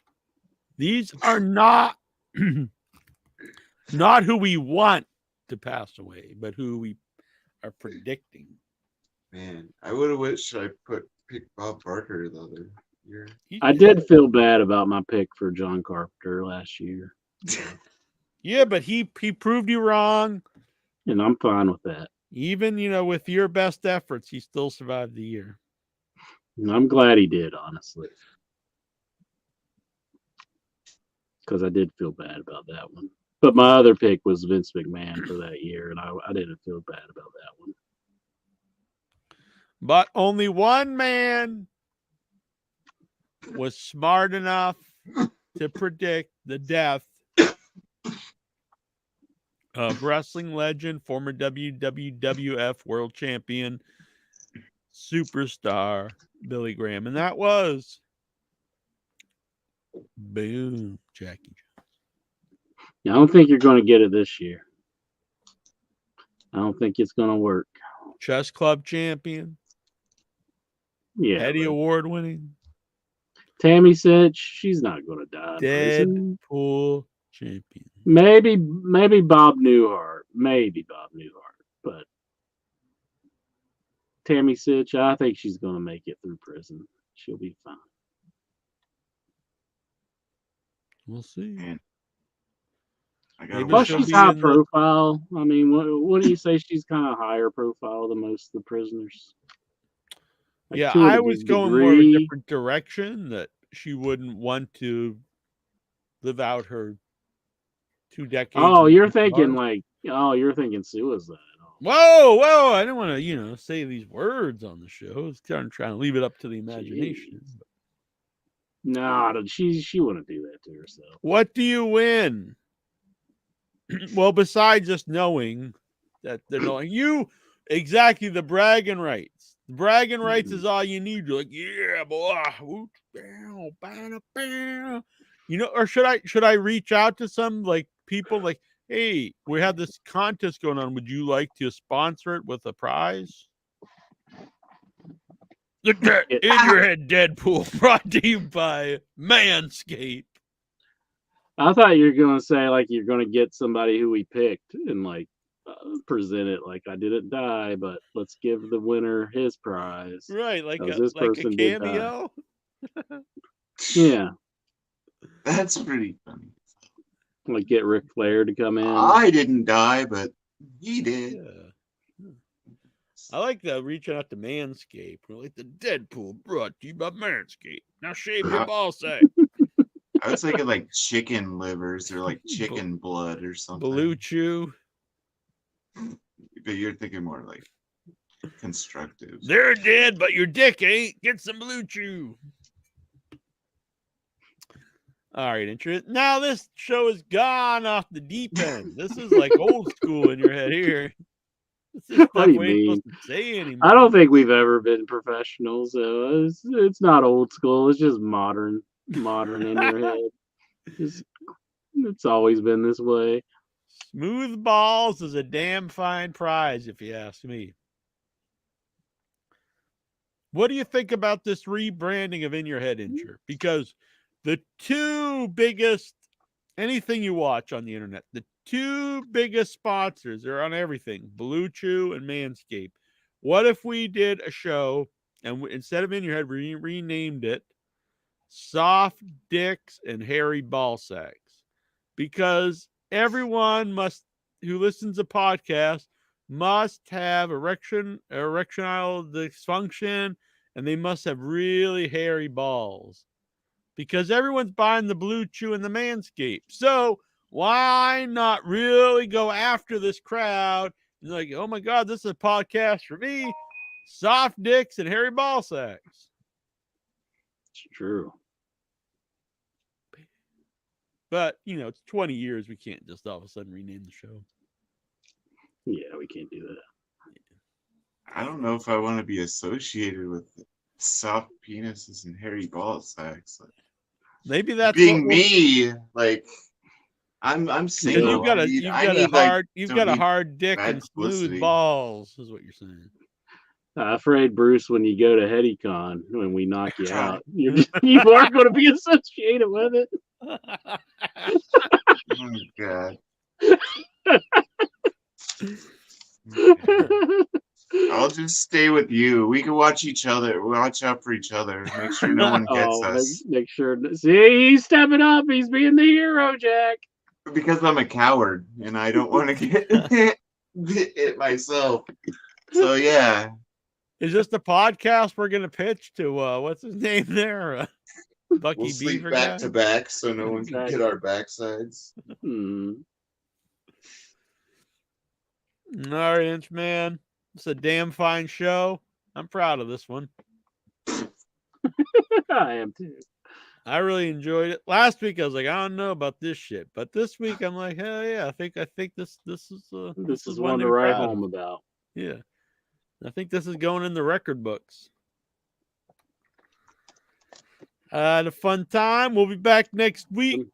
These are not not who we want to pass away, but who we are predicting. Man, I would have wished I picked Bob Barker the other year. I did feel bad about my pick for John Carpenter last year. Yeah, but he proved you wrong. And I'm fine with that. Even, with your best efforts, he still survived the year. And I'm glad he did, honestly. Because I did feel bad about that one. But my other pick was Vince McMahon for that year, and I didn't feel bad about that one. But only one man was smart enough to predict the death of wrestling legend, former WWF World Champion, superstar Billy Graham. And that was boom, Jackie Jones. I don't think you're going to get it this year. I don't think it's going to work. Chess Club champion. Yeah. Eddie Award winning. Tammy said she's not going to die. Deadpool champion. Maybe Bob Newhart. But Tammy Sitch, I think she's going to make it through prison. She'll be fine. We'll see. Man. Plus, she's high profile. I mean, what do you say? She's kind of higher profile than most of the prisoners. Like, Yeah, to a I was going more of a degree. different direction, that she wouldn't want to live out her 2 decades. Oh, in you're the thinking bars. you're thinking suicide. Whoa! I didn't want to, say these words on the show. I was trying to leave it up to the imagination. No, she wouldn't do that to herself. What do you win? Well, besides just knowing that they're knowing you, exactly, the bragging rights. The bragging rights is all you need. You're like, yeah, boy. Whoop, bow, bow, bow. Or should I reach out to some like people like, hey, we have this contest going on. Would you like to sponsor it with a prize? Look at that In Your Head Deadpool, brought to you by Manscaped. I thought you were gonna say like you're gonna get somebody who we picked and like present it like I didn't die, but let's give the winner his prize. Right, like this a person did die. cameo. Yeah, That's pretty funny. like get Ric Flair to come in. I didn't die, but he did. Yeah. I like the reaching out to Manscaped. We're like the Deadpool brought to you by Manscaped. Now shave your ball sack. I was thinking like chicken livers or like chicken blood or something. Blue Chew. But you're thinking more like constructive. They're dead, but your dick ain't. Get some Blue Chew. All right, interest. Now this show has gone off the deep end. This is like old school in your head here. This is What stuff do you we ain't mean? supposed to say anymore. I don't think we've ever been professional, so it's not old school. It's just modern in your head. It's always been this way. Smooth balls is a damn fine prize, if you ask me. What do you think about this rebranding of In Your Head Incher? Because the two biggest, anything you watch on the internet, the two biggest sponsors are on everything, Blue Chew and Manscaped. What if we did a show and instead of In Your Head, we renamed it Soft Dicks and Hairy Ball Sacks? Because everyone who listens to podcasts must have erectile dysfunction, and they must have really hairy balls. Because everyone's buying the Blue Chew and the Manscaped. So why not really go after this crowd? And like, oh my God, this is a podcast for me. Soft dicks and hairy ball sacks. It's true. But, it's 20 years. We can't just all of a sudden rename the show. Yeah, we can't do that. I don't know if I want to be associated with soft penises and hairy ball sacks. Maybe that's being me. Like I'm single. You've got a hard dick and smooth publicity. balls, is what you're saying. Afraid, Bruce, when you go to HeadyCon, when we knock you out, you are going to be associated with it. Oh God. I'll just stay with you. We can watch each other. Watch out for each other. Make sure no one gets us. Make sure. See, he's stepping up. He's being the hero, Jack. Because I'm a coward and I don't want to get it myself. So yeah. Is this the podcast we're gonna pitch to? What's his name there? Bucky We'll sleep Beaver back guy? to back so no one can get our backsides. All right, Inchman. It's a damn fine show. I'm proud of this one. I am too. I really enjoyed it. Last week I was like, I don't know about this shit, but this week I'm like, hell yeah! I think this is one to write home about. Yeah, I think this is going in the record books. Had a fun time. We'll be back next week.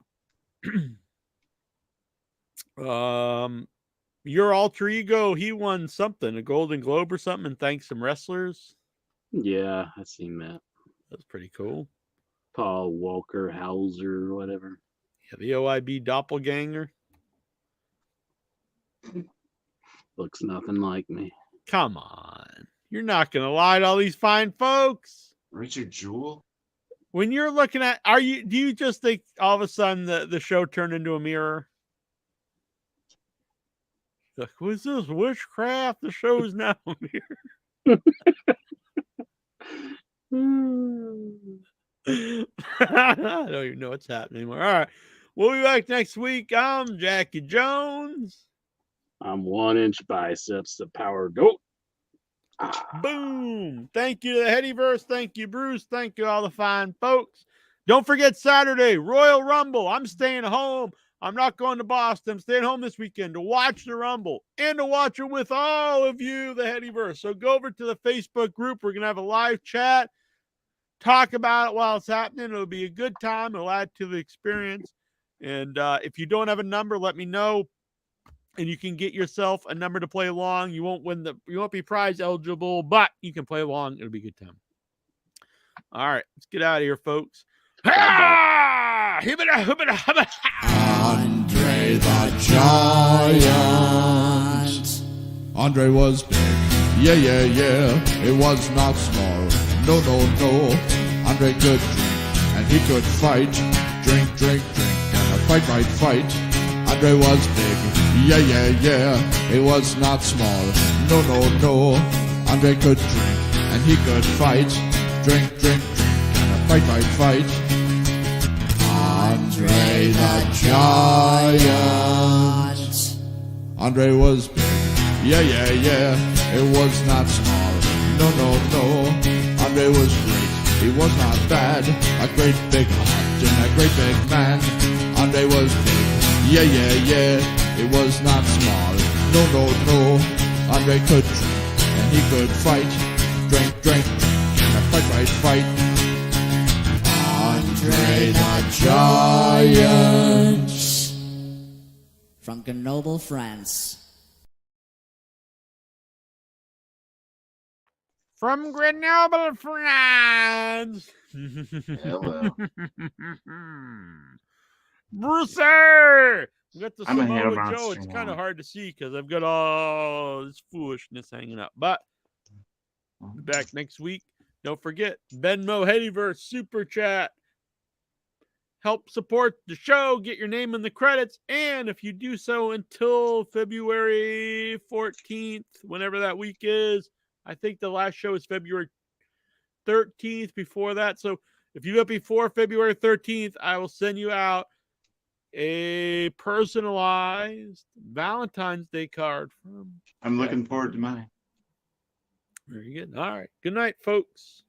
Your alter ego, he won something, a Golden Globe or something, and thanked some wrestlers. Yeah, I've seen that. That's pretty cool. Paul Walker Hauser or whatever. Yeah, the OIB doppelganger. Looks nothing like me. Come on. You're not going to lie to all these fine folks. Richard Jewell? When you're looking at, do you just think all of a sudden the show turned into a mirror? Like, what's this witchcraft? The show's now a mirror. I don't even know what's happening anymore. All right. We'll be back next week. I'm Jackie Jones. I'm 1 inch biceps, the power goat. Boom. Thank you to the Headyverse. Thank you, Bruce. Thank you, all the fine folks. Don't forget Saturday, Royal Rumble. I'm staying home. I'm not going to Boston. I'm staying home this weekend to watch the Rumble and to watch it with all of you, the Headyverse. So go over to the Facebook group. We're going to have a live chat. Talk about it while it's happening. It'll be a good time. It'll add to the experience. And if you don't have a number, let me know. And you can get yourself a number to play along. You won't be prize eligible, but you can play along. It'll be a good time. All right, let's get out of here, folks. Andre the Giant. Andre was big. Yeah, yeah, yeah. It was not small. No, no, no. Andre could drink and he could fight. Drink, drink, drink. And a fight, fight, fight. Andre was big. Yeah, yeah, yeah. It was not small. No, no, no. Andre could drink and he could fight. Drink, drink, drink. And a fight, fight, fight. Andre the Giant. Andre was big. Yeah, yeah, yeah. It was not small. No, no, no. Andre was great. He was not bad. A great big heart and a great big man. Andre was big. Yeah, yeah, yeah. It was not small. No, no, no. Andre could drink and he could fight. Drink, drink, drink. And a fight, fight, fight. Andre the Giant. From Grenoble, France. From Grenoble, France. Hello. Brucer! We got the I'm a Samoa Hellbound Joe. It's stream kind of on. hard to see because I've got all this foolishness hanging up. But be back next week. Don't forget, Venmo Headyverse Super Chat. Help support the show. Get your name in the credits. And if you do so until February 14th, whenever that week is, I think the last show is February 13th before that. So if you do it before February 13th, I will send you out a personalized Valentine's Day card from. I'm looking forward to mine. Very good. All right. Good night, folks.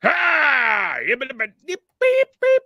Ha! Beep, beep, beep.